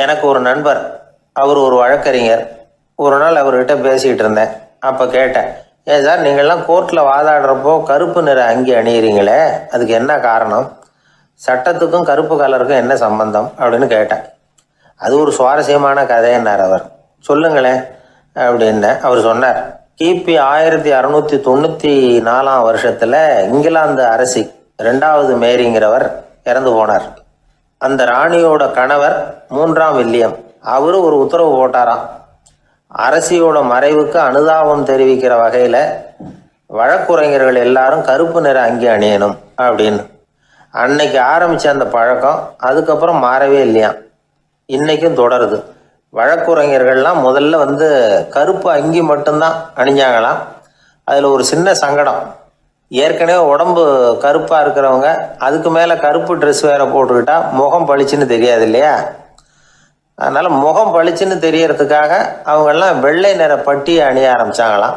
எனக்கு ஒரு நண்பர், அவர் ஒரு வழக்கறிஞர். ஒரு நாள் அவர்கிட்ட பேசிக்கிட்டு இருந்தேன். அப்போ கேட்டேன், ஏன் சார் நீங்கள்லாம் கோர்ட்டில் வாதாடுறப்போ கருப்பு நிற அங்கி அணியிறீங்களே, அதுக்கு என்ன காரணம்? சட்டத்துக்கும் கருப்பு கலருக்கும் என்ன சம்பந்தம் அப்படின்னு கேட்டேன். அது ஒரு சுவாரஸ்யமான கதைன்னார் அவர். சொல்லுங்களேன் அப்படின்னு அவர் சொன்னார். கிபி 1694 இங்கிலாந்து அரசி 2வது மேரிங்கிறவர் இறந்து போனார். அந்த ராணியோட கணவர் 3ஆம் வில்லியம், அவரு ஒரு உத்தரவு போட்டாராம். அரசியோட மறைவுக்கு அனுதாபம் தெரிவிக்கிற வகையில் வழக்குரைஞர்கள் எல்லாரும் கருப்பு நிற அங்கி அணியணும் அப்படின்னு. அன்னைக்கு ஆரம்பித்த அந்த பழக்கம் அதுக்கப்புறம் மாறவே இல்லையாம், இன்னைக்கும் தொடருது. வழக்குரைஞர்கள்லாம் முதல்ல கருப்பு அங்கி மட்டும்தான் அணிஞ்சாங்களாம். அதில் ஒரு சின்ன சங்கடம், ஏற்கனவே உடம்பு கருப்பாக இருக்கிறவங்க அதுக்கு மேலே கருப்பு ட்ரெஸ் வேற போட்டுக்கிட்டா முகம் பளிச்சுன்னு தெரியாது இல்லையா? அதனால் முகம் பளிச்சுன்னு தெரியறதுக்காக அவங்கெல்லாம் வெள்ளை நிற பட்டியை அணிய ஆரம்பித்தாங்களாம்.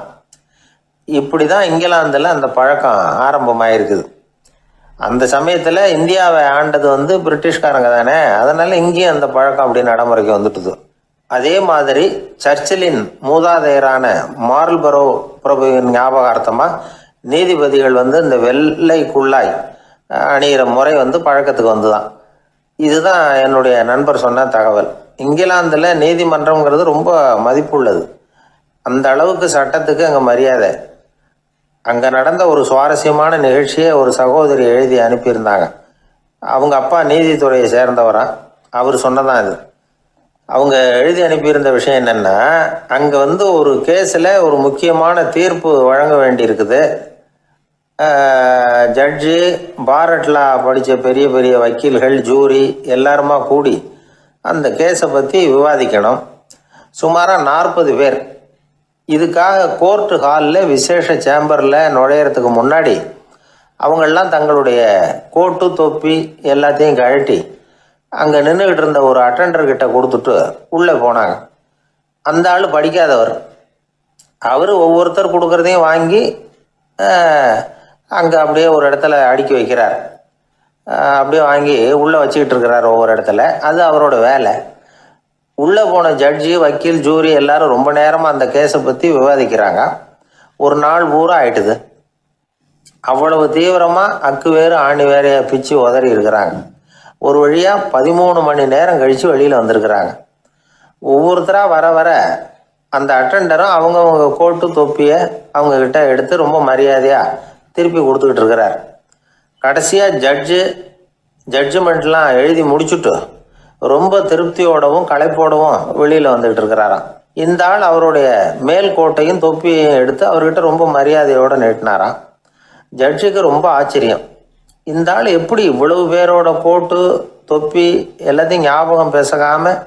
இப்படி தான் இங்கிலாந்தில் அந்த பழக்கம் ஆரம்பமாயிருக்குது. அந்த சமயத்தில் இந்தியாவை ஆண்டது பிரிட்டிஷ்காரங்க தானே, அதனால் இங்கேயும் அந்த பழக்கம் அப்படி நடைமுறைக்கு வந்துட்டுது. அதே மாதிரி சர்ச்சிலின் மூதாதையரான மார்ல்பரோ பிரபுவின் ஞாபகார்த்தமாக நீதிபதிகள் இந்த வெள்ளை குள்ளாய் அணிகிற முறை பழக்கத்துக்கு வந்துதான். இதுதான் என்னுடைய நண்பர் சொன்ன தகவல். இங்கிலாந்தில் நீதிமன்றம்ங்கிறது ரொம்ப மதிப்புள்ளது. அந்த அளவுக்கு சட்டத்துக்கு அங்கே மரியாதை. அங்கே நடந்த ஒரு சுவாரஸ்யமான நிகழ்ச்சியை ஒரு சகோதரி எழுதி அனுப்பியிருந்தாங்க. அவங்க அப்பா நீதித்துறையை சேர்ந்தவரா, அவர் சொன்னதான் இது. அவங்க எழுதி அனுப்பியிருந்த விஷயம் என்னென்னா, அங்கே ஒரு கேஸில் ஒரு முக்கியமான தீர்ப்பு வழங்க வேண்டியிருக்குது. ஜட்ஜு, பாரட்லா படித்த பெரிய பெரிய வக்கீல்கள், ஜூரி எல்லாருமா கூடி அந்த கேஸை பற்றி விவாதிக்கணும். சுமாராக 40 பேர். இதுக்காக கோர்ட்டு ஹாலில் விசேஷ சேம்பரில் நுழையிறதுக்கு முன்னாடி அவங்களெலாம் தங்களுடைய கோட்டு தொப்பி எல்லாத்தையும் கழட்டி அங்கே நின்றுக்கிட்டு இருந்த ஒரு அட்டெண்டர்கிட்ட கொடுத்துட்டு உள்ளே போனாங்க. அந்த ஆள் படிக்காதவர். அவர் ஒவ்வொருத்தர் கொடுக்குறதையும் வாங்கி அங்கே அப்படியே ஒரு இடத்துல அடுக்கி வைக்கிறார். அப்படியே வாங்கி உள்ளே வச்சுக்கிட்டு இருக்கிறார் ஒவ்வொரு இடத்துல. அது அவரோட வேலை. உள்ளே போன ஜட்ஜி, வக்கீல், ஜூரி எல்லாரும் ரொம்ப நேரமாக அந்த கேஸை பற்றி விவாதிக்கிறாங்க. ஒரு நாள் பூரா ஆயிட்டுது. அவ்வளவு தீவிரமாக அக்கு வேறு ஆணி வேறையை பிச்சு உதறி இருக்கிறாங்க. ஒரு வழியாக 13 மணி நேரம் கழித்து வெளியில் வந்திருக்கிறாங்க. ஒவ்வொருத்தராக வர வர அந்த அட்டெண்டரும் அவங்கவுங்க கோட்டு தொப்பியை அவங்கக்கிட்ட எடுத்து ரொம்ப மரியாதையாக திருப்பி கொடுத்துக்கிட்டு இருக்கிறார். கடைசியாக ஜட்ஜ்மெண்ட்லாம் எழுதி முடிச்சுட்டு ரொம்ப திருப்தியோடவும் களைப்போடவும் வெளியில் வந்துக்கிட்டு இருக்கிறாராம். இந்த ஆள் அவருடைய மேல் கோட்டையும் தொப்பியையும் எடுத்து அவர்கிட்ட ரொம்ப மரியாதையோடு நீட்டினாராம். ஜட்ஜுக்கு ரொம்ப ஆச்சரியம். இந்த ஆள் எப்படி இவ்வளவு பேரோட கோட்டு தொப்பி எல்லாத்தையும் ஞாபகம் பேசாமல்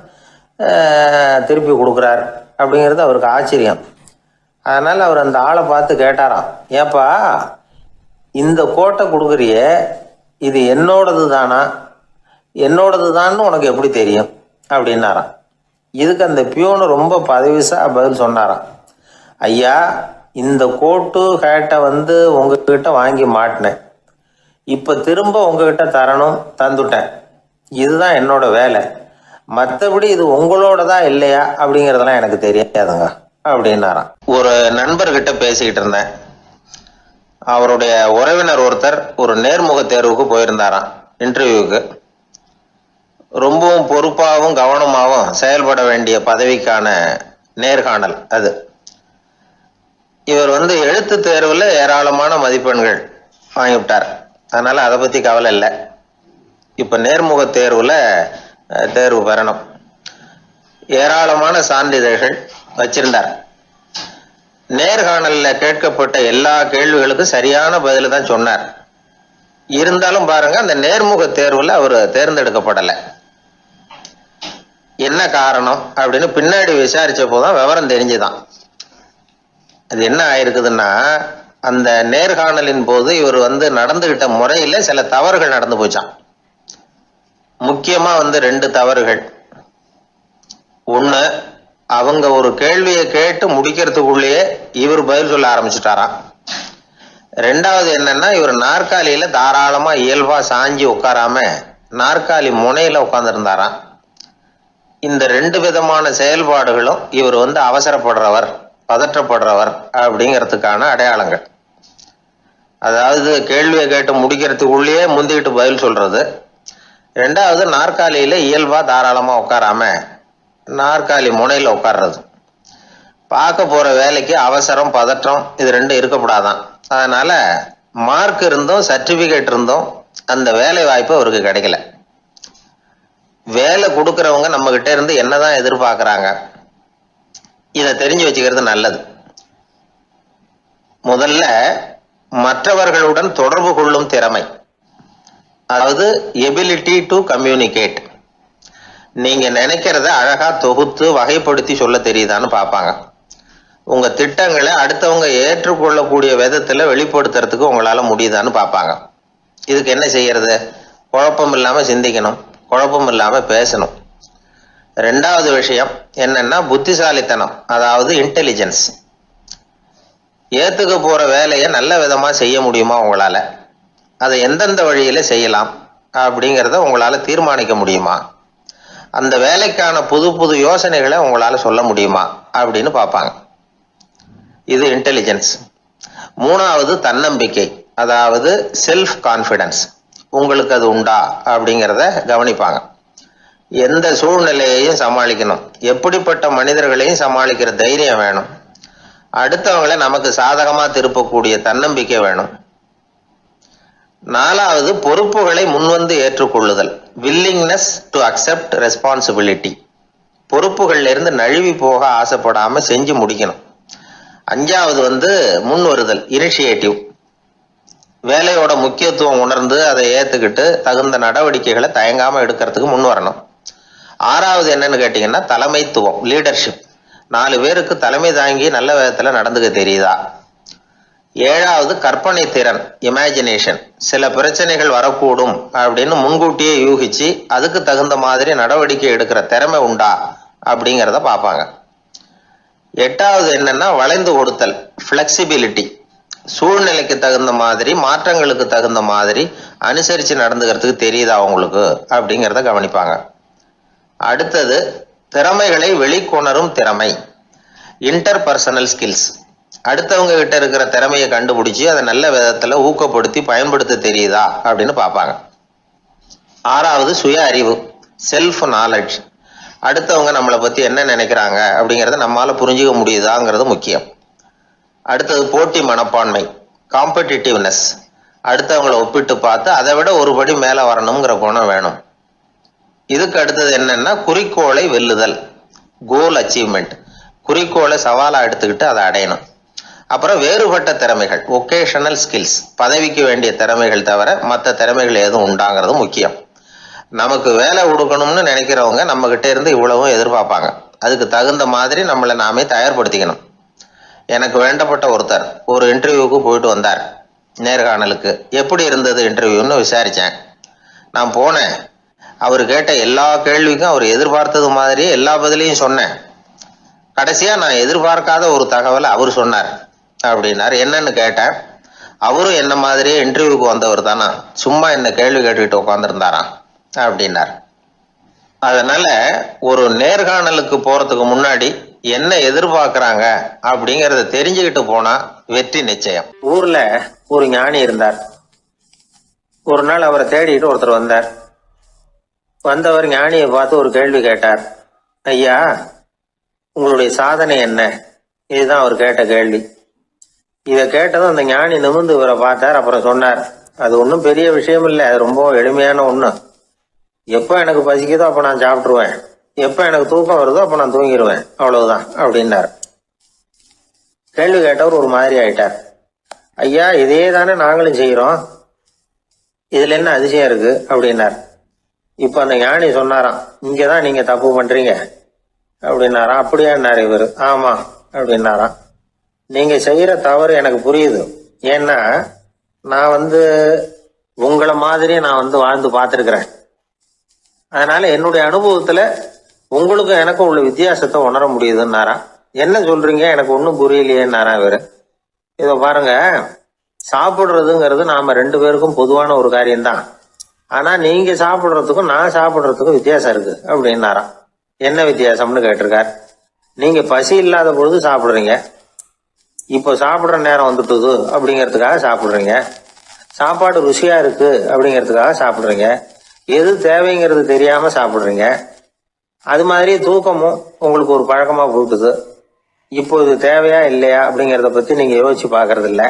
திருப்பி கொடுக்குறார் அப்படிங்கிறது அவருக்கு ஆச்சரியம். அதனால் அவர் அந்த ஆளை பார்த்து கேட்டாராம், ஏப்பா இந்த கோட்டை கொடுக்குறியே, இது என்னோடது தானா, என்னோடது தான்னு உனக்கு எப்படி தெரியும் அப்படின்னாராம். இதுக்கு அந்த பியூனு ரொம்ப பதவிசாக பதில் சொன்னாராம், ஐயா இந்த கோட்டு ஹேட்டை உங்ககிட்ட வாங்கி மாட்டினேன், இப்போ திரும்ப உங்ககிட்ட தரணும், தந்துட்டேன், இதுதான் என்னோட வேலை. மற்றபடி இது உங்களோடதா இல்லையா அப்படிங்கிறதெல்லாம் எனக்கு தெரியாதுங்க அப்படின்னாராம். ஒரு நண்பர்கிட்ட பேசிக்கிட்டு இருந்தேன். அவருடைய உறவினர் ஒருத்தர் ஒரு நேர்முக தேர்வுக்கு போயிருந்தாராம், இன்டர்வியூக்கு. ரொம்பவும் பொறுப்பாகவும் கவனமாகவும் செயல்பட வேண்டிய பதவிக்கான நேர்காணல் அது. இவர் எழுத்து தேர்வில் ஏராளமான மதிப்பெண்கள் வாங்கிவிட்டார். அதனால் அதை பற்றி கவலை இல்லை. இப்போ நேர்முக தேர்வில் தேர்வு பெறணும். ஏராளமான சான்றிதழ்கள் வச்சிருந்தார். நேர்காணலில் கேட்கப்பட்ட எல்லா கேள்விகளுக்கும் சரியான பதில தான் சொன்னார். இருந்தாலும் பாருங்க, அந்த நேர்முக தேர்வில் அவர் தேர்ந்தெடுக்கப்படலை. என்ன காரணம் அப்படின்னு பின்னாடி விசாரிச்ச போதுதான் விவரம் தெரிஞ்சுதான். அது என்ன ஆயிருக்குதுன்னா, அந்த நேர்காணலின் போது இவர் நடந்துகிட்ட முறையில சில தவறுகள் நடந்து போச்சான். முக்கியமா 2 தவறுகள். ஒண்ணு, அவங்க ஒரு கேள்வியை கேட்டு முடிக்கிறதுக்குள்ளேயே இவர் பதில் சொல்ல ஆரம்பிச்சுட்டாராம். 2வது என்னன்னா, இவர் நாற்காலியில தாராளமா இயல்பா சாஞ்சி உட்காராம நாற்காலி முனையில உட்கார்ந்துருந்தாராம். இந்த ரெண்டு விதமான செயல்பாடுகளும் இவர் அவசரப்படுறவர், பதற்றப்படுறவர் அப்படிங்கிறதுக்கான அடையாளங்கள். அதாவது கேள்வியை கேட்டு முடிக்கிறதுக்குள்ளேயே முந்திக்கிட்டு பதில் சொல்றது. ரெண்டாவது, நாற்காலியில இயல்பா தாராளமா உட்காராம நாற்காலி முனையில உட்கார்றது. பார்க்க போற வேலைக்கு அவசரம், பதற்றம் இது ரெண்டும் இருக்கக்கூடாதான். அதனால மார்க் இருந்தும் சர்டிபிகேட் இருந்தும் அந்த வேலை வாய்ப்பு அவருக்கு கிடைக்கல. வேலை கொடுக்கறவங்க நம்ம கிட்ட இருந்து என்னதான் எதிர்பார்க்கறாங்க, இதை தெரிஞ்சு வச்சுக்கிறது நல்லது. முதல்ல மற்றவர்களுடன் தொடர்பு கொள்ளும் திறமை, அதாவது எபிலிட்டி டு கம்யூனிகேட். நீங்க நினைக்கிறத அழகா தொகுத்து வகைப்படுத்தி சொல்ல தெரியுதான்னு பார்ப்பாங்க. உங்க திட்டங்களை அடுத்தவங்க ஏற்றுக்கொள்ளக்கூடிய விதத்துல வெளிப்படுத்துறதுக்கு உங்களால முடியுதான்னு பார்ப்பாங்க. இதுக்கு என்ன செய்யறது? குழப்பம் இல்லாம சிந்திக்கணும், குழப்பம் இல்லாம பேசணும். ரெண்டாவது விஷயம் என்னன்னா புத்திசாலித்தனம், அதாவது இன்டெலிஜென்ஸ். ஏத்துக்க போற வேலையை நல்ல விதமா செய்ய முடியுமா உங்களால, அதை எந்தெந்த வழியில செய்யலாம் அப்படிங்கிறத உங்களால தீர்மானிக்க முடியுமா, அந்த வேலைக்கான புது புது யோசனைகளை உங்களால சொல்ல முடியுமா அப்படின்னு பார்ப்பாங்க. இது இன்டெலிஜென்ஸ். மூணாவது தன்னம்பிக்கை, அதாவது செல்ஃப் கான்ஃபிடன்ஸ். உங்களுக்கு அது உண்டா அப்படிங்கிறத கவனிப்பாங்க. எந்த சூழ்நிலையையும் சமாளிக்கணும், எப்படிப்பட்ட மனிதர்களையும் சமாளிக்கிற தைரியம் வேணும், அடுத்தவங்களை நமக்கு சாதகமா திருப்பக்கூடிய தன்னம்பிக்கை வேணும். நாலாவது பொறுப்புகளை முன்வந்து ஏற்றுக்கொள்ளுதல், வில்லிங்னஸ் டு அக்செப்ட் ரெஸ்பான்சிபிலிட்டி. பொறுப்புகள்ல இருந்து நழுவி போக ஆசைப்படாம செஞ்சு முடிக்கணும். அஞ்சாவது முன் வருதல், இனிஷியேட்டிவ். வேலையோட முக்கியத்துவம் உணர்ந்து அதை ஏத்துக்கிட்டு தகுந்த நடவடிக்கைகளை தயங்காம எடுக்கிறதுக்கு முன் வரணும். ஆறாவது என்னன்னு கேட்டீங்கன்னா தலைமைத்துவம், லீடர்ஷிப். 4 பேருக்கு தலைமை தாங்கி நல்ல விதத்துல நடந்துக்க தெரியுதா. ஏழாவது கற்பனை திறன், இமேஜினேஷன். சில பிரச்சனைகள் வரக்கூடும் அப்படின்னு முன்கூட்டியே யூகிச்சு அதுக்கு தகுந்த மாதிரி நடவடிக்கை எடுக்கிற திறமை உண்டா அப்படிங்கிறத பார்ப்பாங்க. எட்டாவது என்னன்னா வளைந்து கொடுத்தல், பிளெக்சிபிலிட்டி. சூழ்நிலைக்கு தகுந்த மாதிரி, மாற்றங்களுக்கு தகுந்த மாதிரி அனுசரிச்சு நடந்துக்கிறதுக்கு தெரியுதா அவங்களுக்கு அப்படிங்கிறத கவனிப்பாங்க. அடுத்தது திறமைகளை வெளிக்கொணரும் திறமை, இன்டர்பர்சனல் ஸ்கில்ஸ். அடுத்தவங்க கிட்ட இருக்கிற திறமையை கண்டுபிடிச்சு அதை நல்ல விதத்துல ஊக்கப்படுத்தி பயன்படுத்த தெரியுதா அப்படின்னு பார்ப்பாங்க. ஆறாவது சுய அறிவு, செல்ஃப் நாலேஜ். அடுத்தவங்க நம்மளை பத்தி என்ன நினைக்கிறாங்க அப்படிங்கறத நம்மால புரிஞ்சுக்க முடியுதாங்கிறது முக்கியம். அடுத்தது போட்டி மனப்பான்மை, காம்படிட்டிவ்னஸ். அடுத்தவங்களை ஒப்பிட்டு பார்த்து அதை விட ஒரு படி மேல வரணுங்கிற குணம் வேணும். இதுக்கு அடுத்தது என்னன்னா குறிக்கோளை வெல்லுதல், கோல் அச்சீவ்மெண்ட். குறிக்கோளை சவாலா எடுத்துக்கிட்டு அதை அடையணும். அப்புறம் வேறுபட்ட திறமைகள், ஒகேஷனல் ஸ்கில்ஸ். பதவிக்கு வேண்டிய திறமைகள் தவிர மற்ற திறமைகள் எதுவும் உண்டாங்கிறது முக்கியம். நமக்கு வேலை கொடுக்கணும்னு நினைக்கிறவங்க நம்ம கிட்ட இருந்து இவ்வளவும் எதிர்பார்ப்பாங்க. அதுக்கு தகுந்த மாதிரி நம்மளை நாமே தயார்படுத்திக்கணும். எனக்கு வேண்டப்பட்ட ஒருத்தர் ஒரு இன்டர்வியூக்கு போயிட்டு வந்தார், நேர்காணலுக்கு. எப்படி இருந்தது இன்டர்வியூன்னு விசாரிச்சேன். நான் போனேன், அவர் கேட்ட எல்லா கேள்விக்கும் அவர் எதிர்பார்த்தது மாதிரி எல்லா பதிலையும் சொன்னேன். கடைசியா நான் எதிர்பார்க்காத ஒரு தகவலை அவர் சொன்னார் அப்படின்னாரு. என்னன்னு கேட்டேன். அவரும் என்ன மாதிரியே இன்டர்வியூக்கு வந்தவர் தானா, சும்மா என்ன கேள்வி கேட்டுக்கிட்டு உட்காந்துருந்தாராம் அப்படின்னார். அதனால ஒரு நேர்காணலுக்கு போறதுக்கு முன்னாடி என்ன எதிர்பார்க்கறாங்க அப்படிங்கறத தெரிஞ்சுக்கிட்டு போனா வெற்றி நிச்சயம். ஊர்ல ஒரு ஞானி இருந்தார். ஒரு நாள் அவரை தேடிட்டு ஒருத்தர் வந்தார். வந்தவர் ஞானியை பார்த்து ஒரு கேள்வி கேட்டார். ஐயா, உங்களுடைய சாதனை என்ன? இதுதான் அவர் கேட்ட கேள்வி. இதை கேட்டதும் அந்த ஞானி நிமிர்ந்து இவரை பார்த்தார். அப்புறம் சொன்னார், அது ஒன்றும் பெரிய விஷயம் இல்லை, அது ரொம்ப எளிமையான ஒண்ணு. எப்போ எனக்கு பசிக்குதோ அப்ப நான் சாப்பிட்டுருவேன், எப்ப எனக்கு தூக்கம் வருதோ அப்ப நான் தூங்கிடுவேன், அவ்வளவுதான் அப்படின்னார். கேள்வி கேட்டவர் ஒரு மாதிரி ஆயிட்டார். ஐயா, இதே தானே நாங்களும் செய்யறோம், இதுல என்ன அதிசயம் இருக்கு அப்படின்னார். இப்ப அந்த ஞானி சொன்னாராம், இங்கதான் நீங்க தப்பு பண்றீங்க அப்படின்னாராம். அப்படியான்னாரு இவரு. ஆமா அப்படின்னாராம். நீங்க செய்யற தவறு எனக்கு புரியுது. ஏன்னா நான் உங்களை மாதிரி நான் வாழ்ந்து பார்த்திருக்கிறேன். அதனால என்னுடைய அனுபவத்துல உங்களுக்கும் எனக்கும் உள்ள வித்தியாசத்தை உணர முடியுதுன்னாரா. என்ன சொல்றீங்க, எனக்கு ஒன்னும் புரியலையேன்னாரா இவரு. இத பாருங்க, சாப்பிடுறதுங்கிறது நாம 2 பேருக்கும் பொதுவான ஒரு காரியம்தான். ஆனா நீங்க சாப்பிடுறதுக்கும் நான் சாப்பிடுறதுக்கும் வித்தியாசம் இருக்கு அப்படின்னாராம். என்ன வித்தியாசம்னு கேட்டிருக்கார். நீங்க பசி இல்லாத பொழுது சாப்பிடுறீங்க, இப்போ சாப்பிடுற நேரம் வந்துட்டுது அப்படிங்கிறதுக்காக சாப்பிடுறீங்க, சாப்பாடு ருசியா இருக்கு அப்படிங்கிறதுக்காக சாப்பிடுறீங்க, எது தேவைங்கிறது தெரியாம சாப்பிடுறீங்க. அது மாதிரி தூக்கமும் உங்களுக்கு ஒரு பழக்கமா போட்டுது. இப்போ இது தேவையா இல்லையா அப்படிங்கிறத பத்தி நீங்க யோசிச்சு பாக்குறது இல்ல.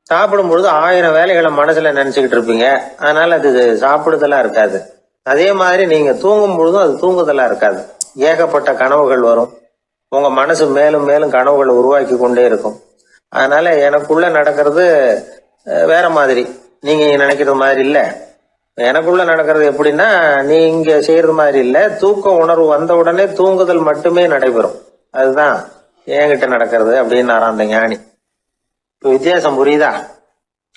சாப்பிடும் பொழுது 1000 வேலைகளை மனசுல நினைச்சுக்கிட்டு இருப்பீங்க, அதனால அது சாப்பிடுதலா இருக்காது. அதே மாதிரி நீங்க தூங்கும் பொழுதும் அது தூங்குதலா இருக்காது. ஏகப்பட்ட கனவுகள் வரும், உங்க மனசு மேலும் மேலும் கனவுகளை உருவாக்கி கொண்டே இருக்கும். அதனால எனக்குள்ள நடக்கிறது வேற மாதிரி, நீங்க நினைக்கிறது மாதிரி இல்ல. எனக்குள்ள நடக்கிறது எப்படின்னா, நீங்க செய்யறது மாதிரி இல்ல. தூக்க உணர்வு வந்த உடனே தூங்குதல் மட்டுமே நடைபெறும். அதுதான் என்கிட்ட நடக்கிறது அப்படின்னு அந்த ஞானி. இப்ப வித்தியாசம் புரியுதா?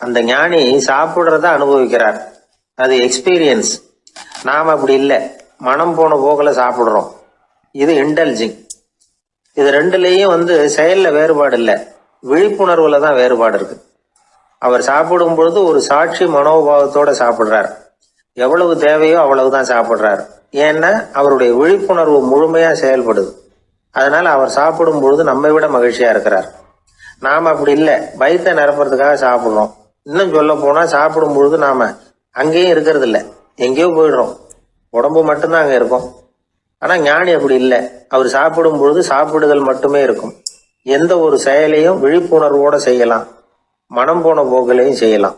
அந்த ஞானி சாப்பிடுறத அனுபவிக்கிறார், அது எக்ஸ்பீரியன்ஸ். நாம அப்படி இல்லை, மனம் போன போக்குல சாப்பிடுறோம். இது இன்டெலிஜிங். இது ரெண்டுலயும் செயல்ல வேறுபாடு இல்லை, விழிப்புணர்வுல தான் வேறுபாடு இருக்கு. அவர் சாப்பிடும் பொழுது ஒரு சாட்சி மனோபாவத்தோட சாப்பிடுறார். எவ்வளவு தேவையோ அவ்வளவுதான் சாப்பிடுறார். ஏன்னா அவருடைய விழிப்புணர்வு முழுமையா செயல்படுது. அதனால அவர் சாப்பிடும் பொழுது நம்மை விட மகிழ்ச்சியா இருக்கிறார். நாம அப்படி இல்லை, வயிற்றை நிரப்புறதுக்காக சாப்பிடுறோம். இன்னும் சொல்ல போனா சாப்பிடும் பொழுது நாம அங்கேயும் இருக்கிறது இல்லை, எங்கேயோ போயிடுறோம். உடம்பு மட்டும்தான் அங்க இருக்கும். ஆனா ஞானி அப்படி இல்லை, அவர் சாப்பிடும் பொழுது சாப்பிடுதல் மட்டுமே இருக்கும். எந்த ஒரு செயலையும் விழிப்புணர்வோட செய்யலாம், மனம் போன போக்கிலையும் செய்யலாம்.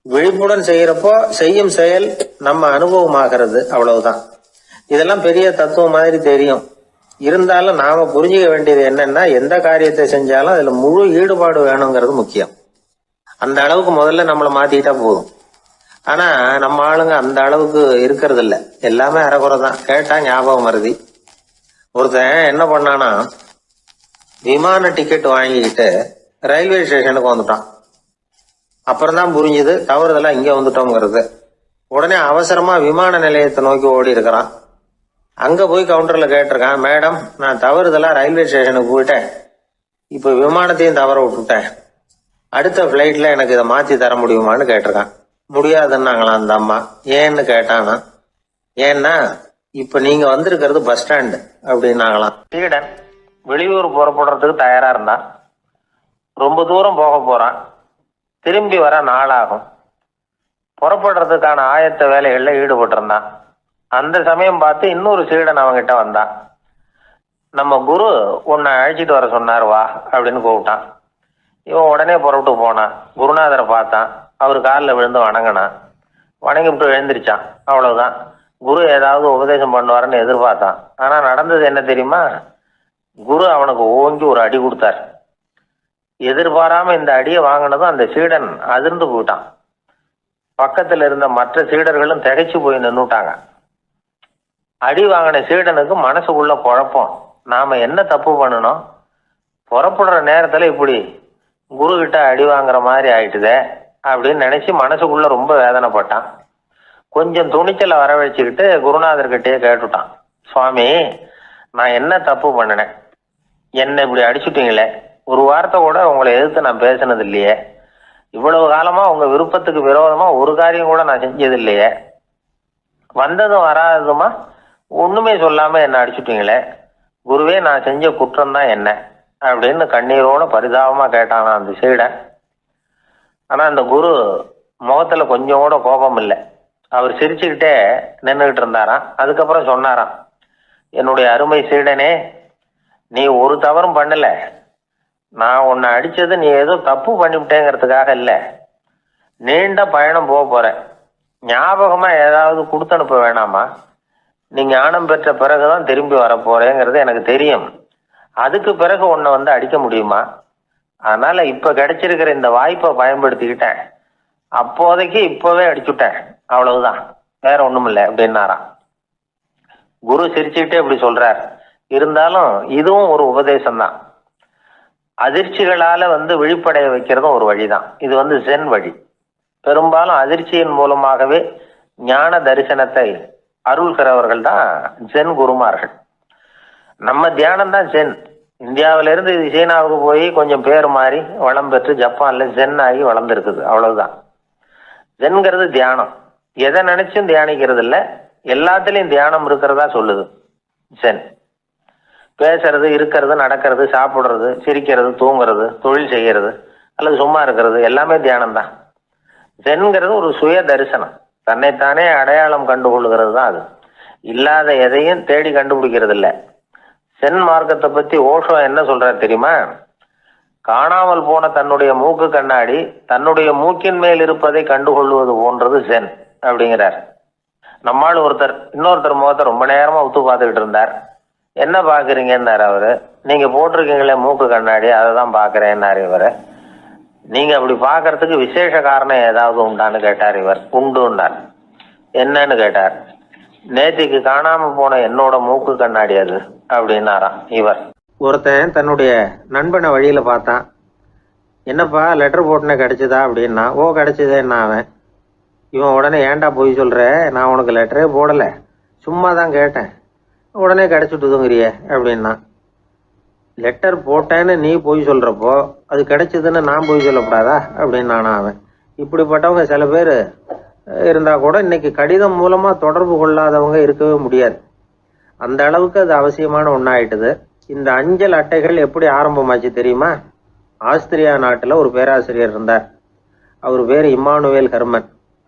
விழிப்புடன் செய்யறப்போ செய்யும் செயல் நம்ம அனுபவமாகிறது, அவ்வளவுதான். இதெல்லாம் பெரிய தத்துவம் மாதிரி தெரியும். இருந்தாலும் நாம புரிஞ்சுக்க வேண்டியது என்னன்னா, எந்த காரியத்தை செஞ்சாலும் அதுல முழு ஈடுபாடு வேணுங்கிறது முக்கியம். அந்த அளவுக்கு முதல்ல நம்மளை மாத்திக்கிட்டா போதும். ஆனா நம்ம ஆளுங்க அந்த அளவுக்கு இருக்கிறது இல்ல, எல்லாமே அரைகுறை தான். கேட்டா ஞாபகம் மருதி. ஒருத்தன் என்ன பண்ணானா, விமான டிக்கெட் வாங்கிக்கிட்டு ரயில்வே ஸ்டேஷனுக்கு வந்துட்டான். அப்புறம் தான் புரிஞ்சுது தவறுதலா இங்க வந்துட்டோங்கிறது. உடனே அவசரமா விமான நிலையத்தை நோக்கி ஓடி இருக்கிறான். அங்க போய் கவுண்டர்ல கேட்டிருக்கான், மேடம் நான் தவறுதலா ரயில்வே ஸ்டேஷனுக்கு போயிட்டேன், இப்ப விமானத்தையும் தவற விட்டுட்டேன், அடுத்த பிளைட்ல எனக்கு இதை மாத்தி தர முடியுமான்னு கேட்டிருக்கான். முடியாதுன்னாங்களாம் அந்த அம்மா. ஏன்னு கேட்டானா, ஏன்னா இப்ப நீங்க வந்திருக்கிறது பஸ் ஸ்டாண்டு அப்படின்னாங்களாம். சீடன் வெளியூர் புறப்படுறதுக்கு தயாரா இருந்தான். ரொம்ப தூரம் போக போறான், திரும்பி வர நாளாகும். புறப்படுறதுக்கான ஆயத்த வேலைகள்ல ஈடுபட்டு இருந்தான். அந்த சமயம் பார்த்து இன்னொரு சீடன் அவங்கிட்ட வந்தான். நம்ம குரு உன்னை அழைச்சிட்டு வர சொன்னார், வா அப்படின்னு கூப்பிட்டான். இவன் உடனே புறப்பட்டு போனான். குருநாதரை பார்த்தான், அவர் காலில் விழுந்து வணங்கினான். வணங்கிவிட்டு எழுந்திரிச்சான். அவ்வளவுதான். குரு ஏதாவது உபதேசம் பண்ணுவாருன்னு எதிர்பார்த்தான். ஆனா நடந்தது என்ன தெரியுமா? குரு அவனுக்கு ஓங்கி ஒரு அடி கொடுத்தார். எதிர்பாராம இந்த அடியை வாங்கினதும் அந்த சீடன் அதிர்ந்து போயிட்டான். பக்கத்துல இருந்த மற்ற சீடர்களும் திகைச்சு போய் நின்னுட்டாங்க. அடி வாங்கின சீடனுக்கு மனசுக்குள்ள குழப்பம், நாம என்ன தப்பு பண்ணணும், புறப்படுற நேரத்துல இப்படி குரு கிட்ட அடி வாங்குற மாதிரி ஆயிட்டுதே அப்படின்னு நினைச்சு மனசுக்குள்ள ரொம்ப வேதனைப்பட்டான். கொஞ்சம் துணிச்சலை வரவழைச்சுக்கிட்டு குருநாதர்கிட்டயே கேட்டுட்டான், சுவாமி நான் என்ன தப்பு பண்ணினேன், என்ன இப்படி அடிச்சுட்டீங்களே, ஒரு வார்த்தை கூட உங்களை எதிர்த்து நான் பேசினது இல்லையே, இவ்வளவு காலமா உங்க விருப்பத்துக்கு விரோதமா ஒரு காரியம் கூட நான் செஞ்சது இல்லையே, வந்ததும் வராததுமா ஒண்ணுமே சொல்லாம என்ன அடிச்சுட்டீங்களே, குருவே நான் செஞ்ச குற்றம் தான் என்ன அப்படின்னு கண்ணீரோட பரிதாபமா கேட்டானா அந்த சீடன். ஆனா அந்த குரு முகத்துல கொஞ்சம் கூட கோபம் இல்லை. அவர் சிரிச்சுக்கிட்டே நின்றுகிட்டு இருந்தாராம். அதுக்கப்புறம் சொன்னாராம், என்னுடைய அருமை சீடனே, நீ ஒரு தவறும் பண்ணல, நான் உன்னை அடிச்சது நீ ஏதோ தப்பு பண்ணிவிட்டேங்கிறதுக்காக இல்ல, நீண்ட பயணம் போக போற, ஞாபகமா ஏதாவது கொடுத்து அனுப்ப வேணாமா, நீ ஞானம் பெற்ற பிறகுதான் திரும்பி வர போறேங்கிறது எனக்கு தெரியும், அதுக்கு பிறகு உன்னை அடிக்க முடியுமா, அதனால இப்ப கிடைச்சிருக்கிற இந்த வாய்ப்பை பயன்படுத்திக்கிட்டேன், அப்போதைக்கு இப்பவே அடிச்சுட்டேன், அவ்வளவுதான், வேற ஒண்ணும் இல்லை அப்படின்னாராம். குரு சிரிச்சுக்கிட்டே இப்படி சொல்றார். இருந்தாலும் இதுவும் ஒரு உபதேசம் தான். அதிர்ச்சிகளால விழிப்படைய வைக்கிறதும் ஒரு வழிதான். இது ஜென் வழி. பெரும்பாலும் அதிர்ச்சியின் மூலமாகவே ஞான தரிசனத்தை அருள்கிறவர்கள் தான் ஜென் குருமார்கள். நம்ம தியானம் தான் ஜென். இந்தியாவிலிருந்து இது சீனாவுக்கு போய் கொஞ்சம் பேர் மாறி வளம் பெற்று ஜப்பான்ல ஜென் ஆகி வளர்ந்துருக்குது, அவ்வளவுதான். ஜென்கிறது தியானம். எதை நினைச்சும் தியானிக்கிறது இல்லை, எல்லாத்துலயும் தியானம் இருக்கிறதா சொல்லுது சென். பேசுறது, இருக்கிறது, நடக்கிறது, சாப்பிடுறது, சிரிக்கிறது, தூங்குறது, தொழில் செய்யறது அல்லது சும்மா இருக்கிறது எல்லாமே தியானம் தான். சென்கிறது ஒரு சுய தரிசனம், தன்னைத்தானே அடையாளம் கண்டுகொள்ளுகிறது தான் அது. இல்லாத எதையும் தேடி கண்டுபிடிக்கிறது இல்லை. சென் மார்க்கத்தை பத்தி ஓஷோ என்ன சொல்றாரு தெரியுமா? காணாமல் போன தன்னுடைய மூக்கு கண்ணாடி தன்னுடைய மூக்கின் மேல் இருப்பதை கண்டுகொள்வது போன்றது சென் அப்படிங்கிறார். நம்மால் இன்னொருத்தர் முகத்தை ரொம்ப நேரமா உத்து பார்த்துக்கிட்டு இருந்தார். என்ன பாக்குறீங்கன்னாரு அவரு. நீங்க போட்டிருக்கீங்களே மூக்கு கண்ணாடி, அதை தான் பாக்குறேன்னாரு இவரு. நீங்க அப்படி பாக்குறதுக்கு விசேஷ காரணம் ஏதாவது உண்டான்னு கேட்டார் இவர். உண்டுன்னார். என்னன்னு கேட்டார். நேத்திக்கு காணாம போன என்னோட மூக்கு கண்ணாடி அது அப்படின்னாராம் இவர். ஒருத்தன் தன்னுடைய நண்பனை வழியில பார்த்தான். என்னப்பா லெட்டர் போட்டுனே கிடைச்சதா அப்படின்னா. ஓ கிடைச்சதேன்னா அவன். இவன் உடனே ஏன்டா போய் சொல்ற, நான் உனக்கு லெட்டரே போடல, சும்மா தான் கேட்டேன், உடனே கிடைச்சிட்டுதுங்கிறிய அப்படின்னா. லெட்டர் போட்டேன்னு நீ போய் சொல்றப்போ அது கிடைச்சதுன்னு நான் போய் சொல்லக்கூடாதா அப்படின்னு நானா அவன். இப்படிப்பட்டவங்க சில பேர் இருந்தா கூட இன்னைக்கு கடிதம் மூலமா தொடர்பு கொள்ளாதவங்க இருக்கவே முடியாது. அந்த அளவுக்கு அது அவசியமான ஒன்னாயிட்டுது. இந்த அஞ்சல் அட்டைகள் எப்படி ஆரம்பமாச்சு தெரியுமா? ஆஸ்திரியா நாட்டுல ஒரு பேராசிரியர் இருந்தார். அவர் பேர் இம்மானுவேல் ஹெர்மன்.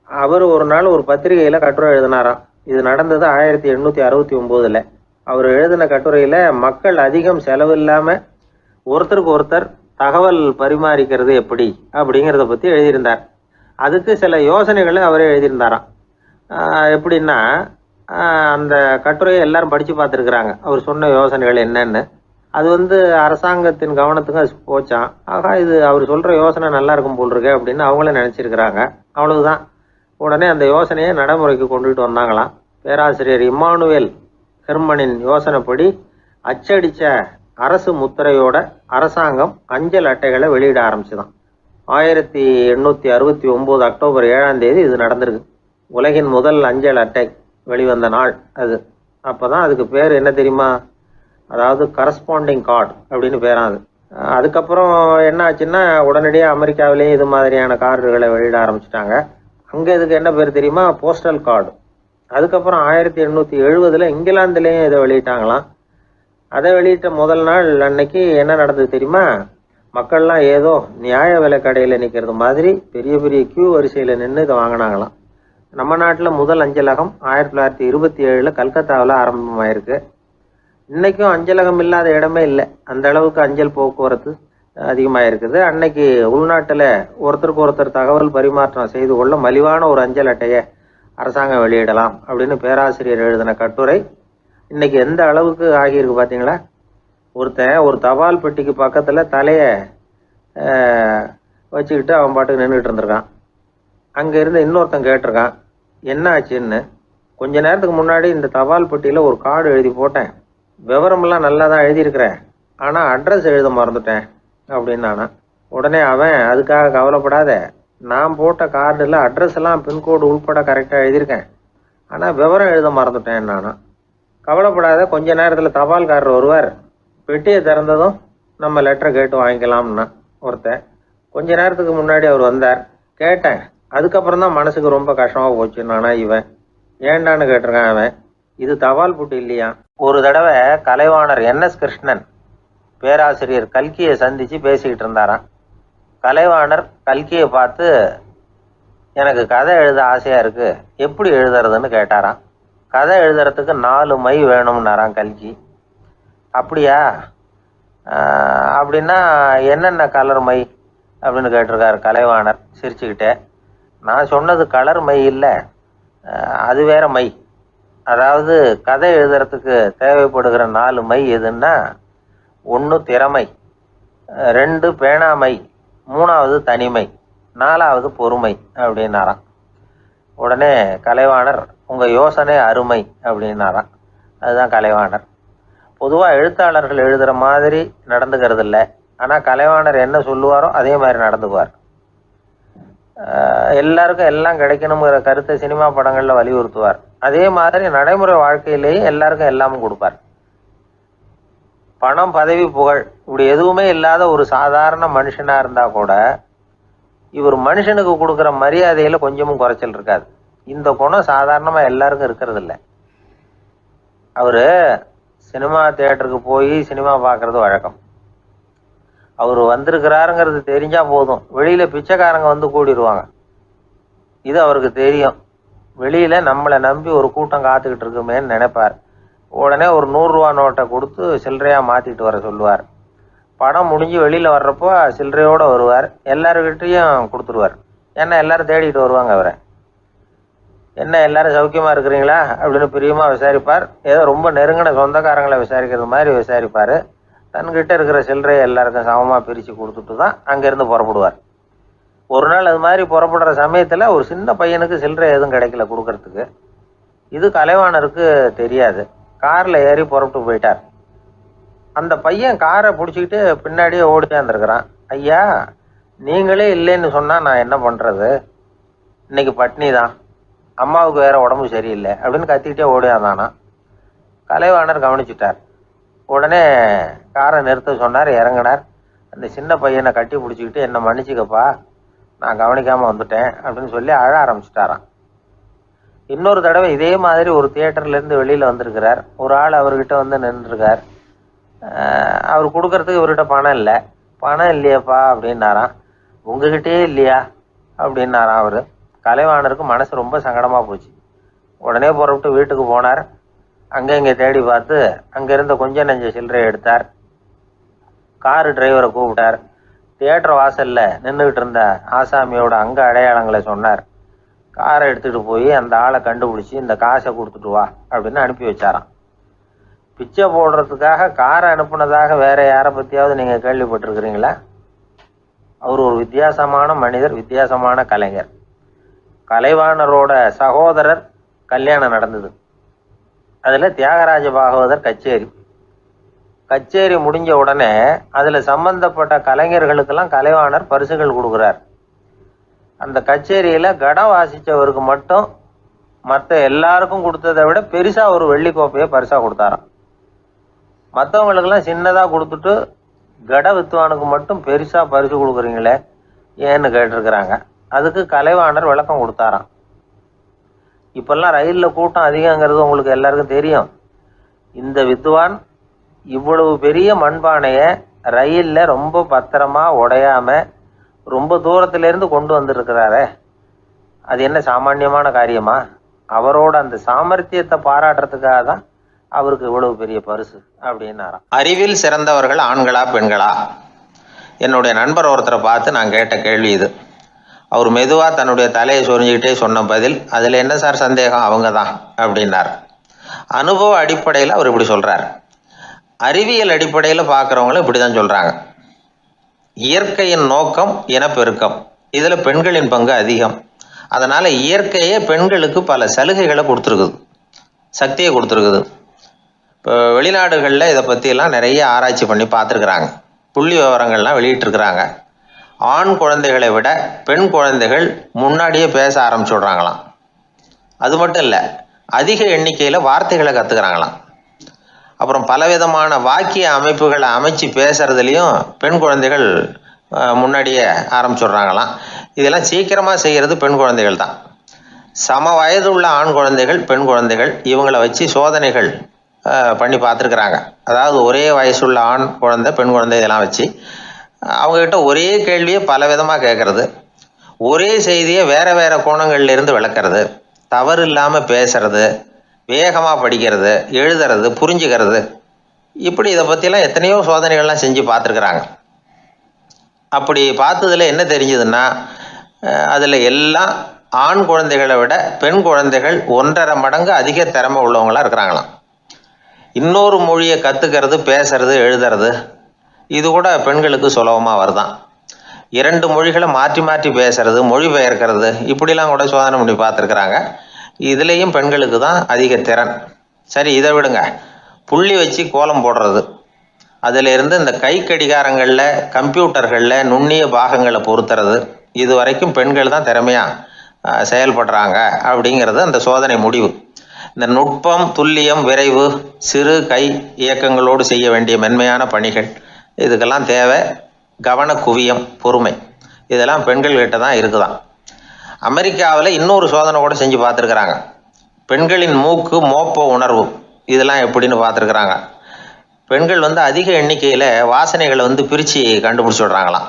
அவர் ஒரு நாள் ஒரு பத்திரிகையில கட்டுரை எழுதினாராம். இது நடந்தது 1869. அவர் எழுதின கட்டுரையில மக்கள் அதிகம் செலவு இல்லாம ஒருத்தருக்கு ஒருத்தர் தகவல் பரிமாறிக்கிறது எப்படி அப்படிங்கிறத பத்தி எழுதியிருந்தார். அதுக்கு சில யோசனைகளை அவரே எழுதியிருந்தாராம். எப்படின்னா, அந்த கட்டுரையை எல்லாரும் படிச்சு பார்த்துருக்குறாங்க. அவர் சொன்ன யோசனைகள் என்னன்னு. அது அரசாங்கத்தின் கவனத்துக்கு அது போச்சான். ஆகா, இது அவர் சொல்ற யோசனை நல்லா இருக்கும் போல் இருக்கு அப்படின்னு அவங்களே நினைச்சிருக்கிறாங்க. அவ்வளவுதான். உடனே அந்த யோசனையை நடைமுறைக்கு கொண்டுட்டு வந்தாங்களாம். பேராசிரியர் இம்மானுவேல் ஹெர்மனின் யோசனைப்படி அச்சடிச்ச அரசு முத்திரையோட அரசாங்கம் அஞ்சல் அட்டைகளை வெளியிட ஆரம்பிச்சுதான். 1869 அக்டோபர் 7ஆம் தேதி இது நடந்திருக்கு. உலகின் முதல் அஞ்சல் அட்டை வெளிவந்த நாள் அது. அப்பதான் அதுக்கு பேர் என்ன தெரியுமா? அதாவது கரஸ்பாண்டிங் கார்டு அப்படின்னு பேராது. அதுக்கப்புறம் என்ன ஆச்சுன்னா, உடனடியாக அமெரிக்காவிலேயே இது மாதிரியான கார்டுகளை வெளியிட ஆரம்பிச்சிட்டாங்க. அங்கே இதுக்கு என்ன பேர் தெரியுமா? Postal card. அதுக்கப்புறம் 1870 இங்கிலாந்துலேயும் இதை வெளியிட்டாங்களாம். அதை வெளியிட்ட முதல் நாள் அன்னைக்கு என்ன நடந்தது தெரியுமா? மக்கள்லாம் ஏதோ நியாய விலை கடையில் நிற்கிறது மாதிரி பெரிய பெரிய கியூ வரிசையில் நின்று இதை வாங்கினாங்களாம். நம்ம நாட்டில் முதல் அஞ்சலகம் 1927 கல்கத்தாவில் ஆரம்பமாயிருக்கு. இன்னைக்கும் அஞ்சலகம் இல்லாத இடமே இல்லை. அந்த அளவுக்கு அஞ்சல் போக்குவரத்து அதிகமாக இருக்குது. அன்னைக்கு உள்நாட்டில் ஒருத்தருக்கு ஒருத்தர் தகவல் பரிமாற்றம் செய்து கொள்ள மலிவான ஒரு அஞ்சல் அட்டையை அரசாங்கம் வெளியிடலாம் அப்படின்னு பேராசிரியர் எழுதின கட்டுரை இன்னைக்கு எந்த அளவுக்கு ஆகியிருக்கு பார்த்தீங்களா? ஒருத்தன் ஒரு தபால் பெட்டிக்கு பக்கத்தில் தலையை வச்சுக்கிட்டு அவன் பாட்டுக்கு நின்றுட்டு இருந்திருக்கான். அங்கே இருந்து இன்னொருத்தன் கேட்டிருக்கான், என்ன ஆச்சுன்னு. கொஞ்ச நேரத்துக்கு முன்னாடி இந்த தபால் பெட்டியில் ஒரு கார்டு எழுதி போட்டேன், விவரமெல்லாம் நல்லா தான் எழுதியிருக்கிறேன், ஆனால் அட்ரஸ் எழுத மறந்துட்டேன் அப்படின்னு நானா. உடனே அவன், அதுக்காக கவலைப்படாத, நான் போட்ட கார்டில் அட்ரஸ் எல்லாம் பின்கோடு உள்பட கரெக்டாக எழுதியிருக்கேன், ஆனால் விவரம் எழுத மறந்துட்டேன் நானா. கவலைப்படாத, கொஞ்ச நேரத்தில் தபால்காரர் வருவார், பெட்டியை திறந்ததும் நம்ம லெட்டரை கேட்டு வாங்கிக்கலாம்னா ஒருத்தன். கொஞ்ச நேரத்துக்கு முன்னாடி அவர் வந்தார், கேட்டேன், அதுக்கப்புறம் தான் மனசுக்கு ரொம்ப கஷ்டமாக போச்சு நானா. இவன் ஏண்டான்னு கேட்டிருக்கான் அவன். இது தபால் புட்டு இல்லையா? ஒரு தடவை கலைவாணர் NS கிருஷ்ணன் பேராசிரியர் கல்கியை சந்திச்சு பேசிக்கிட்டு இருந்தாராம். கலைவாணர் கல்கியை பார்த்து, எனக்கு கதை எழுத ஆசையா இருக்கு, எப்படி எழுதுறதுன்னு கேட்டாராம். கதை எழுதுறதுக்கு 4 மை வேணும்னாராம் கல்கி. அப்படியா? அப்படின்னா என்னென்ன கலர் மை அப்படின்னு கேட்டிருக்காரு கலைவாணர் சிரிச்சுக்கிட்டே. நான் சொன்னது கலர் மை இல்லை, அது வேற மை. அதாவது கதை எழுதுறதுக்கு தேவைப்படுகிற 4 மை எதுன்னா, 1 திறமை, 2 பேணாமை, 3வது தனிமை, 4வது பொறுமை அப்படின்னாராம். உடனே கலைவாணர், உங்க யோசனை அருமை அப்படின்னாராம். அதுதான் கலைவாணர். பொதுவாக எழுத்தாளர்கள் எழுதுகிற மாதிரி நடந்துக்கிறது இல்லை. ஆனால் கலைவாணர் என்ன சொல்லுவாரோ அதே மாதிரி நடந்துக்குவார். எல்லாருக்கும் எல்லாம் கிடைக்கணுங்கிற கருத்தை சினிமா படங்களில் வலியுறுத்துவார். அதே மாதிரி நடைமுறை வாழ்க்கையிலேயே எல்லாருக்கும் எல்லாமும் கொடுப்பார். பணம், பதவி, புகழ் இப்படி எதுவுமே இல்லாத ஒரு சாதாரண மனுஷனாக இருந்தால் கூட இவர் மனுஷனுக்கு கொடுக்குற மரியாதையில் கொஞ்சமும் குறைச்சல் இருக்காது. இந்த குணம் சாதாரணமாக எல்லாருக்கும் இருக்கிறது இல்லை. அவர் சினிமா தியேட்டருக்கு போய் சினிமா பார்க்கறது வழக்கம். அவர் வந்திருக்கிறாருங்கிறது தெரிஞ்சா போதும், வெளியில பிச்சைக்காரங்க வந்து கூடிடுவாங்க. இது அவருக்கு தெரியும். வெளியில நம்மளை நம்பி ஒரு கூட்டம் காத்துக்கிட்டு இருக்குமேன்னு நினைப்பார். உடனே ஒரு 100 ரூபா நோட்டை கொடுத்து சில்லறையா மாத்திட்டு வர சொல்லுவார். படம் முடிஞ்சு வெளியில வர்றப்போ சில்லறையோட வருவார். எல்லாருக்கிட்டையும் கொடுத்துருவார். ஏன்னா எல்லாரும் தேடிட்டு வருவாங்க அவரை. என்ன எல்லாரும் சௌக்கியமா இருக்கிறீங்களா அப்படின்னு பிரியமா விசாரிப்பார். ஏதோ ரொம்ப நெருங்கின சொந்தக்காரங்களை விசாரிக்கிறது மாதிரி விசாரிப்பாரு. தன்கிட்ட இருக்கிற சில்லறையை எல்லாருக்கும் சமமாக பிரித்து கொடுத்துட்டு தான் அங்கேருந்து புறப்படுவார். ஒரு நாள் அது மாதிரி புறப்படுற சமயத்தில் ஒரு சின்ன பையனுக்கு சில்லறை எதுவும் கிடைக்கல கொடுக்கறதுக்கு. இது கலைவாணருக்கு தெரியாது. காரில் ஏறி புறப்பட்டு போயிட்டார். அந்த பையன் காரை பிடிச்சிக்கிட்டு பின்னாடியே ஓடிச்சாந்துருக்கிறான். ஐயா, நீங்களே இல்லைன்னு சொன்னால் நான் என்ன பண்ணுறது? இன்னைக்கு பட்னி தான், அம்மாவுக்கு வேற உடம்பு சரியில்லை அப்படின்னு கத்திக்கிட்டே ஓடியாந்தானா. கலைவாணர் கவனிச்சுட்டார். உடனே காரை நிறுத்த சொன்னார். இறங்கினார். அந்த சின்ன பையனை கட்டி பிடிச்சிக்கிட்டு என்னை மன்னிச்சுக்கப்பா, நான் கவனிக்காமல் வந்துட்டேன் அப்படின்னு சொல்லி அழ ஆரம்பிச்சிட்டாராம். இன்னொரு தடவை இதே மாதிரி ஒரு தியேட்டர்லேருந்து வெளியில் வந்திருக்கிறார். ஒரு ஆள் அவர்கிட்ட வந்து நின்றுருக்கார். அவர் கொடுக்கறதுக்கு இவர்கிட்ட பணம் இல்லை. பணம் இல்லையாப்பா அப்படின்னாராம். உங்ககிட்டே இல்லையா அப்படின்னாராம் அவர். கலைவாணருக்கு மனசு ரொம்ப சங்கடமாக போச்சு. உடனே புறப்பட்டு வீட்டுக்கு போனார். அங்கே இங்கே தேடி பார்த்து அங்கே இருந்த கொஞ்சம் நெஞ்ச சில்லறையை எடுத்தார். காரு டிரைவரை கூப்பிட்டார். தியேட்டர் வாசல்ல நின்றுக்கிட்டு இருந்த ஆசாமியோட அங்க அடையாளங்களை சொன்னார். காரை எடுத்துகிட்டு போய் அந்த ஆளை கண்டுபிடிச்சி இந்த காசை கொடுத்துட்டு வா அப்படின்னு அனுப்பி வச்சாராம். பிச்சை போடுறதுக்காக காரை அனுப்புனதாக வேற யாரை பற்றியாவது நீங்கள் கேள்விப்பட்டிருக்கிறீங்களா? அவர் ஒரு வித்தியாசமான மனிதர், வித்தியாசமான கலைஞர். கலைவாணரோட சகோதரர் கல்யாணம் நடந்தது. அதில் தியாகராஜ பாகவதர் கச்சேரி முடிஞ்ச உடனே அதில் சம்பந்தப்பட்ட கலைஞர்களுக்கெல்லாம் கலைவாணர் பரிசுகள் கொடுக்குறார். அந்த கச்சேரியில் கடம் வாசித்தவருக்கு மட்டும் மற்ற எல்லாருக்கும் கொடுத்ததை விட பெருசாக ஒரு வெள்ளி கோப்பையை பரிசாக கொடுத்தாராம். மற்றவங்களுக்கெல்லாம் சின்னதாக கொடுத்துட்டு கட வித்துவானுக்கு மட்டும் பெருசாக பரிசு கொடுக்குறீங்களே ஏன்னு கேட்டிருக்கிறாங்க. அதுக்கு கலைவாணர் விளக்கம் கொடுத்தாராம். இப்பெல்லாம் ரயிலில் கூட்டம் அதிகங்கிறது உங்களுக்கு எல்லாருக்கும் தெரியும். இந்த வித்வான் இவ்வளவு பெரிய மண்பானையை ரயிலில் ரொம்ப பத்திரமா உடையாம ரொம்ப தூரத்திலேருந்து கொண்டு வந்திருக்கிறாரே, அது என்ன சாமானியமான காரியமா? அவரோட அந்த சாமர்த்தியத்தை பாராட்டுறதுக்காக தான் அவருக்கு இவ்வளவு பெரிய பரிசு அப்படின்னாராம். அறிவில் சிறந்தவர்கள் ஆண்களா பெண்களா? என்னுடைய நண்பர் ஒருத்தரை பார்த்து நான் கேட்ட கேள்வி இது. அவர் மெதுவாக தன்னுடைய தலையை சொரிஞ்சுக்கிட்டே சொன்ன பதில், அதில் என்ன சார் சந்தேகம், அவங்க தான் அப்படின்னார். அனுபவ அடிப்படையில் அவர் இப்படி சொல்கிறார். அறிவியல் அடிப்படையில் பார்க்குறவங்களும் இப்படி தான் சொல்கிறாங்க. இயற்கையின் நோக்கம் இனப்பெருக்கம். இதில் பெண்களின் பங்கு அதிகம். அதனால் இயற்கையே பெண்களுக்கு பல சலுகைகளை கொடுத்துருக்குது, சக்தியை கொடுத்துருக்குது. இப்போ வெளிநாடுகளில் இதை பற்றியெல்லாம் நிறைய ஆராய்ச்சி பண்ணி பார்த்துருக்குறாங்க. புள்ளி விவரங்கள்லாம் வெளியிட்டிருக்கிறாங்க. ஆண் குழந்தைகளை விட பெண் குழந்தைகள் முன்னாடியே பேச ஆரம்பிச்சுடுறாங்களாம். அது மட்டும் இல்லை, அதிக எண்ணிக்கையில் வார்த்தைகளை கற்றுக்கிறாங்களாம். அப்புறம் பலவிதமான வாக்கிய அமைப்புகளை அமைச்சு பேசுறதுலேயும் பெண் குழந்தைகள் முன்னாடியே ஆரம்பிச்சுடுறாங்களாம். இதெல்லாம் சீக்கிரமாக செய்கிறது பெண் குழந்தைகள் தான். சம வயது உள்ள ஆண் குழந்தைகள், பெண் குழந்தைகள், இவங்களை வச்சு சோதனைகள் பண்ணி பார்த்துருக்குறாங்க. அதாவது ஒரே வயசுள்ள ஆண் குழந்தை, பெண் குழந்தை இதெல்லாம் வச்சு அவங்கக்கிட்ட ஒரே கேள்வியை பல விதமாக கேட்குறது, ஒரே செய்தியை வேறு வேறு கோணங்கள்லேருந்து விளக்கிறது, தவறு இல்லாமல் பேசுறது, வேகமாக படிக்கிறது, எழுதுறது, புரிஞ்சுக்கிறது, இப்படி இதை பற்றிலாம் எத்தனையோ சோதனைகள்லாம் செஞ்சு பார்த்துருக்குறாங்க. அப்படி பார்த்ததில் என்ன தெரிஞ்சதுன்னா, அதில் எல்லாம் ஆண் குழந்தைகளை விட பெண் குழந்தைகள் 1.5 மடங்கு அதிக திறமை உள்ளவங்களாக இருக்கிறாங்களாம். இன்னொரு மொழியை கற்றுக்கிறது, பேசுறது, எழுதுறது, இது கூட பெண்களுக்கு சுலபமாக வருதான். 2 மொழிகளை மாற்றி மாற்றி பேசுறது, மொழிபெயர்க்கிறது, இப்படிலாம் கூட சோதனை பண்ணி பார்த்துருக்குறாங்க. இதுலேயும் பெண்களுக்கு தான் அதிக திறன். சரி, இதை விடுங்க. புள்ளி வச்சு கோலம் போடுறது, அதிலிருந்து இந்த கை கடிகாரங்களில், கம்ப்யூட்டர்களில் நுண்ணிய பாகங்களை பொருத்துறது, இது வரைக்கும் பெண்கள் தான் திறமையாக செயல்படுறாங்க அப்படிங்கிறது அந்த சோதனை முடிவு. இந்த நுட்பம், துல்லியம், விரைவு, சிறு கை இயக்கங்களோடு செய்ய வேண்டிய மென்மையான பணிகள், இதுக்கெல்லாம் தேவை கவன குவியம், பொறுமை. இதெல்லாம் பெண்கள்கிட்ட தான் இருக்குதான். அமெரிக்காவில் இன்னொரு சோதனை கூட செஞ்சு பார்த்துருக்குறாங்க. பெண்களின் மூக்கு மோப்ப உணர்வு இதெல்லாம் எப்படின்னு பார்த்துருக்குறாங்க. பெண்கள் அதிக எண்ணிக்கையில் வாசனைகளை பிரித்து கண்டுபிடிச்சி விடுறாங்களாம்.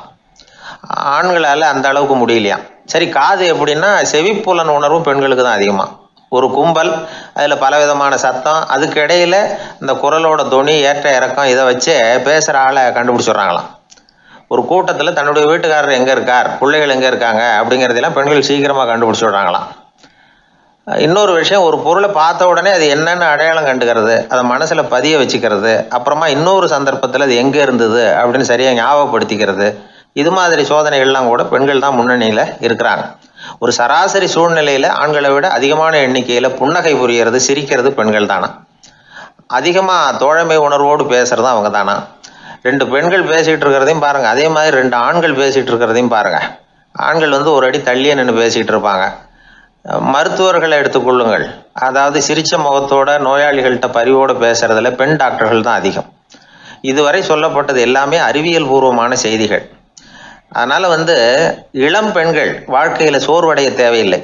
ஆண்களால் அந்த அளவுக்கு முடியலையாம். சரி, காது எப்படின்னா செவிப்புலன் உணர்வும் பெண்களுக்கு தான் அதிகமாக. ஒரு கும்பல், அதில் பலவிதமான சத்தம், அதுக்கு இடையில இந்த குரலோட தொனி, ஏற்ற இறக்கம், இதை வச்சே பேசுகிற ஆளை கண்டுபிடிச்சிடுறாங்களாம். ஒரு கூட்டத்தில் தன்னுடைய வீட்டுக்காரர் எங்கே இருக்கார், பிள்ளைகள் எங்கே இருக்காங்க அப்படிங்கிறதெல்லாம் பெண்கள் சீக்கிரமாக கண்டுபிடிச்சி விடுறாங்களாம். இன்னொரு விஷயம், ஒரு பொருளை பார்த்த உடனே அது என்னென்னு அடையாளம் கண்டுக்கிறது, அதை மனசில் பதிய வச்சுக்கிறது, அப்புறமா இன்னொரு சந்தர்ப்பத்தில் அது எங்கே இருந்தது அப்படின்னு சரியாக ஞாபகப்படுத்திக்கிறது, இது மாதிரி சோதனைகள்லாம் கூட பெண்கள் தான் முன்னணியில் இருக்கிறாங்க. ஒரு சராசரி சூழ்நிலையில் ஆண்களை விட அதிகமான எண்ணிக்கையில் புன்னகை புரியறது, சிரிக்கிறது பெண்கள் தானா. அதிகமாக தோழமை உணர்வோடு பேசுறது அவங்க தானா. 2 பெண்கள் பேசிகிட்டு இருக்கிறதையும் பாருங்கள், அதே மாதிரி 2 ஆண்கள் பேசிகிட்டு இருக்கிறதையும் பாருங்கள். ஆண்கள் ஒரு அடி தள்ளியே நின்று பேசிகிட்டு இருப்பாங்க. மருத்துவர்களை எடுத்துக்கொள்ளுங்கள், அதாவது சிரிச்ச முகத்தோட நோயாளிகள்கிட்ட பரிவோடு பேசுறதுல பெண் டாக்டர்கள் தான் அதிகம். இதுவரை சொல்லப்பட்டது எல்லாமே அறிவியல் பூர்வமான செய்திகள். அதனால் இளம் பெண்கள் வாழ்க்கையில் சோர்வடைய தேவையில்லை.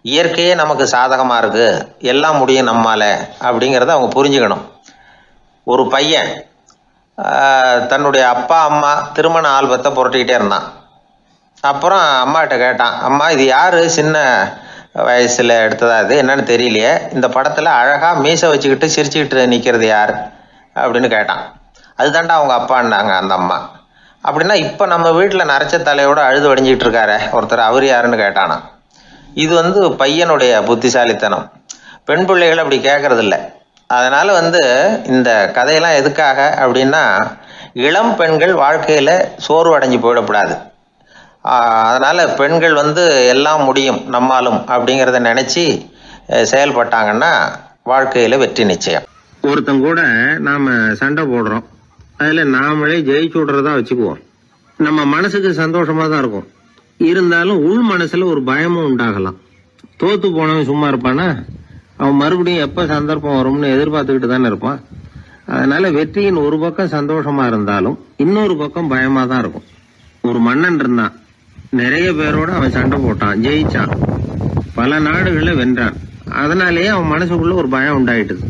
இயற்கையே நமக்கு சாதகமாக இருக்குது, எல்லாம் முடியும் நம்மால் அப்படிங்கிறத அவங்க புரிஞ்சுக்கணும். ஒரு பையன் தன்னுடைய அப்பா அம்மா திருமண ஆல்பத்தை புரட்டிக்கிட்டே இருந்தான். அப்புறம் அம்மாகிட்ட கேட்டான், அம்மா இது யார் சின்ன வயசில் எடுத்ததா, இது என்னன்னு தெரியலையே, இந்த படத்தில் அழகாக மீசை வச்சுக்கிட்டு சிரிச்சுக்கிட்டு நிற்கிறது யார் அப்படின்னு கேட்டான். அதுதான்டா அவங்க அப்பான்னாங்க அந்த அம்மா. அப்படின்னா இப்போ நம்ம வீட்டில் நரைச்ச தலையோடு அழுது வடிஞ்சிக்கிட்டு இருக்காரு ஒருத்தர், அவர் யாருன்னு கேட்டானா. இது பையனுடைய புத்திசாலித்தனம். பெண் பிள்ளைகள் அப்படி கேட்கறதில்ல. அதனால் இந்த கதையெல்லாம் எதுக்காக அப்படின்னா, இளம் பெண்கள் வாழ்க்கையில் சோர்வு அடைஞ்சு போயிடக்கூடாது. அதனால் பெண்கள் எல்லாம் முடியும் நம்மாலும் அப்படிங்கிறத நினச்சி செயல்பட்டாங்கன்னா வாழ்க்கையில் வெற்றி நிச்சயம். ஒருத்தங்க கூட நாம் சண்டை போடுறோம், அதில் நாமளே ஜெயிச்சு விட்றதா வச்சுக்குவோம். நம்ம மனசுக்கு சந்தோஷமாக தான் இருக்கும், இருந்தாலும் உள் மனசில் ஒரு பயமும் உண்டாகலாம். தோற்று போனவன் சும்மா இருப்பானா? அவன் மறுபடியும் எப்போ சந்தர்ப்பம் வரும்னு எதிர்பார்த்துக்கிட்டு தானே இருப்பான். அதனால வெற்றியின் ஒரு பக்கம் சந்தோஷமா இருந்தாலும் இன்னொரு பக்கம் பயமா தான் இருக்கும். ஒரு மன்னன் இருந்தான், நிறைய பேரோட அவன் சண்டை போட்டான், ஜெயிச்சான், பல நாடுகளை வென்றான். அதனாலேயே அவன் மனசுக்குள்ள ஒரு பயம் உண்டாயிட்டுது.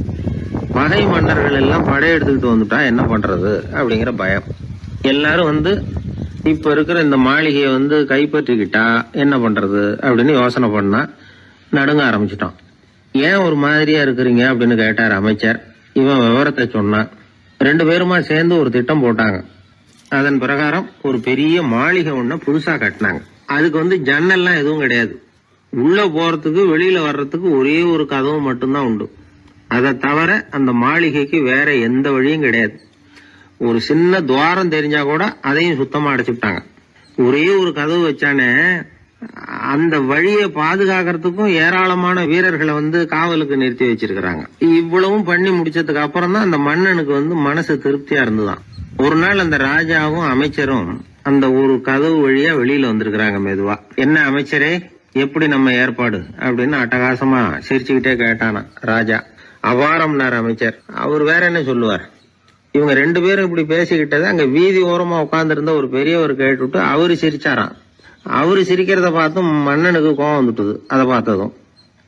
பகை மன்னர்கள் எல்லாம் படையெடுத்துக்கிட்டு வந்துட்டா என்ன பண்றது அப்படிங்கிற பயம். எல்லாரும் இப்ப இருக்கிற இந்த மாளிகையை கைப்பற்றிக்கிட்டா என்ன பண்றது அப்படின்னு யோசனை பண்ணா நடுங்க ஆரம்பிச்சிட்டான். ஏன் ஒரு மாதிரியா இருக்கிறீங்க அப்படின்னு கேட்டார் அமைச்சர். இவன் விவரத்தை சொன்னான். 2 பேருமா சேர்ந்து ஒரு திட்டம் போட்டாங்க. அதன் பிரகாரம் ஒரு பெரிய மாளிகை ஒண்ண புதுசா கட்டினாங்க. அதுக்கு ஜன்னல்லாம் எதுவும் கிடையாது. உள்ள போறதுக்கு வெளியில வர்றதுக்கு ஒரே ஒரு கதவு மட்டும்தான் உண்டு. அதை தவிர அந்த மாளிகைக்கு வேற எந்த வழியும் கிடையாது. ஒரு சின்ன துவாரம் தெரிஞ்சா கூட அதையும் சுத்தமா அடைச்சுட்டாங்க. ஒரே ஒரு கதவு வச்சானே, அந்த வழியை பாதுகாக்கிறதுக்கும் ஏராளமான வீரர்களை காவலுக்கு நிறுத்தி வச்சிருக்கிறாங்க. இவ்வளவும் பண்ணி முடிச்சதுக்கு அப்புறம் தான் அந்த மன்னனுக்கு மனசு திருப்தியா இருந்துதான். ஒரு நாள் அந்த ராஜாவும் அமைச்சரும் அந்த ஒரு கதவு வழியா வெளியில வந்திருக்கிறாங்க மெதுவா. என்ன அமைச்சரே, எப்படி நம்ம ஏற்பாடு அப்படின்னு அட்டகாசமா சிரிச்சுக்கிட்டே கேட்டானா ராஜா. அபாரம்னார் அமைச்சர். அவர் வேற என்ன சொல்லுவார்? இவங்க 2 பேரும் இப்படி பேசிக்கிட்டதை அங்க வீதி ஓரமா உட்கார்ந்து இருந்த ஒரு பெரியவர் கேட்டுவிட்டு அவரு சிரிச்சாராம். அவரு சிரிக்கிறத பார்த்தும் மன்னனுக்கு கோவம் வந்துட்டுது. அதை பார்த்ததும்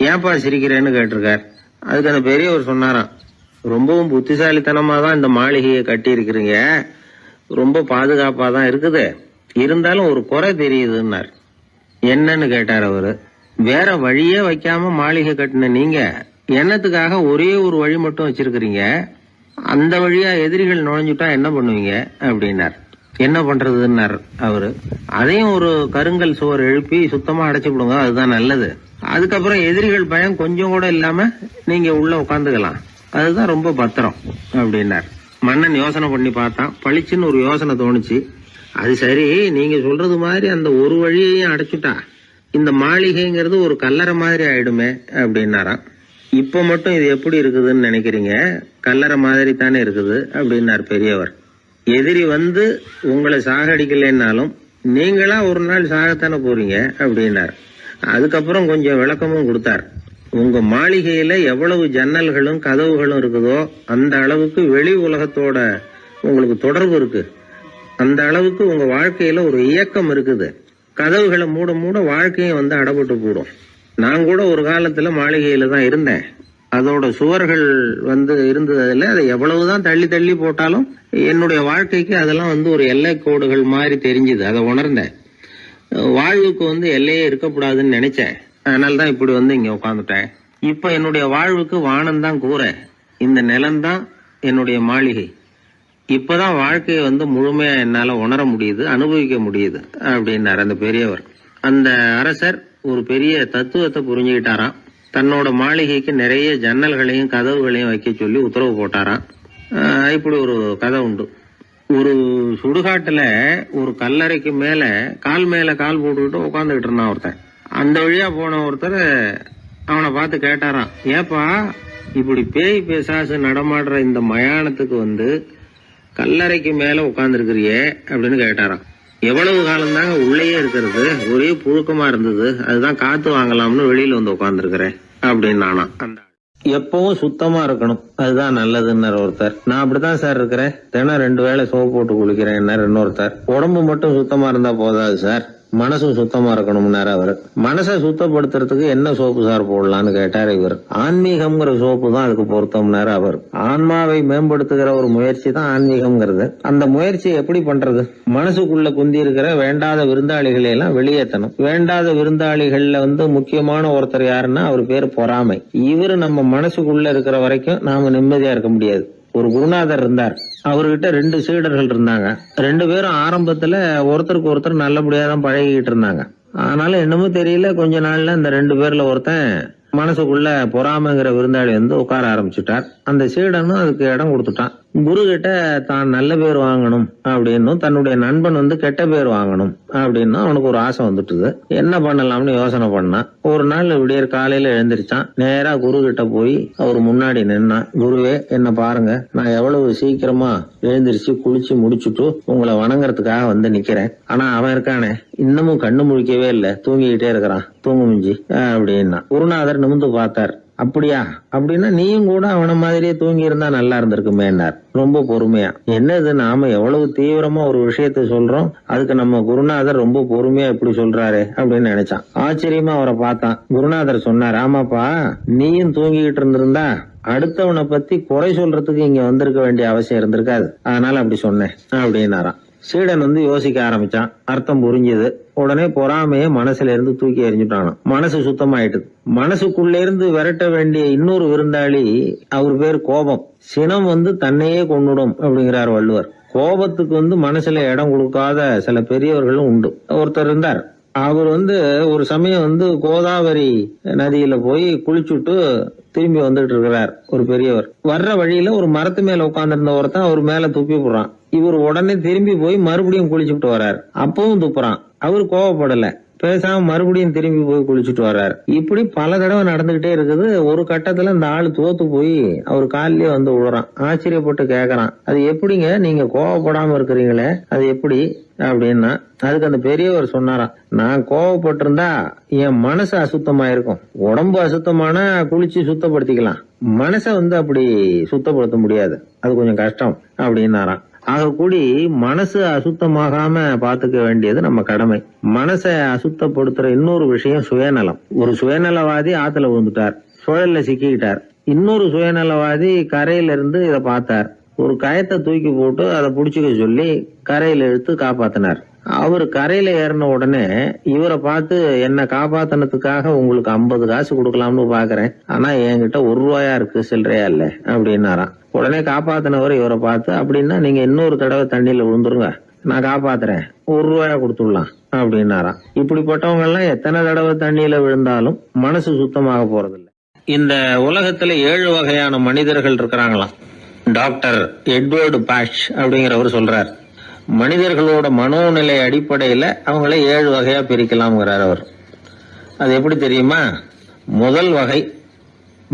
ஏன்பா சிரிக்கிறேன்னு கேட்டிருக்கார். அதுக்கு அந்த பெரியவர் சொன்னாராம், ரொம்பவும் புத்திசாலித்தனமா தான் இந்த மாளிகையை கட்டி இருக்கிறீங்க, ரொம்ப பாதுகாப்பா தான் இருக்குது, இருந்தாலும் ஒரு குறை தெரியுதுன்னார். என்னன்னு கேட்டார் அவரு. வேற வழியே வைக்காம மாளிகை கட்டின நீங்க என்னத்துக்காக ஒரே ஒரு வழி மட்டும் வச்சிருக்கிறீங்க? அந்த வழியா எதிரிகள் நுழைஞ்சுட்டா என்ன பண்ணுவீங்க அப்படின்னார். என்ன பண்றதுன்னார் அவரு. அதையும் ஒரு கருங்கல் சுவர் எழுப்பி சுத்தமா அடைச்சு விடுங்க, அதுதான் நல்லது. அதுக்கப்புறம் எதிரிகள் பயம் கொஞ்சம் கூட இல்லாம நீங்க உள்ள உட்காந்துக்கலாம், அதுதான் ரொம்ப பத்திரம் அப்படின்னார். மன்னன் யோசனை பண்ணி பார்த்தான். பளிச்சுன்னு ஒரு யோசனை தோணுச்சு. அது சரி, நீங்க சொல்றது மாதிரி அந்த ஒரு வழியையும் அடைச்சுட்டா இந்த மாளிகைங்கிறது ஒரு கல்லறை மாதிரி ஆயிடுமே அப்படின்னாராம். இப்ப மட்டும் இது எப்படி இருக்குதுன்னு நினைக்கிறீங்க? கல்லறை மாதிரி தானே இருக்குது அப்படின்னார் பெரியவர். எதிரி உங்களை சாகடிக்கலைன்னாலும் நீங்களா ஒரு நாள் சாகத்தானே போறீங்க அப்படின்னார். அதுக்கப்புறம் கொஞ்சம் விளக்கமும் கொடுத்தார். உங்க மாளிகையில எவ்வளவு ஜன்னல்களும் கதவுகளும் இருக்குதோ அந்த அளவுக்கு வெளி உலகத்தோட உங்களுக்கு தொடர்பு இருக்கு, அந்த அளவுக்கு உங்க வாழ்க்கையில ஒரு இயக்கம் இருக்குது. கதவுகளை மூட மூட வாழ்க்கையும் வந்து அடப்பட்டு போடும். நான் கூட ஒரு காலத்துல மாளிகையில தான் இருந்தேன். அதோட சுவர்கள் வந்து இருந்ததுல அதை எவ்வளவுதான் தள்ளி தள்ளி போட்டாலும் என்னுடைய வாழ்க்கைக்கு அதெல்லாம் வந்து ஒரு எல்லை கோடுகள் மாதிரி தெரிஞ்சுது. அதை உணர்ந்தேன். வாழ்வுக்கு வந்து எல்லையே இருக்கக்கூடாதுன்னு நினைச்சேன். அதனால்தான் இப்படி வந்து இங்க உட்காந்துட்டேன். இப்ப என்னுடைய வாழ்வுக்கு வானம்தான் கூரை, இந்த நிலம்தான் என்னுடைய மாளிகை. இப்பதான் வாழ்க்கையை வந்து முழுமையா என்னால உணர முடியுது, அனுபவிக்க முடியுது அப்படின்னாரு அந்த பெரியவர். அந்த அரசர் ஒரு பெரிய தத்துவத்தை புரிஞ்சுக்கிட்டாராம். தன்னோட மாளிகைக்கு நிறைய ஜன்னல்களையும் கதவுகளையும் வைக்க சொல்லி உத்தரவு போட்டாராம். இப்படி ஒரு கதை உண்டு. ஒரு சுடுகாட்டுல ஒரு கல்லறைக்கு மேல கால் போட்டுக்கிட்டு உட்காந்துக்கிட்டு இருந்தான் ஒருத்தன். அந்த வழியா போன ஒருத்தர் அவனை பார்த்து கேட்டாராம், ஏப்பா இப்படி பேய் பேசாசு நடமாடுற இந்த மயானத்துக்கு வந்து கல்லறைக்கு மேல உட்கார்ந்துருக்கிறியே அப்படின்னு கேட்டாராம். எவ்வளவு காலம் தாங்க உள்ளேயே இருக்கிறது, ஒரே புழுக்கமா இருந்தது, அதுதான் காத்து வாங்கலாம்னு வெளியில வந்து உட்கார்ந்துருக்கிறேன் அப்படின்னு நானா. அந்த எப்பவும் சுத்தமா இருக்கணும், அதுதான் நல்லதுன்னாரு ஒருத்தர். நான் அப்படித்தான் சார் இருக்கிறேன், தினம் 2 வேளை சோப்பு போட்டு குளிக்கிறேன் இன்னொருத்தர். உடம்பு மட்டும் சுத்தமா இருந்தா போதாது சார், மனசும் சுத்தமா இருக்கணும்னாரு அவரு. மனசை சுத்தப்படுத்துறதுக்கு என்ன சோப்பு சார் போடலான்னு கேட்டாரு இவர். ஆன்மீகம்ங்கிற சோப்பு தான் அதுக்கு பொருத்தம்னாரு அவர். ஆன்மாவை மேம்படுத்துகிற ஒரு முயற்சி தான் ஆன்மீகம்ங்கிறது. அந்த முயற்சியை எப்படி பண்றது? மனசுக்குள்ள குந்தி இருக்கிற வேண்டாத விருந்தாளிகளை எல்லாம் வெளியேற்றணும். வேண்டாத விருந்தாளிகள்ல வந்து முக்கியமான ஒருத்தர் யாருன்னா அவர் பேரு பொறாமை. இவரு நம்ம மனசுக்குள்ள இருக்கிற வரைக்கும் நாம நிம்மதியா இருக்க முடியாது. ஒரு குருநாதர் இருந்தார், அவர்கிட்ட 2 சீடர்கள் இருந்தாங்க. 2 பேரும் ஆரம்பத்துல ஒருத்தருக்கு ஒருத்தர் நல்லபடியா தான் பழகிட்டு இருந்தாங்க. ஆனாலும் என்னமோ தெரியல, கொஞ்ச நாள்ல இந்த 2 பேர்ல ஒருத்தன் மனசுக்குள்ள பொறாமைங்கிற விருந்தாளி வந்து உட்கார ஆரம்பிச்சுட்டார். அந்த சீடனும் அதுக்கு இடம் கொடுத்துட்டான். குரு கிட்ட தான் நல்ல பேர் வாங்கணும் அப்படின்னும் தன்னுடைய நண்பன் வந்து கெட்ட பேர் வாங்கணும் அப்படின்னு அவனுக்கு ஒரு ஆசை வந்துட்டுது. என்ன பண்ணலாம்னு யோசனை பண்ணான். ஒரு நாள் விடியற் காலையில எழுந்திருச்சான். நேரா குரு கிட்ட போய் அவர் முன்னாடி நின்னான். குருவே, என்ன பாருங்க, நான் எவ்வளவு சீக்கிரமா எழுந்திருச்சு குளிச்சு முடிச்சுட்டு உங்களை வணங்குறதுக்காக வந்து நிக்கிறேன். ஆனா அவன் இருக்கானே இன்னமும் கண்ணு முழிக்கவே இல்லை, தூங்கிக்கிட்டே இருக்கிறான், தூங்கு மிஞ்சி அப்படின்னா. குருநாதர் நிமிந்து பார்த்தார். அப்படியா, அப்படின்னா நீயும் கூட அவன மாதிரியே தூங்கி இருந்தா நல்லா இருந்திருக்குமேன்னார் ரொம்ப பொறுமையா. என்னது, நாம எவ்வளவு தீவிரமா ஒரு விஷயத்த சொல்றோம், அதுக்கு நம்ம குருநாதர் ரொம்ப பொறுமையா இப்படி சொல்றாரு அப்படின்னு நினைச்சான். ஆச்சரியமா அவரை பார்த்தான். குருநாதர் சொன்னார், ஆமாப்பா, நீயும் தூங்கிக்கிட்டு இருந்திருந்தா அடுத்தவனை பத்தி குறை சொல்றதுக்கு இங்க வந்திருக்க வேண்டிய அவசியம் இருந்திருக்காது, அதனால அப்படி சொன்னேன் அப்படின்னாராம். சீடன் வந்து யோசிக்க ஆரம்பிச்சான். அர்த்தம் புரிஞ்சது. உடனே பொறாமைய மனசுல இருந்து தூக்கி எறிஞ்சுட்டானாம். மனசு சுத்தமாயிட்டு. மனசுக்குள்ள இருந்து விரட்ட வேண்டிய இன்னொரு விருந்தாளி, அவர் பேர் கோபம். சினம் வந்து தன்னையே கொன்னுடும் அப்படிங்கிறார் வள்ளுவர். கோபத்துக்கு வந்து மனசுல இடம் கொடுக்காத சில பெரியவர்களும் உண்டு. ஒருத்தர் இருந்தார். அவர் வந்து ஒரு சமயம் வந்து கோதாவரி நதியில போய் குளிச்சுட்டு திரும்பி வந்துட்டு இருக்கிறார் ஒரு பெரியவர். வர்ற வழியில ஒரு மரத்து மேல உட்கார்ந்திருந்த ஒருத்தன் அவர் மேல துப்பி போடுறான். இவர் உடனே திரும்பி போய் மறுபடியும் குளிச்சுட்டு வர்றாரு. அப்பவும் துப்புறான். அவர் கோவப்படல, பேசாம மறுபடியும் திரும்பி போய் குளிச்சுட்டு வர்றாரு. இப்படி பல தடவை நடந்துகிட்டே இருக்குது. ஒரு கட்டத்துல இந்த ஆளு தோத்து போய் அவர் காலிலேயே வந்து விழுறான். ஆச்சரியப்பட்டு கேக்குறான், அது எப்படிங்க நீங்க கோவப்படாம இருக்கிறீங்களே, அது எப்படி அப்படின்னா. அதுக்கு அந்த பெரியவர் சொன்னாராம், நான் கோவப்பட்டிருந்தா என் மனசு அசுத்தமா இருக்கும். உடம்பு அசுத்தமான குளிச்சு சுத்தப்படுத்திக்கலாம், மனசை வந்து அப்படி சுத்தப்படுத்த முடியாது, அது கொஞ்சம் கஷ்டம் அப்படின்னாராம். ஆக கூடி மனசு அசுத்தமாகாம பாத்துக்க வேண்டியது நம்ம கடமை. மனசை அசுத்தப்படுத்துற இன்னொரு விஷயம் சுயநலம். ஒரு சுயநலவாதி ஆத்துல விழுந்துட்டார், சுழல்ல சிக்கிக்கிட்டார். இன்னொரு சுயநலவாதி கரையில இருந்து இத பார்த்தார். ஒரு கயத்தை தூக்கி போட்டு அதை புடிச்சுக்க சொல்லி கரையில இழுத்து காப்பாத்தினார். அவரு கரையில ஏறின உடனே இவரை பார்த்து, என்ன காப்பாத்தினதுக்காக உங்களுக்கு 50 காசு கொடுக்கலாம்னு பாக்குறேன், ஆனா என்கிட்ட 1 ரூபாயா இருக்கு, சில்லறையா இல்ல அப்படின்னாராம். உடனே காப்பாத்தினவர் இவரை பார்த்து, அப்படின்னா நீங்க இன்னொரு தடவை தண்ணியில விழுந்துருங்க, நான் காப்பாத்துறேன், 1 ரூபாயா கொடுத்துடலாம் அப்படின்னாராம். இப்படிப்பட்டவங்க எல்லாம் எத்தனை தடவை தண்ணியில விழுந்தாலும் மனசு சுத்தமாக போறதில்லை. இந்த உலகத்துல 7 வகையான மனிதர்கள் இருக்கிறாங்களாம். டாக்டர் எட்வர்டு பாஷ் அப்படிங்கிறவர் சொல்றார். மனிதர்களோட மனோநிலை அடிப்படையில அவங்கள 7 வகையா பிரிக்கலாம்ங்கிறார் அவர். அது எப்படி தெரியுமா? முதல் வகை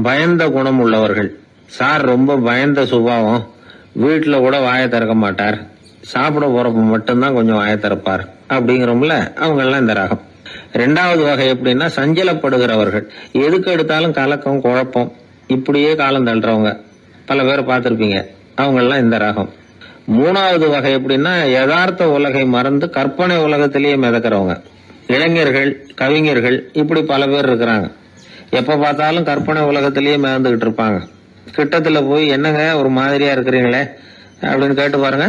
பயந்த குணம் உள்ளவர்கள். சார் ரொம்ப பயந்த சுபாவம், வீட்டுல கூட வாயை திறக்க மாட்டார், சாப்பிட போறப்ப மட்டும்தான் கொஞ்சம் வாயை திறப்பார் அப்படிங்கிறோம்ல, அவங்க எல்லாம் இந்த ரகம். 2வது வகை எப்படின்னா சஞ்சலப்படுகிறவர்கள். எதுக்கு எடுத்தாலும் கலக்கம் குழப்பம், இப்படியே காலம் தள்ளுறவங்க பல பேர் பார்த்திருப்பீங்க, அவங்க எல்லாம் இந்த ரகம். 3வது வகை எப்படின்னா யதார்த்த உலகை மறந்து கற்பனை உலகத்திலேயே மிதக்கிறவங்க. இளைஞர்கள், கவிஞர்கள், இப்படி பல பேர் இருக்கிறாங்க. எப்ப பார்த்தாலும் கற்பனை உலகத்திலேயே மேந்துகிட்டு இருப்பாங்க. கிட்டத்துல போய் என்னங்க ஒரு மாதிரியா இருக்கிறீங்களே அப்படின்னு கேட்டு பாருங்க,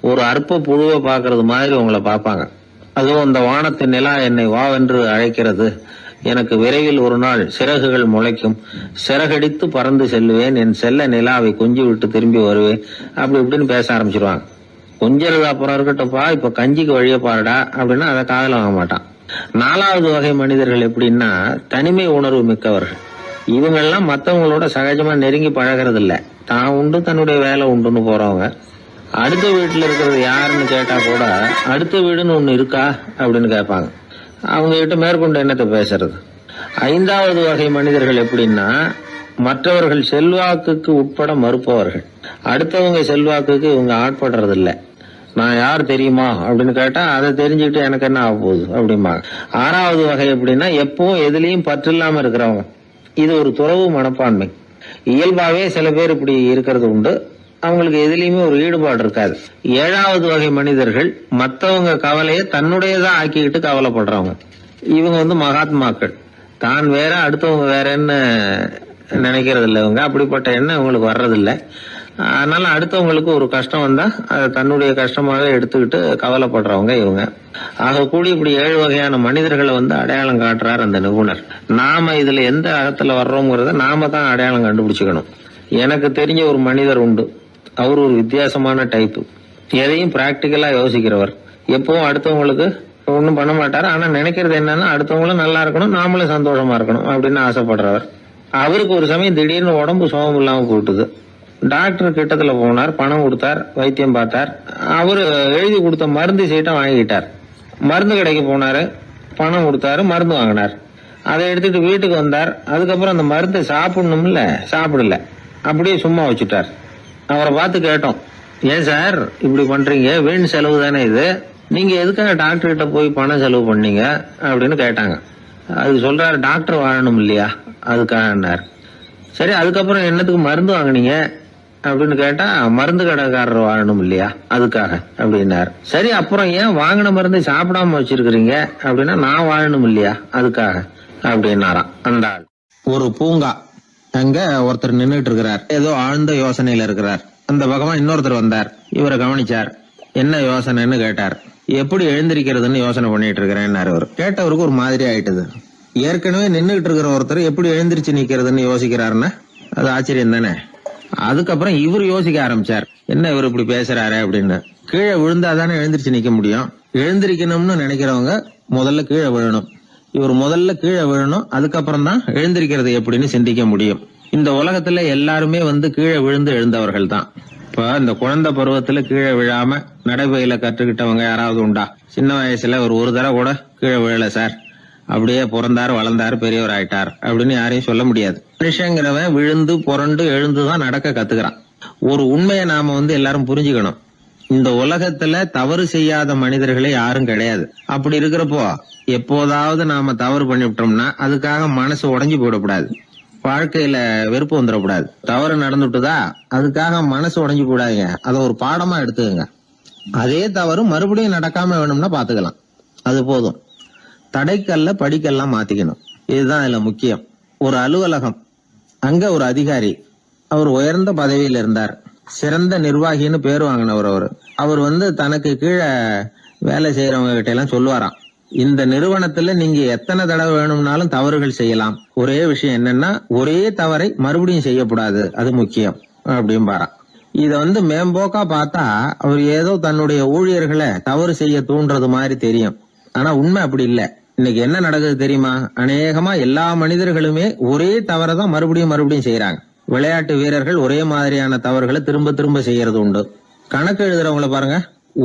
ஒரு அற்ப புழுவை பார்க்கறது மாதிரி உங்களை பார்ப்பாங்க. அதுவும் அந்த வானத்து நிலா என்னை வாவென்று அழைக்கிறது, எனக்கு விரைவில் ஒரு நாள் சிறகுகள் முளைக்கும், சிறகடித்து பறந்து செல்லுவேன், என் செல்ல நிலாவை கொஞ்சி விட்டு திரும்பி வருவேன், அப்படி இப்படின்னு பேச ஆரம்பிச்சிருவாங்க. கொஞ்சிறது அப்புறம் இருக்கட்டும்ப்பா, இப்ப கஞ்சிக்கு வழிய பாருடா அப்படின்னா அதை காதல வாங்க மாட்டான். 4வது வகை மனிதர்கள் எப்படின்னா தனிமை உணர்வு மிக்கவர்கள். இவங்கெல்லாம் மற்றவங்களோட சகஜமா நெருங்கி பழகிறது இல்ல, தான் உண்டு தன்னுடைய வேலை உண்டுன்னு போறவங்க. அடுத்த வீட்டுல இருக்கிறது யாருன்னு கேட்டா கூட அடுத்த வீடுன்னு ஒண்ணு இருக்கா அப்படின்னு கேட்பாங்க. அவங்க கிட்ட மேற்கொண்டு என்னத்தை பேசுறது. 5வது வகை மனிதர்கள் எப்படின்னா மற்றவர்கள் செல்வாக்குக்கு உட்பட மறுப்பவர்கள். அடுத்தவங்க செல்வாக்குக்கு இவங்க ஆட்படுறது இல்ல. நான் யார் தெரியுமா அப்படின்னு கேட்டா அதை தெரிஞ்சுக்கிட்டு எனக்கு என்ன ஆக போகுது அப்படிம்பாங்க. 6வது வகை எப்படின்னா எப்பவும் எதுலயும் பற்று இல்லாம இருக்கிறவங்க. இது ஒரு துறவு மனப்பான்மை. இயல்பாவே சில பேர் இப்படி இருக்கிறது உண்டு. அவங்களுக்கு எதுலயுமே ஒரு ஈடுபாடு இருக்காது. 7வது வகை மனிதர்கள் மற்றவங்க கவலையை தன்னுடையதா ஆக்கிக்கிட்டு கவலைப்படுறவங்க. இவங்க மகாத்மாக்கள். தான் வேற அடுத்தவங்க வேறன்னு நினைக்கிறது இல்லை. இவங்க அப்படிப்பட்ட எண்ணம் இவங்களுக்கு வர்றதில்லை. அதனால அடுத்தவங்களுக்கு ஒரு கஷ்டம் வந்தா அதை தன்னுடைய கஷ்டமாக எடுத்துக்கிட்டு கவலைப்படுறவங்க இவங்க. ஆக கூடி இப்படி 7 வகையான மனிதர்களை அடையாளம் காட்டுறார் அந்த நிபுணர். நாம இதுல எந்த அகத்துல வர்றோம்ங்கிறத நாம தான் அடையாளம் கண்டுபிடிச்சுக்கணும். எனக்கு தெரிஞ்ச ஒரு மனிதர் உண்டு. அவர் ஒரு வித்தியாசமான டைப்பு. எதையும் பிராக்டிக்கலா யோசிக்கிறவர். எப்பவும் அடுத்தவங்களுக்கு ஒன்றும் பண்ண மாட்டாரு. ஆனா நினைக்கிறது என்னன்னா அடுத்தவங்களும் நல்லா இருக்கணும், நாமளும் சந்தோஷமா இருக்கணும் அப்படின்னு ஆசைப்படுறவர். அவருக்கு ஒரு சமயம் திடீர்னு உடம்பு சுகம் இல்லாம போட்டுது. டாக்டர் கிட்டத்துல போனார், பணம் கொடுத்தார், வைத்தியம் பார்த்தார். அவரு எழுதி கொடுத்த மருந்து சீட்டை வாங்கிட்டார். மருந்து கடைக்கு போனாரு, பணம் கொடுத்தாரு, மருந்து வாங்கினார். அதை எடுத்துட்டு வீட்டுக்கு வந்தார். அதுக்கப்புறம் அந்த மருந்தை சாப்பிடணும்ல, சாப்பிடல, அப்படியே சும்மா வச்சுட்டார். அவரை பார்த்து கேட்டோம், ஏன் சார் இப்படி பண்றீங்க, வீண் செலவு தானே இது, நீங்க எதுக்காக டாக்டர் கிட்ட போய் பணம் செலவு பண்ணீங்க அப்படின்னு கேட்டாங்க. அது சொல்றாரு, டாக்டர் வாழணும் இல்லையா அதுக்காக. சரி, அதுக்கப்புறம் என்னத்துக்கு மருந்து வாங்கினீங்க அப்படின்னு கேட்டா, மருந்து கடைக்காரர் வாழணும் இல்லையா அதுக்காக அப்படின்னாரு. சரி, அப்புறம் ஏன் வாங்கின மருந்து சாப்பிடாம வச்சிருக்கிறீங்க அப்படின்னா, நான் வாழணும் இல்லையா அதுக்காக அப்படின்னாராம் அந்த ஆள். ஒரு பூங்கா, அங்க ஒருத்தர் நின்றுட்டு இருக்கிறார், ஏதோ ஆழ்ந்த யோசனையில இருக்கிறார். அந்த பக்கமா இன்னொருத்தர் வந்தார், இவரை கவனிச்சார். என்ன யோசனைன்னு கேட்டார். எப்படி எழுந்திருக்கிறதுன்னு யோசனை பண்ணிட்டு இருக்கிறேன்னாரு. அவர் கேட்டவருக்கு ஒரு மாதிரி ஆயிட்டது. ஏற்கனவே நின்றுகிட்டு இருக்கிற ஒருத்தர் எப்படி எழுந்திருச்சு நிக்கிறதுன்னு யோசிக்கிறாருன்னா அது ஆச்சரியம் தானே. அதுக்கப்புறம் இவர் யோசிக்க ஆரம்பிச்சார், என்ன இவர் இப்படி பேசுறாரு அப்படின்னு. கீழே விழுந்தாதானே எழுந்திருச்சு நிக்க முடியும். எழுந்திருக்கணும்னு நினைக்கிறவங்க முதல்ல கீழே விழணும். இவர் முதல்ல கீழே விழணும், அதுக்கப்புறம் தான் எழுந்திருக்கிறது எப்படின்னு சிந்திக்க முடியும். இந்த உலகத்துல எல்லாருமே கீழே விழுந்து எழுந்தவர்கள் தான். இப்ப இந்த குழந்தை பருவத்துல கீழே விழாம நடைபயில கற்றுக்கிட்டவங்க யாராவது உண்டா? சின்ன வயசுல ஒரு தடவை கூட கீழே விழல சார், அப்படியே பிறந்தாரு, வளர்ந்தாரு, பெரியவர் ஆயிட்டார் அப்படின்னு யாரையும் சொல்ல முடியாது. மனுஷங்கிறவன் விழுந்து புரண்டு எழுந்துதான் நடக்க கத்துக்கிறான். ஒரு உண்மையை நாம எல்லாரும் புரிஞ்சுக்கணும். இந்த உலகத்துல தவறு செய்யாத மனிதர்களே யாரும் கிடையாது. அப்படி இருக்கிறப்போ எப்போதாவது நாம தவறு பண்ணிவிட்டோம்னா அதுக்காக மனசு உடைஞ்சு போயிடக்கூடாது. வாழ்க்கையில வெறுப்பு வந்துடக்கூடாது. தவறு நடந்துட்டுதா அதுக்காக மனசு உடைஞ்சு போடாதீங்க, அதை ஒரு பாடமா எடுத்துக்கங்க. அதே தவறு மறுபடியும் நடக்காம வேணும்னா பாத்துக்கலாம், அது போதும். தடைக்கல்ல படிக்கெல்லாம் மாத்திக்கணும், இதுதான் இதுல முக்கியம். ஒரு அலுவலகம், அங்க ஒரு அதிகாரி, அவர் உயர்ந்த பதவியில இருந்தார், சிறந்த நிர்வாகின்னு பேர் வாங்கினவர். அவர் தனக்கு கீழே வேலை செய்யறவங்க கிட்ட எல்லாம் சொல்லுவாராம், இந்த நிறுவனத்துல நீங்க எத்தனை தடவை வேணும்னாலும் தவறுகள் செய்யலாம், ஒரே விஷயம் என்னன்னா ஒரே தவறை மறுபடியும் செய்யக்கூடாது, அது முக்கியம் அப்படின்பாராம். இத மேம்போக்கா பார்த்தா அவர் ஏதோ தன்னுடைய ஊழியர்களை தவறு செய்ய தூண்டுறது மாதிரி தெரியும். ஆனா உண்மை அப்படி இல்ல. இன்னைக்கு என்ன நடக்குது தெரியுமா? அநேகமா எல்லா மனிதர்களுமே ஒரே தவறை தான் மறுபடியும் செய்யறாங்க. விளையாட்டு வீரர்கள் ஒரே மாதிரியான தவறுகளை திரும்ப திரும்ப செய்யறது உண்டு. கணக்கு எழுதுறவங்களை பாருங்க,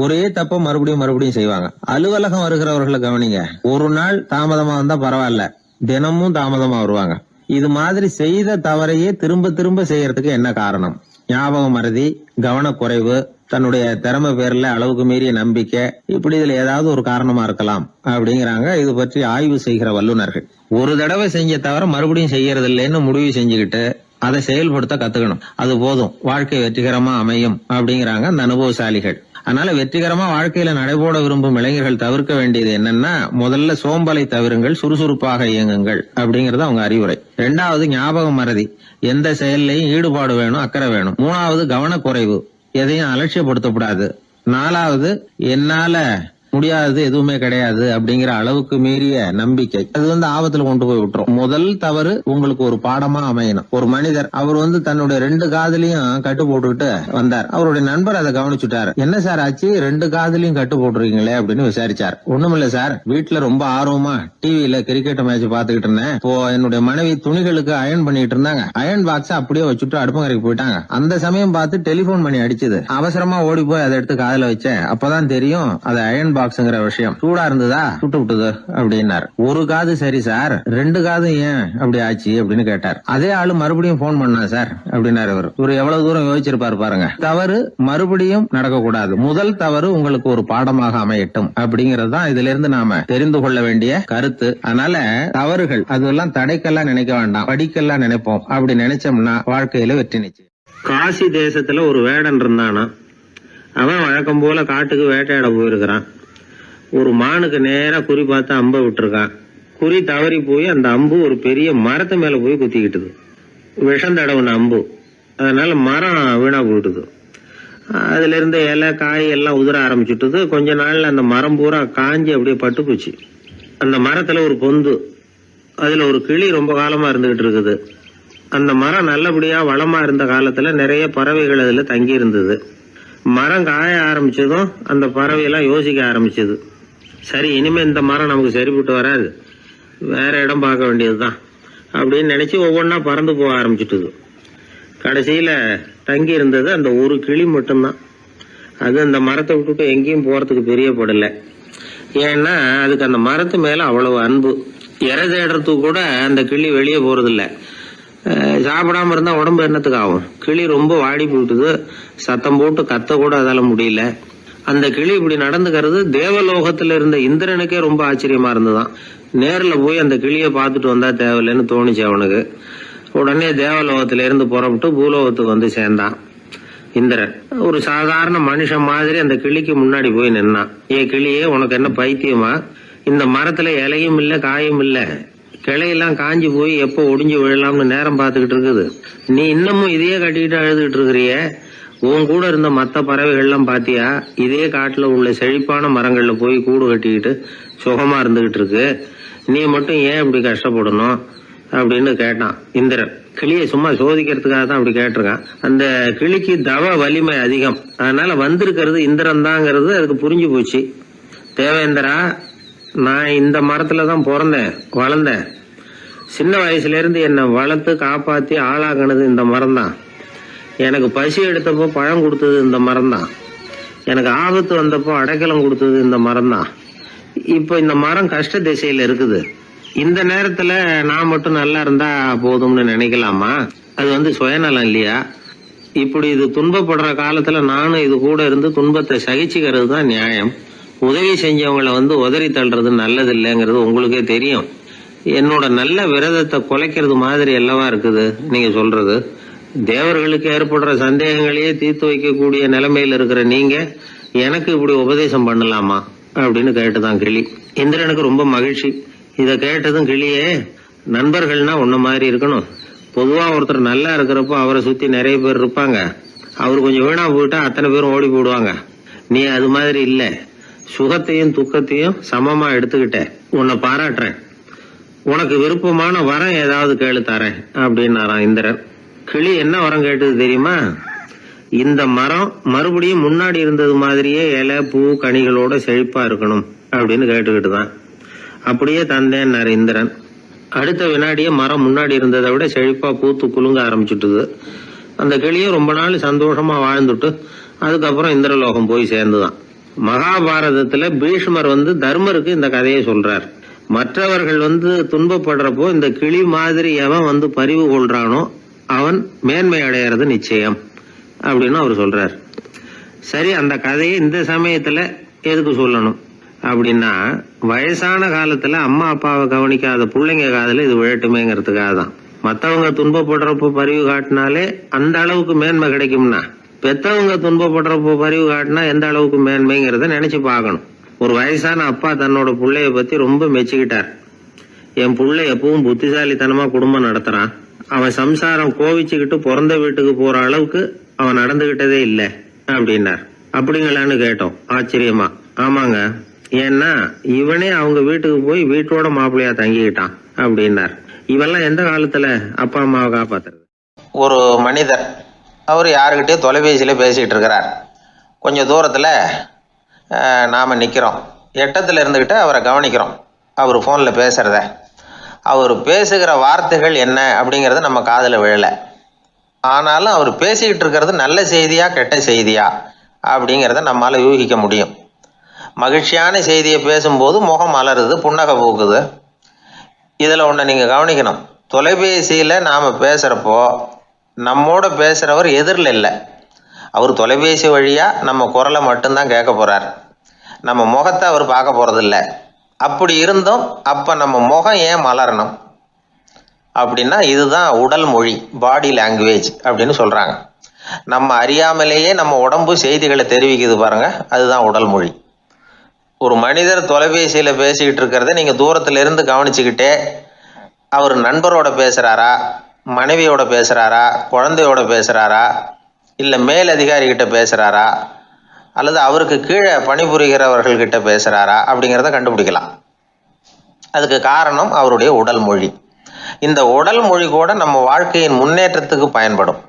ஒரே தப்ப மறுபடியும் செய்வாங்க. அலுவலகம் வருகிறவர்களை கவனிங்க, ஒரு நாள் தாமதமா வந்தா பரவாயில்ல, தினமும் தாமதமா வருவாங்க. இது மாதிரி செய்த தவறையே திரும்ப செய்யறதுக்கு என்ன காரணம்? ஞாபக மறதி, கவனக்குறைவு, தன்னுடைய திறமை பேர்ல அளவுக்கு மீறிய நம்பிக்கை, இப்படி இதுல ஏதாவது ஒரு காரணமா இருக்கலாம் அப்படிங்கிறாங்க இது பற்றி ஆய்வு செய்கிற வல்லுநர்கள். ஒரு தடவை செஞ்ச தவிர மறுபடியும் செய்யறது இல்லைன்னு முடிவு செஞ்சுக்கிட்டு அதை செயல்படுத்த கத்துக்கணும், அது போதும், வாழ்க்கை வெற்றிகரமா அமையும் அப்படிங்கிறாங்க அந்த அனுபவசாலிகள். அதனால வெற்றிகரமா வாழ்க்கையில நடைபோட விரும்பும் இளைஞர்கள் தவிர்க்க வேண்டியது என்னன்னா, முதல்ல சோம்பலை தவிருங்கள், சுறுசுறுப்பாக இயங்குங்கள் அப்படிங்கறது அவங்க அறிவுரை. 2வது ஞாபக மறதி, எந்த செயல்லையும் ஈடுபாடு வேணும், அக்கறை வேணும். 3வது கவனக்குறைவு, எதையும் அலட்சியப்படுத்தக்கூடாது. 4வது என்னால முடியாதது எதுவுமே கிடையாது அப்படிங்கிற அளவுக்கு மீறிய நம்பிக்கை, அது ஆபத்துல கொண்டு போய் விட்டுரும். முதல் தவறு உங்களுக்கு ஒரு பாடமா அமையணும். ஒரு மனிதர் அவர் தன்னுடைய 2 காதுலயும் கட்டு போட்டுக்கிட்டு வந்தார். அவருடைய நண்பர் அதை கவனிச்சுட்டாரு. என்ன சார் ஆச்சு, 2 காதுலயும் கட்டு போட்டுருக்கீங்களே அப்படின்னு விசாரிச்சார். ஒண்ணுமில்ல சார், வீட்டுல ரொம்ப ஆர்வமா டிவியில கிரிக்கெட் மேட்ச் பாத்துக்கிட்டு இருந்தேன். இப்போ என்னுடைய மனைவி துணிகளுக்கு அயன் பண்ணிட்டு இருந்தாங்க. அயன் பாக்ஸ் அப்படியே வச்சுட்டு அடுப்பங்கரைக்கு போயிட்டாங்க. அந்த சமயம் பார்த்து டெலிபோன் பண்ணி அடிச்சது. அவசரமா ஓடி போய் அதை எடுத்து காதுல வச்சேன். அப்பதான் தெரியும் அது அயன் பாக்ஸ்ங்கிற விஷயம். சூடா இருந்ததா, சுட்டு விட்டது அப்படின்னாரு. ஒரு காது சரி சார், 2 காது ஏன் அப்படி ஆச்சு அப்படின்னு கேட்டார். அதே ஆளு மறுபடியும் போன் பண்ணா சார் அப்படின்னாரு. இவர் எவ்வளவு தூரம் யோசிச்சிருப்பாரு பாருங்க. தவறு மறுபடியும் நடக்கக்கூடாது. முதல் தவறு உங்களுக்கு ஒரு பாடமாக அமையட்டும் அப்படிங்கறது தான் இதுல இருந்து நாம தெரிந்து கொள்ள வேண்டிய கருத்து. அதனால தவறுகள் அதெல்லாம் தடைக்கெல்லாம் நினைக்க வேண்டாம், படிக்கெல்லாம் நினைப்போம். அப்படி நினைச்சோம்னா வாழ்க்கையில வெற்றி நிச்சயம். காசி தேசத்துல ஒரு வேடன் இருந்தானா. அவன் வழக்கம் போல காட்டுக்கு வேட்டையாட போயிருக்கிறான். ஒரு மானுக்கு நேரா குறி பார்த்து அம்ப விட்டுருக்கான். குறி தவறி போய் அந்த அம்பு ஒரு பெரிய மரத்து மேல போய் குத்திக்கிட்டுது. விஷம் தடவுன அம்பு, அதனால மரம் வீணா போயிட்டுது. அதுல இருந்த இலை காய் எல்லாம் உதிர ஆரம்பிச்சுட்டுது. கொஞ்ச நாள்ல அந்த மரம் பூரா காஞ்சி அப்படியே பட்டு போச்சு. அந்த மரத்துல ஒரு பொந்து, அதுல ஒரு கிளி ரொம்ப காலமா இருந்துகிட்டு இருக்குது. அந்த மரம் நல்லபடியா வளமா இருந்த காலத்துல நிறைய பறவைகள் அதுல தங்கி இருந்தது. மரம் காய ஆரம்பிச்சதும் அந்த பறவை எல்லாம் யோசிக்க ஆரம்பிச்சது. சரி, இனிமே இந்த மரம் நமக்கு சரிப்பட்டு வராது, வேற இடம் பார்க்க வேண்டியதுதான் அப்படின்னு நினைச்சு ஒவ்வொன்னா பறந்து போக ஆரம்பிச்சுட்டுது. கடைசியில தங்கி இருந்தது அந்த ஒரு கிளி மட்டும்தான். அது அந்த மரத்தை விட்டுட்டு எங்கேயும் போறதுக்கு பிரியப்படல. ஏன்னா அதுக்கு அந்த மரத்து மேல அவ்வளவு அன்பு. இறை தேடுறதுக்கு கூட அந்த கிளி வெளியே போறதில்ல. சாப்பிடாம இருந்தா உடம்பு என்னத்துக்கு ஆகும்? கிளி ரொம்ப வாடி போயிட்டுது. சத்தம் போட்டு கத்த கூட அதால முடியல. அந்த கிளி இப்படி நடந்துக்கிறது தேவலோகத்துல இருந்த இந்திரனுக்கே ரொம்ப ஆச்சரியமா இருந்துதான். நேர்ல போய் அந்த கிளிய பார்த்துட்டு வந்தா தேவையில்லைன்னு தோணுச்சு அவனுக்கு. உடனே தேவலோகத்தில இருந்து புறப்பட்டு பூலோகத்துக்கு வந்து சேர்ந்தான் இந்திரன். ஒரு சாதாரண மனுஷன் மாதிரி அந்த கிளிக்கு முன்னாடி போய் நின்னான். கிளியே, உனக்கு என்ன பைத்தியமா? இந்த மரத்துல இலையும் இல்ல காயும் இல்ல, கிளையெல்லாம் காஞ்சி போய் எப்போ ஒடிஞ்சு விழலாம்னு நேரம் பார்த்துக்கிட்டு இருக்குது. நீ இன்னமும் இதையே கட்டிக்கிட்டு அழுதுகிட்டு இருக்கிறிய. உன் கூட இருந்த மற்ற பறவைகள்லாம் பாத்தியா, இதே காட்டுல உள்ள செழிப்பான மரங்கள்ல போய் கூடு கட்டிக்கிட்டு சுகமா இருந்துகிட்டு இருக்கு. நீ மட்டும் ஏன் இப்படி கஷ்டப்படணும் அப்படின்னு கேட்டான் இந்திரன். கிளியை சும்மா சோதிக்கிறதுக்காக தான் அப்படி கேட்டிருக்கான். அந்த கிளிக்கு தவ வலிமை அதிகம். அதனால வந்திருக்கிறது இந்திரன் தாங்கிறது அதுக்கு புரிஞ்சு போச்சு. தேவேந்திரா, நான் இந்த மரத்துலதான் பிறந்தேன் வளர்ந்தேன். சின்ன வயசுல இருந்து என்னை வளர்த்து காப்பாத்தி ஆளாக்குனது இந்த மரம் தான். எனக்கு பசி எடுத்தப்போ பழம் கொடுத்தது இந்த மரம் தான். எனக்கு ஆபத்து வந்தப்போ அடைக்கலம் கொடுத்தது இந்த மரம் தான். இப்ப இந்த மரம் கஷ்ட திசையில இருக்குது. இந்த நேரத்துல நான் மட்டும் நல்லா இருந்தா போதும்னு நினைக்கலாமா? அது சுயநலம் இல்லையா? இப்படி இது துன்பப்படுற காலத்துல நானும் இது கூட இருந்து துன்பத்தை சகிச்சுக்கிறது தான் நியாயம். உதவி செஞ்சவங்களை உதறி தள்ளுறது நல்லது இல்லைங்கிறது உங்களுக்கே தெரியும். என்னோட நல்ல விரதத்தை குலைக்கிறது மாதிரி அல்லவா இருக்குது நீங்க சொல்றது. தேவர்களுக்கு ஏற்படுற சந்தேகங்களையே தீர்த்து வைக்கக்கூடிய நிலைமையில இருக்கிற நீங்க எனக்கு இப்படி உபதேசம் பண்ணலாமா அப்படின்னு கேட்டுதான் கிளி. இந்திரனுக்கு ரொம்ப மகிழ்ச்சி. இத கேட்டதும் கிளியே, நண்பர்கள்னா உன்ன மாதிரி இருக்கணும். பொதுவா ஒருத்தர் நல்லா இருக்கிறப்போ அவரை சுத்தி நிறைய பேர் இருப்பாங்க. அவர் கொஞ்சம் வீணா போயிட்டா அத்தனை பேரும் ஓடி போடுவாங்க. நீ அது மாதிரி இல்ல. சுகத்தையும் துக்கத்தையும் சமமா எடுத்துக்கிட்ட. உன்னை பாராட்டுறேன். உனக்கு விருப்பமான வரம் ஏதாவது கேளு தரேன் அப்படின்னாராம் இந்திரன். கிளி என்ன வரம் கேட்டது தெரியுமா? இந்த மரம் மறுபடியும் முன்னாடி இருந்தது மாதிரியே இலை பூ கனிகளோட செழிப்பா இருக்கணும் அப்படின்னு கேட்டுக்கிட்டுதான். அப்படியே தந்தேன்னாரு இந்திரன். அடுத்த வினாடியே மரம் முன்னாடி இருந்ததை விட செழிப்பா பூத்து குலுங்க ஆரம்பிச்சுட்டுது. அந்த கிளியும் ரொம்ப நாள் சந்தோஷமா வாழ்ந்துட்டு அதுக்கப்புறம் இந்திரலோகம் போய் சேர்ந்துதான். மகாபாரதத்துல பீஷ்மர் தர்மருக்கு இந்த கதையை சொல்றார். மற்றவர்கள் துன்பப்படுறப்போ இந்த கிளி மாதிரி எவன் பரிவு கொள்றானோ அவன் மேன்மை அடையறது நிச்சயம் அப்படின்னு அவர் சொல்றார். சரி, அந்த கதையை இந்த சமயத்துல எதுக்கு சொல்லணும் அப்படின்னா, வயசான காலத்துல அம்மா அப்பாவை கவனிக்காத பிள்ளைங்க காதல இது விழட்டுமேங்கிறதுக்காக தான். மற்றவங்க துன்பப்படுறப்போ பரிவு காட்டினாலே அந்த அளவுக்கு மேன்மை கிடைக்கும்னா பெத்தவங்க துன்பப்படுறப்போ பரிவு காட்டினா எந்த அளவுக்கு மேன்மைங்கிறத நினைச்சு பார்க்கணும். ஒரு வயசான அப்பா தன்னோட பிள்ளைய பத்தி ரொம்ப மெச்சுக்கிட்டார். என் புள்ளை எப்பவும் புத்திசாலித்தனமா குடும்பம் நடத்துறான், அவன் சம்சாரம் கோவிச்சுக்கிட்டு பிறந்த வீட்டுக்கு போற அளவுக்கு அவன் நடந்துகிட்டதே இல்லை அப்படின்னார். அப்படிங்களான்னு கேட்டோம் ஆச்சரியமா. ஆமாங்க, ஏன்னா இவனே அவங்க வீட்டுக்கு போய் வீட்டோட மாப்பிள்ளையா தங்கிக்கிட்டான் அப்படின்னார். இவெல்லாம் எந்த காலத்துல அப்பா அம்மாவை காப்பாத்துறது? ஒரு மனிதர் அவர் யாருக்கிட்டே தொலைபேசியில் பேசிகிட்டு இருக்கிறார். கொஞ்சம் தூரத்தில் நாம் நிற்கிறோம். எட்டத்தில் இருந்துக்கிட்டு அவரை கவனிக்கிறோம், அவர் ஃபோனில் பேசுகிறத. அவர் பேசுகிற வார்த்தைகள் என்ன அப்படிங்கிறது நம்ம காதில் விழலை. ஆனாலும் அவர் பேசிக்கிட்டு இருக்கிறது நல்ல செய்தியா கெட்ட செய்தியா அப்படிங்கிறத நம்மளால் யூகிக்க முடியும். மகிழ்ச்சியான செய்தியை பேசும்போது முகம் மலருது, புன்னகை பூக்குது. இதில் ஒன்று நீங்கள் கவனிக்கணும், தொலைபேசியில் நாம் பேசுகிறப்போ நம்மோட பேசுகிறவர் எதிரில் இல்லை. அவர் தொலைபேசி வழியாக நம்ம குரலை மட்டும்தான் கேட்க போகிறார், நம்ம முகத்தை அவர் பார்க்க போகிறதில்ல. அப்படி இருந்தும் அப்போ நம்ம முகம் ஏன் மலரணும் அப்படின்னா இதுதான் உடல் மொழி, பாடி லாங்குவேஜ் அப்படின்னு சொல்கிறாங்க. நம்ம அறியாமலேயே நம்ம உடம்பு செய்திகளை தெரிவிக்குது பாருங்க, அதுதான் உடல் மொழி. ஒரு மனிதர் தொலைபேசியில் பேசிக்கிட்டு இருக்கிறத நீங்கள் தூரத்தில் இருந்து கவனிச்சுக்கிட்டே அவர் நண்பரோட பேசுகிறாரா, மனைவியோட பேசுகிறாரா, குழந்தையோட பேசுகிறாரா, இல்லை மேல் அதிகாரிகிட்ட பேசுகிறாரா, அல்லது அவருக்கு கீழே பணிபுரிகிறவர்கள்கிட்ட பேசுகிறாரா அப்படிங்கிறத கண்டுபிடிக்கலாம். அதுக்கு காரணம் அவருடைய உடல் மொழி. இந்த உடல் மொழி கூட நம்ம வாழ்க்கையின் முன்னேற்றத்துக்கு பயன்படும்.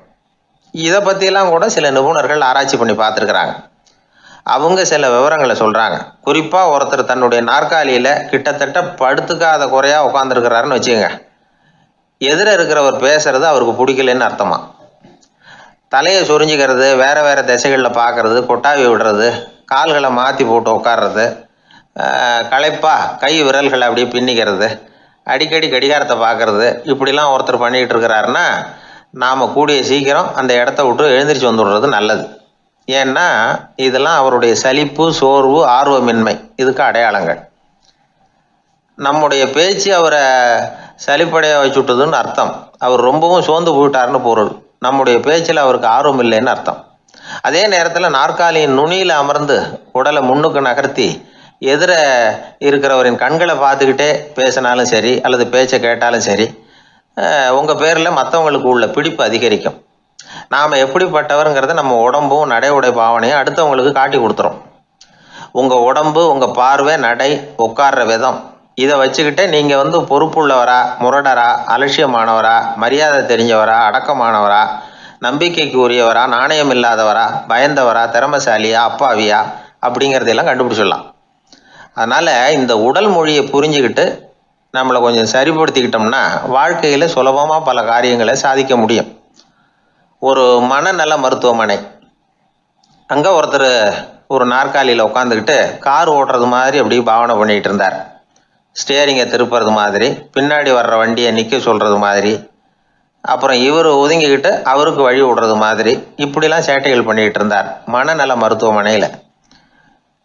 இதை பற்றியெல்லாம் கூட சில நிபுணர்கள் ஆராய்ச்சி பண்ணி பார்த்துருக்குறாங்க. அவங்க சில விவரங்களை சொல்கிறாங்க. குறிப்பாக ஒருத்தர் தன்னுடைய நாற்காலியில் கிட்டத்தட்ட படுத்துக்காத குறையாக உட்காந்துருக்கிறாருன்னு வச்சுக்கோங்க. எதிர இருக்கிறவர் பேசுறது அவருக்கு பிடிக்கலன்னு அர்த்தமா. தலையை சொரிஞ்சிக்கிறது, வேறு வேறு திசைகளில் பார்க்குறது, கொட்டாவி விடுறது, கால்களை மாற்றி போட்டு உட்கார்றது, களைப்பாக கை விரல்களை அப்படியே பின்னிக்கிறது, அடிக்கடி கடிகாரத்தை பார்க்குறது, இப்படிலாம் ஒருத்தர் பண்ணிக்கிட்டு இருக்கிறாருன்னா நாம் கூடிய சீக்கிரம் அந்த இடத்த விட்டு எழுந்திரிச்சு வந்துடுறது நல்லது. ஏன்னா இதெல்லாம் அவருடைய சலிப்பு, சோர்வு, ஆர்வமின்மை இதுக்கு அடையாளங்கள். நம்முடைய பேச்சு அவரை சலிப்படைய வச்சுட்டுதுன்னு அர்த்தம். அவர் ரொம்பவும் சோர்ந்து போயிட்டார்னு பொருள். நம்முடைய பேச்சில் அவருக்கு ஆர்வம் இல்லைன்னு அர்த்தம். அதே நேரத்தில் நாற்காலியின் நுனியில் அமர்ந்து உடலை முன்னுக்கு நகர்த்தி எதிர இருக்கிறவரின் கண்களை பார்த்துக்கிட்டே பேசினாலும் சரி அல்லது பேச்சை கேட்டாலும் சரி, உங்கள் பேரில் மற்றவங்களுக்கு உள்ள பிடிப்பு அதிகரிக்கும். நாம் எப்படிப்பட்டவருங்கிறத நம்ம உடம்பும் நடை உடை பாவனையும் அடுத்தவங்களுக்கு காட்டி கொடுத்துரும். உங்கள் உடம்பு, உங்கள் பார்வை, நடை, உட்கார்ற விதம், இதை வச்சுக்கிட்டே நீங்கள் பொறுப்புள்ளவரா, முரடரா, அலட்சியமானவரா, மரியாதை தெரிஞ்சவரா, அடக்கமானவரா, நம்பிக்கைக்கு உரியவரா, நாணயம் இல்லாதவரா, பயந்தவரா, திறமைசாலியா, அப்பாவியா அப்படிங்கிறதையெல்லாம் கண்டுபிடிச்சிடலாம். அதனால் இந்த உடல் மொழியை புரிஞ்சுக்கிட்டு நம்மளை கொஞ்சம் சரிப்படுத்திக்கிட்டோம்னா வாழ்க்கையில் சுலபமாக பல காரியங்களை சாதிக்க முடியும். ஒரு மனநல மருத்துவமனை, அங்கே ஒருத்தர் ஒரு நாற்காலியில் உட்காந்துக்கிட்டு கார் ஓட்டுறது மாதிரி அப்படி பாவனை பண்ணிகிட்டு இருந்தார். ஸ்டேரிங்கை திருப்புறது மாதிரி, பின்னாடி வர்ற வண்டியை நிற்க சொல்கிறது மாதிரி, அப்புறம் இவர் ஒதுங்கிக்கிட்டு அவருக்கு வழி விடுறது மாதிரி, இப்படிலாம் சேட்டைகள் பண்ணிக்கிட்டு இருந்தார் மனநல மருத்துவமனையில்.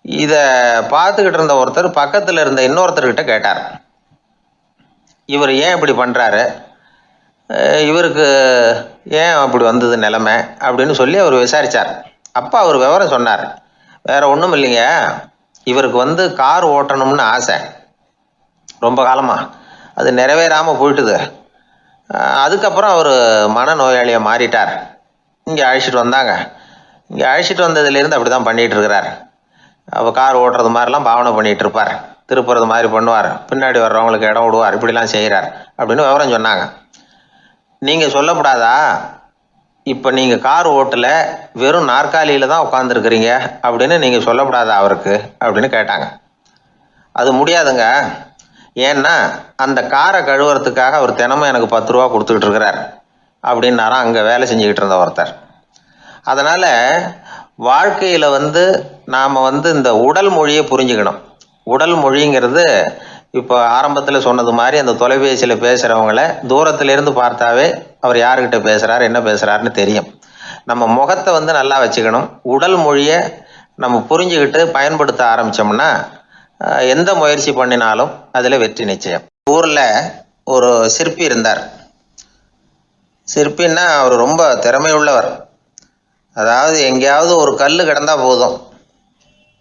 இதை பார்த்துக்கிட்டு இருந்த ஒருத்தர் பக்கத்தில் இருந்த இன்னொருத்தர்கிட்ட கேட்டார், இவர் ஏன் இப்படி பண்ணுறாரு, இவருக்கு ஏன் அப்படி வந்தது நிலைமை அப்படின்னு சொல்லி அவர் விசாரித்தார். அப்போ அவர் விவரம் சொன்னார். வேற ஒன்றும் இல்லைங்க, இவருக்கு கார் ஓட்டணும்னு ஆசை ரொம்ப காலமாக, அது நிறைவேறாமல் போயிட்டுது. அதுக்கப்புறம் அவர் மனநோயாளியாக மாறிட்டார். இங்கே அழைச்சிட்டு வந்தாங்க. இங்கே அழைச்சிட்டு வந்ததுலேருந்து அப்படி தான் பண்ணிகிட்டு இருக்கிறார். அப்போ கார் ஓட்டுறது மாதிரிலாம் பாவனை பண்ணிகிட்டு இருப்பார், திருப்புறது மாதிரி பண்ணுவார், பின்னாடி வர்றவங்களுக்கு இடம் விடுவார், இப்படிலாம் செய்கிறார் அப்படின்னு விவரம் சொன்னாங்க. நீங்கள் சொல்லக்கூடாதா, இப்போ நீங்கள் கார் ஓட்டலை, வெறும் நாற்காலியில் தான் உட்காந்துருக்குறீங்க அப்படின்னு நீங்கள் சொல்லக்கூடாதா அவருக்கு அப்படின்னு கேட்டாங்க. அது முடியாதுங்க, ஏன்னா அந்த காரை கழுவுறதுக்காக அவர் தினமும் எனக்கு 10 ரூபா கொடுத்துக்கிட்டு இருக்கிறார் அப்படின்னாராம் அங்கே வேலை செஞ்சுக்கிட்டு இருந்த ஒருத்தர். அதனால் வாழ்க்கையில் நாம் இந்த உடல் மொழியை புரிஞ்சுக்கணும். உடல் மொழிங்கிறது இப்போ ஆரம்பத்தில் சொன்னது மாதிரி அந்த தொலைபேசியில் பேசுகிறவங்கள தூரத்திலேருந்து பார்த்தாவே அவர் யாருக்கிட்ட பேசுகிறார், என்ன பேசுகிறாருன்னு தெரியும். நம்ம முகத்தை நல்லா வச்சுக்கணும். உடல் மொழியை நம்ம புரிஞ்சுக்கிட்டு பயன்படுத்த ஆரம்பித்தோம்னா எந்த முயற்சி பண்ணினாலும் அதில் வெற்றி நிச்சயம். ஊரில் ஒரு சிற்பி இருந்தார். சிற்பின்னா அவர் ரொம்ப திறமையுள்ளவர். அதாவது எங்கேயாவது ஒரு கல் கிடந்தா போதும்,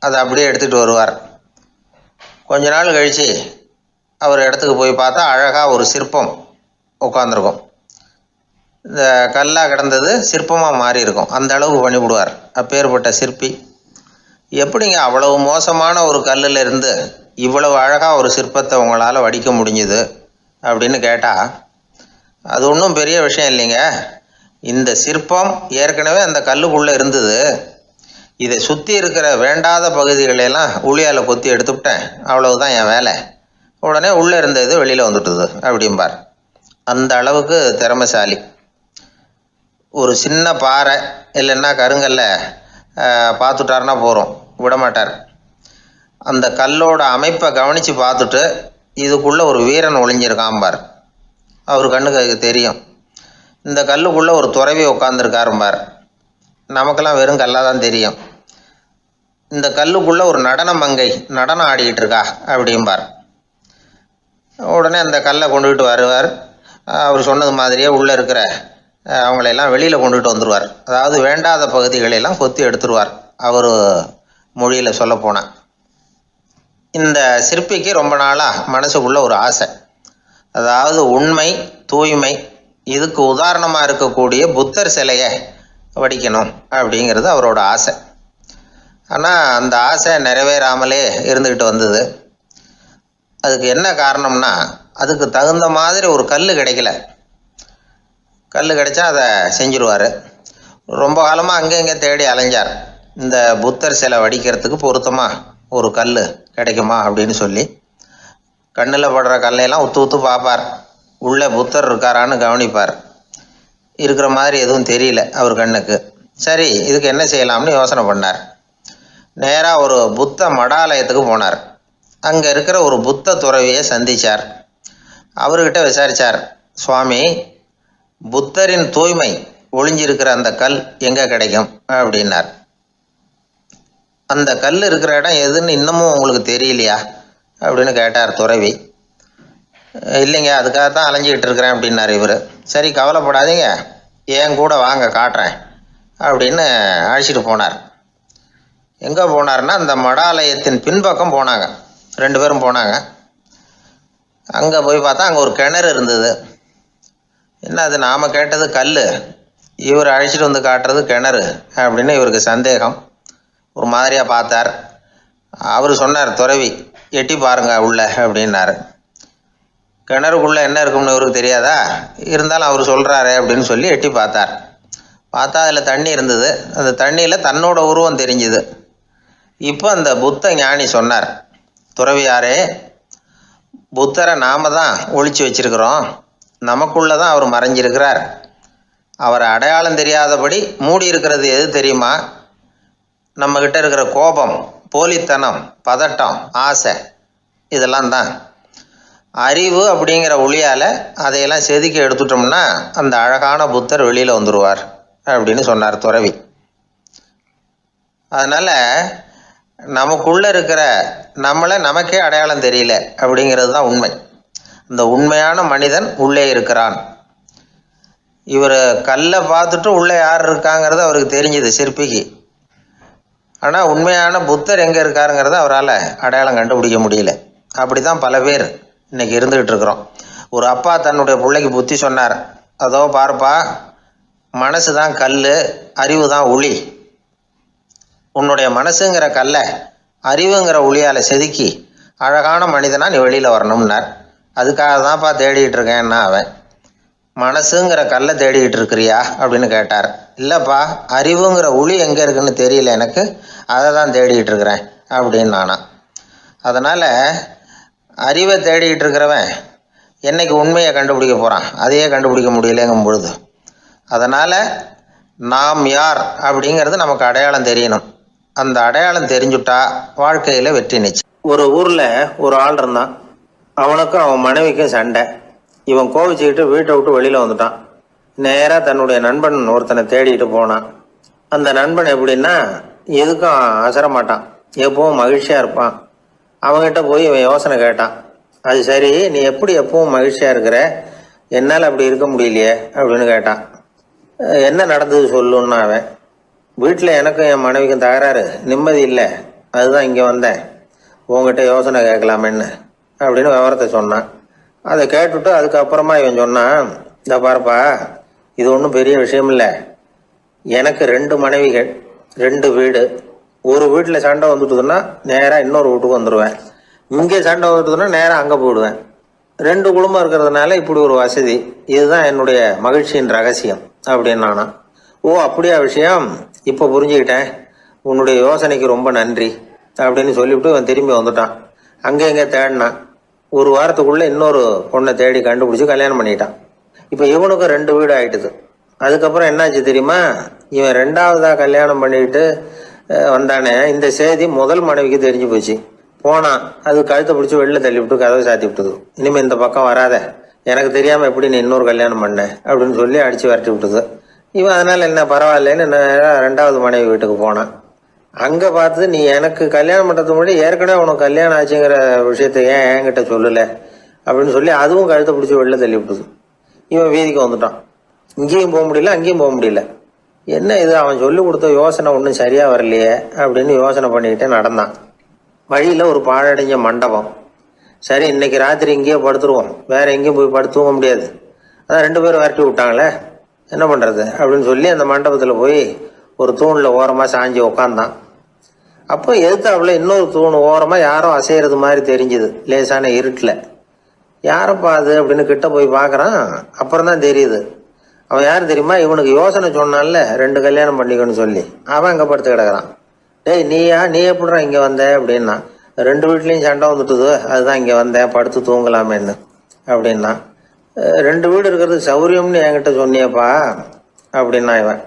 அதை அப்படியே எடுத்துகிட்டு வருவார். கொஞ்ச நாள் கழித்து அவர் இடத்துக்கு போய் பார்த்தா அழகாக ஒரு சிற்பம் உட்காந்துருக்கும். இந்த கல்லாக கிடந்தது சிற்பமாக மாறி இருக்கும். அந்த அளவுக்கு பண்ணிவிடுவார் அப்பேற்பட்ட சிற்பி. எப்படிங்க அவ்வளவு மோசமான ஒரு கல்லில் இருந்து இவ்வளவு அழகாக ஒரு சிற்பத்தை உங்களால் வடிக்க முடிஞ்சுது அப்படின்னு கேட்டால், அது ஒன்றும் பெரிய விஷயம் இல்லைங்க. இந்த சிற்பம் ஏற்கனவே அந்த கல்லுக்குள்ளே இருந்தது. இதை சுற்றி இருக்கிற வேண்டாத பகுதிகளெல்லாம் உளியால் கொத்தி எடுத்துவிட்டேன், அவ்வளவுதான் என் வேலை. உடனே உள்ளே இருந்தது வெளியில் வந்துட்டுது அப்படிம்பார். அந்த அளவுக்கு திறமைசாலி. ஒரு சின்ன பாறை இல்லைன்னா கருங்கல்ல பார்த்துட்டாருன்னா போகிறோம், விடமாட்டார். அந்த கல்லோட அமைப்பை கவனித்து பார்த்துட்டு இதுக்குள்ளே ஒரு வீரன் ஒளிஞ்சிருக்காம்பார். அவர் கண்ணுக்கு அதுக்கு தெரியும். இந்த கல்லுக்குள்ளே ஒரு துறவி உட்காந்துருக்காரும்பார். நமக்கெல்லாம் வெறும் கல்லாக தான் தெரியும். இந்த கல்லுக்குள்ளே ஒரு நடன மங்கை நடனம் ஆடிக்கிட்டு இருக்கா அப்படிம்பார். உடனே அந்த கல்லை கொண்டுகிட்டு வருவார். அவர் சொன்னது மாதிரியே உள்ளே இருக்கிற அவங்களையெல்லாம் வெளியில் கொண்டுகிட்டு வந்துடுவார். அதாவது வேண்டாத பகுதிகளெல்லாம் கொத்தி எடுத்துருவார். அவர் மொழியில் சொல்லப்போனால், இந்த சிற்பிக்கு ரொம்ப நாளாக மனசுக்குள்ளே ஒரு ஆசை. அதாவது உண்மை, தூய்மை, இதுக்கு உதாரணமாக இருக்கக்கூடிய புத்தர் சிலையை வடிக்கணும் அப்படிங்கிறது அவரோட ஆசை. ஆனால் அந்த ஆசை நிறைவேறாமலே இருந்துக்கிட்டு வந்தது. அதுக்கு என்ன காரணம்னா, அதுக்கு தகுந்த மாதிரி ஒரு கல் கிடைக்கல. கல் கிடைச்சா அதை செஞ்சுருவார். ரொம்ப காலமாக அங்கே இங்கே தேடி அலைஞ்சார். இந்த புத்தர் சிலை வடிக்கிறதுக்கு பொருத்தமாக ஒரு கல் கிடைக்குமா அப்படின்னு சொல்லி கண்ணில் படுற கல்லையெல்லாம் உத்து உத்து பார்ப்பார். உள்ளே புத்தர் இருக்காரான்னு கவனிப்பார். இருக்கிற மாதிரி எதுவும் தெரியல அவர் கண்ணுக்கு. சரி, இதுக்கு என்ன செய்யலாம்னு யோசனை பண்ணார். நேராக ஒரு புத்த மடாலயத்துக்கு போனார். அங்கே இருக்கிற ஒரு புத்த துறவியை சந்தித்தார். அவர்கிட்ட விசாரித்தார், சுவாமி, புத்தரின் தூய்மை ஒளிஞ்சிருக்கிற அந்த கல் எங்கே கிடைக்கும் அப்படின்னார். அந்த கல் இருக்கிற இடம் எதுன்னு இன்னமும் உங்களுக்கு தெரியலையா அப்படின்னு கேட்டார் துறவி. இல்லைங்க, அதுக்காக தான் அலைஞ்சிக்கிட்டு இருக்கிறேன் அப்படின்னார் இவர். சரி, கவலைப்படாதீங்க, ஏன் கூட வாங்க காட்டுறேன் அப்படின்னு அழைச்சிட்டு போனார். எங்கே போனார்னா, அந்த மடாலயத்தின் பின்பக்கம் போனாங்க. 2 பேரும் போனாங்க. அங்கே போய் பார்த்தா அங்கே ஒரு கிணறு இருந்தது. என்ன அது, நாம் கேட்டது கல், இவர் அழைச்சிட்டு வந்து காட்டுறது கிணறு அப்படின்னு இவருக்கு சந்தேகம். ஒரு மாதிரியாக பார்த்தார். அவர் சொன்னார், துறவி, எட்டி பாருங்க உள்ள அப்படின்னாரு. கிணறுக்குள்ளே என்ன இருக்கும்னு இவருக்கு தெரியாதா, இருந்தாலும் அவர் சொல்கிறாரு அப்படின்னு சொல்லி எட்டி பார்த்தார். பார்த்தா அதில் தண்ணி இருந்தது. அந்த தண்ணியில் தன்னோட உருவம் தெரிஞ்சுது. இப்போ அந்த புத்த ஞானி சொன்னார், துறவியாரே, புத்தரை நாம தான் ஒளிச்சு வச்சிருக்கிறோம், நமக்குள்ளே தான் அவர் மறைஞ்சிருக்கிறார். அவரை அடையாளம் தெரியாதபடி மூடி இருக்கிறது எது தெரியுமா? நம்மக்கிட்ட இருக்கிற கோபம், போலித்தனம், பதட்டம், ஆசை, இதெல்லாம் தான். அறிவு அப்படிங்கிற ஒளியால் அதையெல்லாம் செதுக்கி எடுத்துட்டோம்னா அந்த அழகான புத்தர் வெளியில் வந்துடுவார் அப்படின்னு சொன்னார் துறவி. அதனால் நமக்குள்ளே இருக்கிற நம்மளை நமக்கே அடையாளம் தெரியல அப்படிங்கிறது தான் உண்மை. இந்த உண்மையான மனிதன் உள்ளே இருக்கிறான். இவர் கல்லை பார்த்துட்டு உள்ளே யார் இருக்காங்கிறது அவருக்கு தெரிஞ்சுது சிற்பிக்கு. ஆனால் உண்மையான புத்தர் எங்கே இருக்காருங்கிறத அவரால் அடையாளம் கண்டுபிடிக்க முடியல. அப்படி தான் பல பேர் இன்றைக்கி இருந்துக்கிட்டு இருக்கிறோம். ஒரு அப்பா தன்னுடைய பிள்ளைக்கு புத்தி சொன்னார், அதோ பார்ப்பா, மனசு தான் கல், அறிவு தான் உளி. உன்னுடைய மனசுங்கிற கல்லை அறிவுங்கிற ஒளியால் செதுக்கி அழகான மனிதனாக நீ வெளியில் வரணும்னார். அதுக்காக தான்ப்பா தேடிக்கிட்டு இருக்கேன்னா அவன். மனசுங்கிற கல்லை தேடிக்கிட்டு இருக்கிறியா அப்படின்னு கேட்டார். இல்லைப்பா, அறிவுங்கிற ஒளி எங்கே இருக்குன்னு தெரியல எனக்கு, அதை தான் தேடிக்கிட்டு இருக்கிறேன் அப்படின்னு நானா. அதனால் அறிவை தேடிக்கிட்டு இருக்கிறவன் என்னைக்கு உண்மையை கண்டுபிடிக்க போகிறான், அதையே கண்டுபிடிக்க முடியலைங்கும் பொழுது. அதனால் நாம் யார் அப்படிங்கிறது நமக்கு அடையாளம் தெரியணும். அந்த அடையாளம் தெரிஞ்சுட்டா வாழ்க்கையில் வெற்றி நிச்சயம். ஒரு ஊரில் ஒரு ஆள் இருந்தான். அவனுக்கும் அவன் மனைவிக்கும் சண்டை. இவன் கோவிச்சுக்கிட்டு வீட்டை விட்டு வெளியில் வந்துட்டான். நேராக தன்னுடைய நண்பன் ஒருத்தனை தேடிட்டு போனான். அந்த நண்பன் எப்படின்னா, எதுக்கும் அசர மாட்டான், எப்பவும் மகிழ்ச்சியாக இருப்பான். அவங்ககிட்ட போய் இவன் யோசனை கேட்டான். அது சரி, நீ எப்படி எப்பவும் மகிழ்ச்சியாக இருக்கிற, என்னால் அப்படி இருக்க முடியலையே அப்படின்னு கேட்டான். என்ன நடந்தது சொல்லுன்னா அவன். வீட்டில் எனக்கும் என் மனைவிக்கும் தகராறு, நிம்மதி இல்லை, அதுதான் இங்கே வந்தேன், உங்ககிட்ட யோசனை கேட்கலாமேன்னு அப்படின்னு விவரத்தை சொன்னான். அதை கேட்டுவிட்டு அதுக்கப்புறமா இவன் சொன்னான், இந்த பாருப்பா, இது ஒன்றும் பெரிய விஷயம் இல்லை, எனக்கு 2 மனைவிகள், 2 வீடு. ஒரு வீட்டில் சண்டை வந்துட்டுதுன்னா நேராக இன்னொரு வீட்டுக்கு வந்துடுவேன், இங்கே சண்டை வந்துட்டுதுன்னா நேராக அங்கே போயிடுவேன். 2 குடும்பம் இருக்கிறதுனால இப்படி ஒரு வசதி, இதுதான் என்னுடைய மகிழ்ச்சியின் ரகசியம் அப்படின்னு நானா. ஓ அப்படியா விஷயம், இப்போ புரிஞ்சுக்கிட்டேன், உன்னுடைய யோசனைக்கு ரொம்ப நன்றி அப்படின்னு சொல்லிவிட்டு அவன் திரும்பி வந்துட்டான். அங்கே எங்கே தேடினான். ஒரு வாரத்துக்குள்ளே இன்னொரு பொண்ணை தேடி கண்டுபிடிச்சி கல்யாணம் பண்ணிட்டான். இப்போ இவனுக்கும் 2 வீடு ஆயிட்டுது. அதுக்கப்புறம் என்னாச்சு தெரியுமா, இவன் 2வதா கல்யாணம் பண்ணிக்கிட்டு வந்தானே, இந்த செய்தி முதல் மனைவிக்கு தெரிஞ்சு போச்சு. போனான், அது கழுத்தை பிடிச்சி வெளில தள்ளி விட்டு கதவை சாத்தி விட்டுது. இனிமேல் இந்த பக்கம் வராத, எனக்கு தெரியாமல் எப்படி நீ இன்னொரு கல்யாணம் பண்ண அப்படின்னு சொல்லி அடித்து விரட்டி விட்டுது. இவன் அதனால் என்ன பரவாயில்லன்னு 2வது மனைவி வீட்டுக்கு போனான். அங்கே பார்த்து, நீ எனக்கு கல்யாணம் பண்ணுறதுக்கு முன்னாடி ஏற்கனவே உனக்கு கல்யாணம் ஆச்சுங்கிற விஷயத்த ஏன் என்கிட்ட சொல்லலை அப்படின்னு சொல்லி அதுவும் கழுத்தை பிடிச்சி வெளில தள்ளி விட்டுது. இவன் வீதிக்கு வந்துட்டான். இங்கேயும் போக முடியல, அங்கேயும் போக முடியல. என்ன இது, அவன் சொல்லி கொடுத்த யோசனை ஒன்றும் சரியாக வரலையே அப்படின்னு யோசனை பண்ணிக்கிட்டே நடந்தான். வழியில் ஒரு பாழடைஞ்ச மண்டபம். சரி, இன்னைக்கு ராத்திரி இங்கேயே படுத்துருவோம், வேற எங்கேயும் போய் படுத்துவங்க முடியாது, அதான் 2 பேரும் விரட்டி விட்டாங்களே, என்ன பண்ணுறது அப்படின்னு சொல்லி அந்த மண்டபத்தில் போய் ஒரு தூணில் ஓரமாக சாஞ்சி உக்காந்தான். அப்போ எதிர்த்தாப்புல இன்னொரு தூண் ஓரமாக யாரோ அசைகிறது மாதிரி தெரிஞ்சுது, லேசான இருட்டில். யாரப்பா அது அப்படின்னு கிட்ட போய் பார்க்குறான். அப்புறம் தான் தெரியுது, அவன் யார் தெரியுமா, இவனுக்கு யோசனை சொன்னான்ல 2 கல்யாணம் பண்ணிக்கணும்னு சொல்லி, அவன் அங்கே படுத்து கிடக்குறான். டேய் நீ எப்படிறா இங்கே வந்த அப்படின்னா, 2 வீட்லேயும் சண்டை வந்துட்டுது, அதுதான் இங்கே வந்தேன், படுத்து தூங்கலாமேன்னு அப்படின்னா. 2 வீடு இருக்கிறது சௌரியம்னு என்கிட்ட சொன்னியப்பா அப்படின்னா இவன்.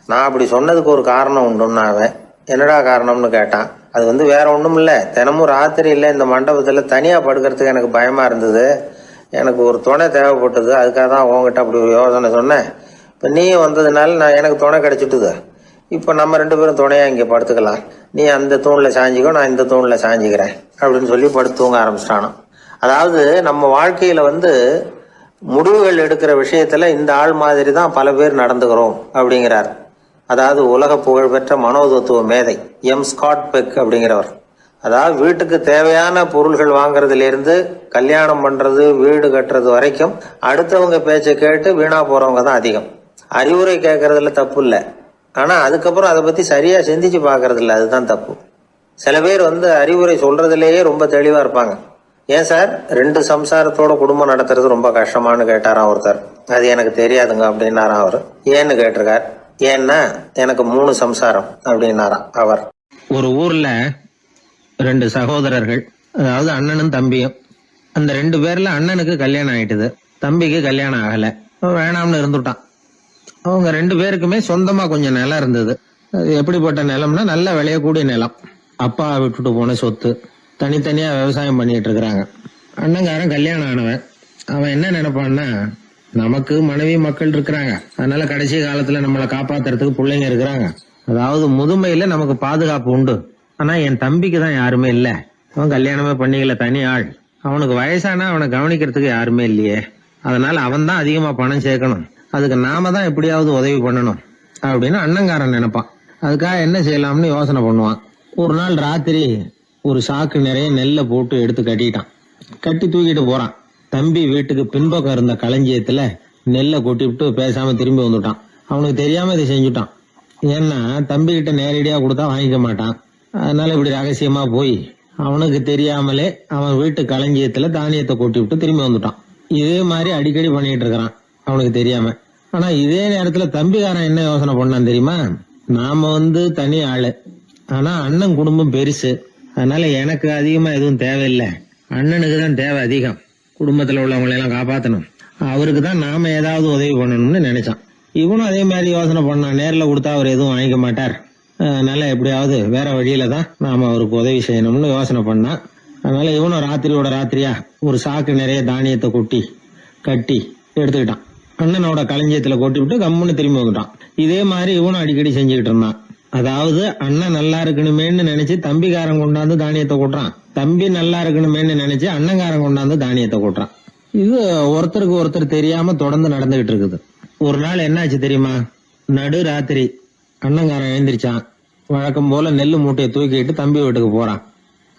நான் அப்படி சொன்னதுக்கு ஒரு காரணம் உண்டுன்னா அவன். என்னடா காரணம்னு கேட்டான். அது வேற ஒன்றும் இல்லை, தினமும் ராத்திரி இல்லை இந்த மண்டபத்தில் தனியாக படுக்கிறதுக்கு எனக்கு பயமாக இருந்தது, எனக்கு ஒரு துணை தேவைப்பட்டது, அதுக்காக தான் உங்ககிட்ட அப்படி ஒரு யோசனை சொன்னேன். இப்போ நீ வந்ததுனால எனக்கு துணை கிடைச்சிட்டுது, இப்போ நம்ம 2 பேரும் துணையாக இங்கே படுத்துக்கலாம், நீ அந்த தூணில் சாஞ்சிக்கோ, நான் இந்த தூணில் சாஞ்சிக்கிறேன் அப்படின்னு சொல்லி படுத்து தூங்க ஆரம்பிச்சிட்டானோ. அதாவது நம்ம வாழ்க்கையில் முடிவுகள் எடுக்கிற விஷயத்தில் இந்த ஆள் மாதிரி தான் பல பேர் நடந்துக்கிறோம் அப்படிங்கிறார். அதாவது உலக புகழ்பெற்ற மனோதத்துவ மேதை ஸ்காட் பெக் அப்படிங்கிறவர். அதாவது வீட்டுக்கு தேவையான பொருள்கள் வாங்குறதுலேருந்து கல்யாணம் பண்ணுறது, வீடு கட்டுறது வரைக்கும் அடுத்தவங்க பேச்சை கேட்டு வீணா போகிறவங்க தான் அதிகம். அறிவுரை கேட்கறதுல தப்பு இல்லை, ஆனால் அதுக்கப்புறம் அதை பற்றி சரியாக சிந்திச்சு பார்க்கறது இல்லை, அதுதான் தப்பு. சில பேர் அறிவுரை சொல்றதுலேயே ரொம்ப தெளிவாக இருப்பாங்க. ஏன் சார் 2 சம்சாரத்தோட குடும்பம் நடத்துறது ரொம்ப கஷ்டமானு கேட்டாராம் ஒருத்தர். அது எனக்கு தெரியாதுங்க அப்படின்னாராம் அவர். ஏன்னு கேட்டிருக்கார். ஏன்னா எனக்கு 3 சம்சாரம் அப்படின்னாராம் அவர். ஒரு ஊர்ல 2 சகோதரர்கள், அதாவது அண்ணனும் தம்பியும். அந்த 2 பேர்ல அண்ணனுக்கு கல்யாணம் ஆயிட்டுது, தம்பிக்கு கல்யாணம் ஆகல, வேணாம்னு இருந்துட்டான். அவங்க 2 பேருக்குமே சொந்தமா கொஞ்சம் நிலம் இருந்தது. அது எப்படிப்பட்ட நிலம்னா நல்ல விளையக்கூடிய நிலம். அப்பா விட்டுட்டு போன சொத்து, தனித்தனியா விவசாயம் பண்ணிட்டு இருக்கிறாங்க. அண்ணங்காரன் கல்யாணம் ஆனவன். அவன் என்ன நினைப்பான்னா, நமக்கு மனைவி மக்கள் இருக்கிறாங்க, அதனால கடைசி காலத்துல நம்மளை காப்பாத்துறதுக்கு பிள்ளைங்க இருக்கிறாங்க, அதாவது முதுமையில நமக்கு பாதுகாப்பு உண்டு. ஆனா என் தம்பிக்கு தான் யாருமே இல்ல, அவன் கல்யாணமே பண்ணிக்கல, தனி ஆள், அவனுக்கு வயசானா அவனை கவனிக்கிறதுக்கு யாருமே இல்லையே, அதனால அவன் தான் அதிகமா பணம் சேர்க்கணும், அதுக்கு நாம தான் எப்படியாவது உதவி பண்ணணும் அப்படின்னு அண்ணங்காரன் நினைப்பான். அதுக்காக என்ன செய்யலாம்னு யோசனை பண்ணுவான். ஒரு நாள் ராத்திரி ஒரு சாக்கு நிறைய நெல்லை போட்டு எடுத்து கட்டிட்டான். கட்டி தூக்கிட்டு போறான். தம்பி வீட்டுக்கு பின்பக்கம் இருந்த களஞ்சியத்துல நெல்லை கொட்டிவிட்டு பேசாம திரும்பி வந்துட்டான். அவனுக்கு தெரியாம இதை செஞ்சுட்டான். ஏன்னா தம்பி கிட்ட நேரடியா கொடுத்தா வாங்கிக்க மாட்டான். அதனால இப்படி ரகசியமா போய் அவனுக்கு தெரியாமலே அவன் வீட்டு களஞ்சியத்துல தானியத்தை கொட்டி விட்டு திரும்பி வந்துட்டான். இதே மாதிரி அடிக்கடி பண்ணிட்டு இருக்கிறான் அவனுக்கு தெரியாம. ஆனா இதே நேரத்துல தம்பிக்காரன் என்ன யோசனை பண்ணான் தெரியுமா, நாம தனி ஆளு, ஆனா அண்ணன் குடும்பம் பெருசு, அதனால எனக்கு அதிகமா எதுவும் தேவையில்லை, அண்ணனுக்கு தான் தேவை அதிகம், குடும்பத்துல உள்ளவங்களை எல்லாம் காப்பாத்தணும், அவருக்கு தான் நாம ஏதாவது உதவி பண்ணணும்னு நினைச்சான். இவனும் அதே மாதிரி யோசனை பண்ணான். நேரில் கொடுத்தா அவர் எதுவும் வாங்கிக்க மாட்டார், அதனால எப்படியாவது வேற வழியில தான் நாம அவருக்கு உதவி செய்யணும்னு யோசனை பண்ணான். அதனால இவனும் ராத்திரியோட ராத்திரியா ஒரு சாக்கு நிறைய தானியத்தை கொட்டி கட்டி எடுத்துக்கிட்டான். அண்ணனோட களஞ்சியத்துல கொட்டி விட்டு கம்முன்னு திரும்பி வந்துட்டான். இதே மாதிரி இவனும் அடிக்கடி செஞ்சுக்கிட்டு இருந்தான். அதாவது அண்ணன் நல்லா இருக்கணுமேன்னு நினைச்சு தம்பிக்காரன் கொண்டாந்து தானியத்தை கொட்டுறான், தம்பி நல்லா இருக்கணுமேன்னு நினைச்சு அண்ணங்காரன் கொண்டாந்து தானியத்தை கொட்டுறான். இது ஒருத்தருக்கு ஒருத்தர் தெரியாம தொடர்ந்து நடந்துகிட்டு இருக்குது. ஒரு நாள் என்னாச்சு தெரியுமா, நடு ராத்திரி அண்ணங்காரன் எழுந்திரிச்சான். வழக்கம் போல நெல்லு மூட்டையை தூக்கிட்டு தம்பி வீட்டுக்கு போறான்.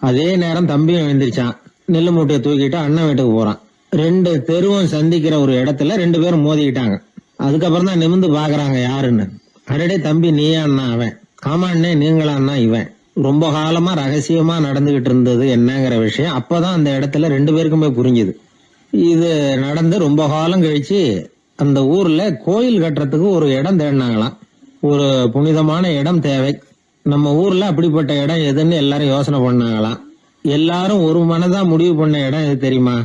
அதே நேரம் தம்பியும் எழுந்திரிச்சான். நெல்லு மூட்டையை தூக்கிட்டு அண்ணன் வீட்டுக்கு போறான். 2 தெருவும் சந்திக்கிற ஒரு இடத்துல 2 பேரும் மோதிக்கிட்டாங்க. அதுக்கப்புறம் தான் நிமிந்து பாக்குறாங்க யாருன்னு. அடடே தம்பி நீயா அண்ணா அவன், ஆமா அண்ணே நீங்களா அண்ணா இவன். ரொம்ப காலமா ரகசியமா நடந்துகிட்டு இருந்தது என்னங்கிற விஷயம் அப்பதான் அந்த இடத்துல 2 பேருக்குமே புரிஞ்சுது. இது நடந்து ரொம்ப காலம் கழிச்சு அந்த ஊர்ல கோயில் கட்டுறதுக்கு ஒரு இடம் தேடினாங்களாம். ஒரு புனிதமான இடம் தேவை, நம்ம ஊர்ல அப்படிப்பட்ட இடம் எதுன்னு எல்லாரும் யோசனை பண்ணாங்களாம். எல்லாரும் ஒரு மனதா முடிவு பண்ண இடம் எது தெரியுமா?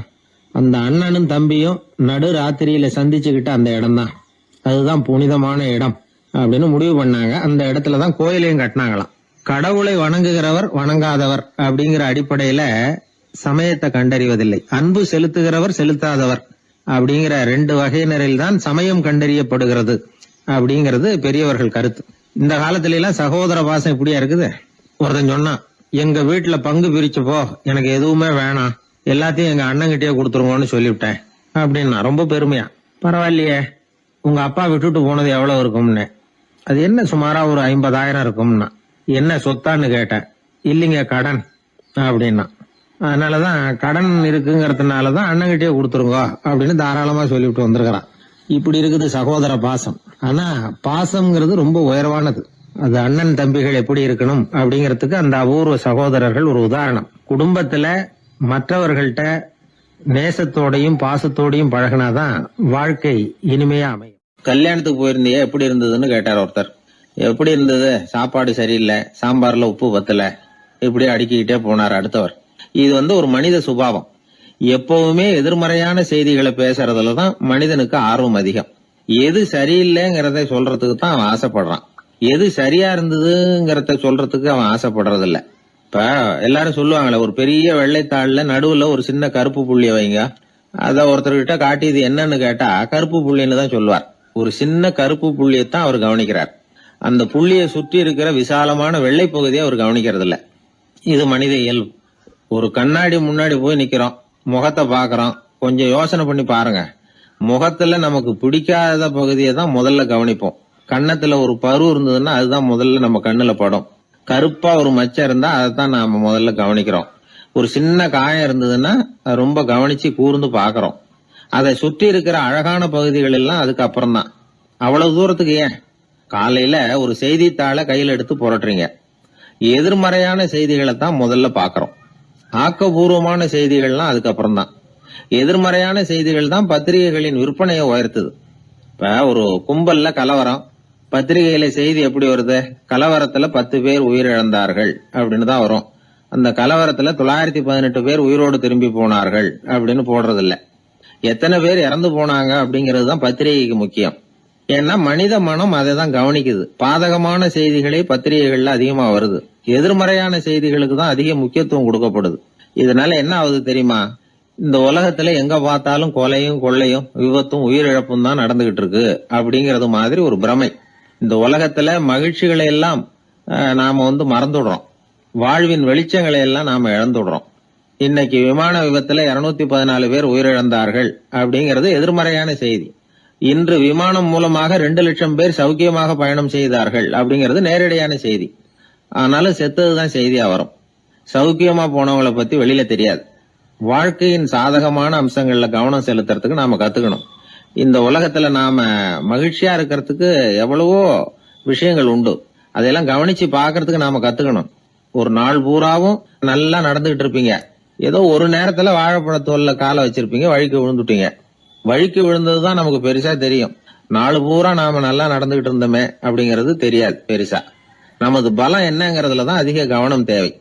அந்த அண்ணனும் தம்பியும் நடு ராத்திரியில சந்திச்சுக்கிட்ட அந்த இடம் தான். அதுதான் புனிதமான இடம் அப்படின்னு முடிவு பண்ணாங்க. அந்த இடத்துலதான் கோயிலையும் கட்டினாங்களாம். கடவுளை வணங்குகிறவர் வணங்காதவர் அப்படிங்கிற அடிப்படையில சமயத்தை கண்டறிவதில்லை. அன்பு செலுத்துகிறவர் செலுத்தாதவர் அப்படிங்கிற 2 வகையினரில் தான் சமயம் கண்டறியப்படுகிறது அப்படிங்கிறது பெரியவர்கள் கருத்து. இந்த காலத்துல எல்லாம் சகோதர பாசம் இப்படியா இருக்குது. ஒருத்தன் சொன்னான், எங்க வீட்டுல பங்கு பிரிச்சு போ, எனக்கு எதுவுமே வேணாம், எல்லாத்தையும் எங்க அண்ணன்கிட்டயே கொடுத்துருங்கன்னு சொல்லிவிட்டேன் அப்படின்னா ரொம்ப பெருமையா. பரவாயில்லையே, உங்க அப்பா விட்டுட்டு போனது எவ்வளவு இருக்கும்னு. அது என்ன சுமாரா ஒரு 50,000 இருக்கும்னா. என்ன சொத்தான்னு கேட்டேன். இல்லைங்க கடன் அப்படின்னா. அதனாலதான் கடன் இருக்குங்கிறதுனாலதான் அண்ணன்கிட்டயே கொடுத்துருங்க அப்படின்னு தாராளமா சொல்லிவிட்டு வந்திருக்கிறான். இப்படி இருக்குது சகோதர பாசம். ஆனா பாசம்ங்கிறது ரொம்ப உயர்வானது. அது அண்ணன் தம்பிகள் எப்படி இருக்கணும் அப்படிங்கறதுக்கு அந்த அபூர்வ சகோதரர்கள் ஒரு உதாரணம். குடும்பத்துல மற்றவர்கள்ட்ட நேசத்தோடையும் பாசத்தோடையும் பழகினாதான் வாழ்க்கை இனிமையா அமையும். கல்யாணத்துக்கு போயிருந்தியே எப்படி இருந்ததுன்னு கேட்டார் ஒருத்தர். எப்படி இருந்தது? சாப்பாடு சரியில்லை, சாம்பார்ல உப்பு பத்தல, இப்படி அடுக்கிக்கிட்டே போனார் அடுத்தவர். இது ஒரு மனித சுபாவம். எப்பவுமே எதிர்மறையான செய்திகளை பேசுறதுலதான் மனிதனுக்கு ஆர்வம் அதிகம். எது சரியில்லைங்கிறத சொல்றதுக்கு தான் அவன் ஆசைப்படுறான். எது சரியா இருந்ததுங்கிறத சொல்றதுக்கு அவன் ஆசைப்படுறது இல்ல. இப்ப எல்லாரும் சொல்லுவாங்களே, ஒரு பெரிய வெள்ளைத்தாள்ல நடுவுல ஒரு சின்ன கருப்பு புள்ளிய வைங்க, அத ஒருத்தர்கிட்ட காட்டி இது என்னன்னு கேட்டா கருப்பு புள்ளின்னு தான் சொல்லுவார். ஒரு சின்ன கருப்பு புள்ளியத்தான் அவர் கவனிக்கிறார். அந்த புள்ளிய சுற்றி இருக்கிற விசாலமான வெள்ளை பகுதியை அவர் கவனிக்கிறது இல்ல. இது மனித இயல்பு. ஒரு கண்ணாடி முன்னாடி போய் நிக்கிறோம், முகத்தை பாக்குறோம், கொஞ்சம் யோசனை பண்ணி பாருங்க. முகத்துல நமக்கு பிடிக்காத பகுதியை தான் முதல்ல கவனிப்போம். கன்னத்துல ஒரு பரு இருந்ததுன்னா அதுதான் முதல்ல நம்ம கண்ணுல படும். கருப்பா ஒரு மச்சம் இருந்தா அதைத்தான் நாம முதல்ல கவனிக்கிறோம். ஒரு சின்ன காயம் இருந்ததுன்னா ரொம்ப கவனிச்சு கூர்ந்து பாக்குறோம். அதை சுற்றி இருக்கிற அழகான பகுதிகள் எல்லாம் அதுக்கு அப்புறம் தான். அவ்வளவு தூரத்துக்கு ஏன்? காலையில ஒரு செய்தித்தாளை கையில எடுத்து புரட்டுறீங்க, எதிர்மறையான செய்திகளை தான் முதல்ல பாக்குறோம். ஆக்கப்பூர்வமான செய்திகள்லாம் அதுக்கப்புறம் தான். எதிர்மறையான செய்திகள் தான் பத்திரிகைகளின் விற்பனையை உயர்த்துது. இப்ப ஒரு கும்பல்ல கலவரம், பத்திரிகையில செய்தி எப்படி வருது? கலவரத்துல 10 பேர் உயிரிழந்தார்கள் அப்படின்னு தான் வரும். அந்த கலவரத்துல 918 பேர் உயிரோடு திரும்பி போனார்கள் அப்படின்னு போடுறது இல்ல. எத்தனை பேர் இறந்து போனாங்க அப்படிங்கிறது தான் பத்திரிகைக்கு முக்கியம். ஏன்னா மனித மனம் அதை தான் கவனிக்குது. பாதகமான செய்திகளே பத்திரிகைகள்ல அதிகமா வருது, எதிர்மறையான செய்திகளுக்கு தான் அதிக முக்கியத்துவம் கொடுக்கப்படுது. இதனால என்ன ஆகுது தெரியுமா? இந்த உலகத்துல எங்க பார்த்தாலும் கொலையும் கொள்ளையும் விபத்தும் உயிரிழப்பும் தான் நடந்துகிட்டு இருக்கு அப்படிங்கறது மாதிரி ஒரு பிரமை. இந்த உலகத்துல மகிழ்ச்சிகளை எல்லாம் நாம மறந்துடுறோம். வாழ்வின் வெளிச்சங்களை எல்லாம் நாம இழந்துடுறோம். இன்னைக்கு விமான விபத்துல 214 பேர் உயிரிழந்தார்கள் அப்படிங்கிறது எதிர்மறையான செய்தி. இன்று விமானம் மூலமாக 2 லட்சம் பேர் சௌக்கியமாக பயணம் செய்தார்கள் அப்படிங்கிறது நேரடியான செய்தி. ஆனாலும் செத்ததுதான் செய்தியா வரும். சௌக்கியமா போனவங்களை பத்தி வெளியில தெரியாது. வாழ்க்கையின் சாதகமான அம்சங்கள்ல கவனம் செலுத்துறதுக்கு நாம கத்துக்கணும். இந்த உலகத்துல நாம மகிழ்ச்சியா இருக்கிறதுக்கு எவ்வளவோ விஷயங்கள் உண்டு. அதெல்லாம் கவனிச்சு பாக்குறதுக்கு நாம கத்துக்கணும். ஒரு நாள் பூராவும் நல்லா நடந்துகிட்டு இருப்பீங்க, ஏதோ ஒரு நேரத்துல வாழைப்பழத்தோல்ல காலை வச்சிருப்பீங்க, வழிக்கு விழுந்துட்டீங்க. வழிக்கு விழுந்ததுதான் நமக்கு பெருசா தெரியும். நாலு பூரா நாம நல்லா நடந்துகிட்டு இருந்தோமே அப்படிங்கறது தெரியாது பெருசா. நமது பலம் என்னங்கறதுலதான் அதிக கவனம் தேவை.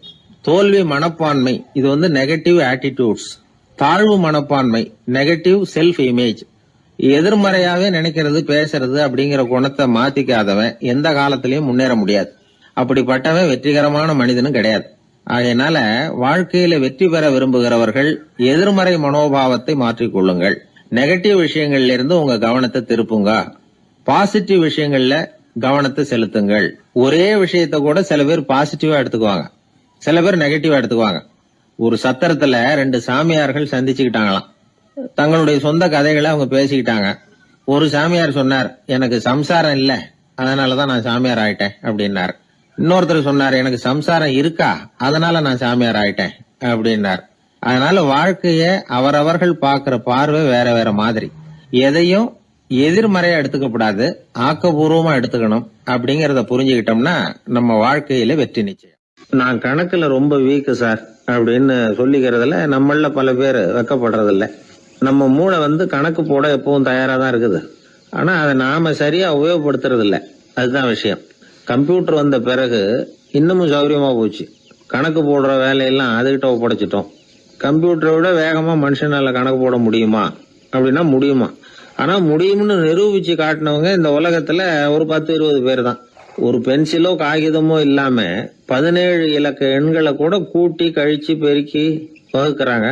தோல்வி மனப்பான்மை இது நெகட்டிவ் ஆட்டிடியூட்ஸ். தாழ்வு மனப்பான்மை நெகட்டிவ் செல்ஃப் இமேஜ். எதிர்மறையாவே நினைக்கிறது பேசுறது அப்படிங்கிற குணத்தை மாத்திக்காதவன் எந்த காலத்திலயும் முன்னேற முடியாது. அப்படிப்பட்டவன் வெற்றிகரமான மனிதனும் கிடையாது. ஆகையினால வாழ்க்கையில வெற்றி பெற விரும்புகிறவர்கள் எதிர்மறை மனோபாவத்தை மாற்றிக்கொள்ளுங்கள். நெகட்டிவ் விஷயங்கள்ல இருந்து உங்க கவனத்தை திருப்புங்க. பாசிட்டிவ் விஷயங்கள்ல கவனத்தை செலுத்துங்கள். ஒரே விஷயத்த கூட சில பேர் பாசிட்டிவா எடுத்துக்குவாங்க, சில பேர் நெகட்டிவா எடுத்துக்குவாங்க. ஒரு சத்திரத்துல 2 சாமியார்கள் சந்திச்சுக்கிட்டாங்களாம். தங்களுடைய சொந்த கதைகளை அவங்க பேசிக்கிட்டாங்க. ஒரு சாமியார் சொன்னார், எனக்கு சம்சாரம் இல்ல, அதனாலதான் நான் சாமியார் ஆயிட்டேன் அப்படின்னாரு. இன்னொருத்தர் சொன்னாரு, எனக்கு சம்சாரம் இருக்கா, அதனால நான் சாமியார் ஆயிட்டேன் அப்படின்னார். அதனால வாழ்க்கைய அவரவர்கள் பார்க்கிற பார்வை வேற வேற மாதிரி. எதையும் எதிர்மறையா எடுத்துக்கப்படாது, ஆக்கப்பூர்வமா எடுத்துக்கணும். அப்படிங்கறத புரிஞ்சுக்கிட்டோம்னா நம்ம வாழ்க்கையில வெற்றி நிச்சயம். நான் கணக்குல ரொம்ப வீக்கு சார் அப்படின்னு சொல்லிக்கிறதுல நம்மள பல பேர் வெக்கப்படுறதில்ல. நம்ம மூளை கணக்கு போட எப்பவும் தயாரா தான் இருக்குது. ஆனா அதை நாம சரியா உபயோகப்படுத்துறது இல்ல. அதுதான் விஷயம். கம்ப்யூட்டர் வந்த பிறகு இன்னமும் சௌகரியமா போச்சு. கணக்கு போடுற வேலையெல்லாம் அதுகிட்ட ஒப்படைச்சிட்டோம். கம்ப்யூட்டரை விட வேகமா மனுஷனால கணக்கு போட முடியுமா அப்படின்னா முடியுமா. ஆனா முடியும்னு நிரூபிச்சு காட்டினவங்க இந்த உலகத்துல ஒரு 10-20 பேர் தான். ஒரு பென்சிலோ காகிதமோ இல்லாம 17 இலக்க எண்களை கூட கூட்டி கழிச்சு பெருக்கி வகுக்கிறாங்க.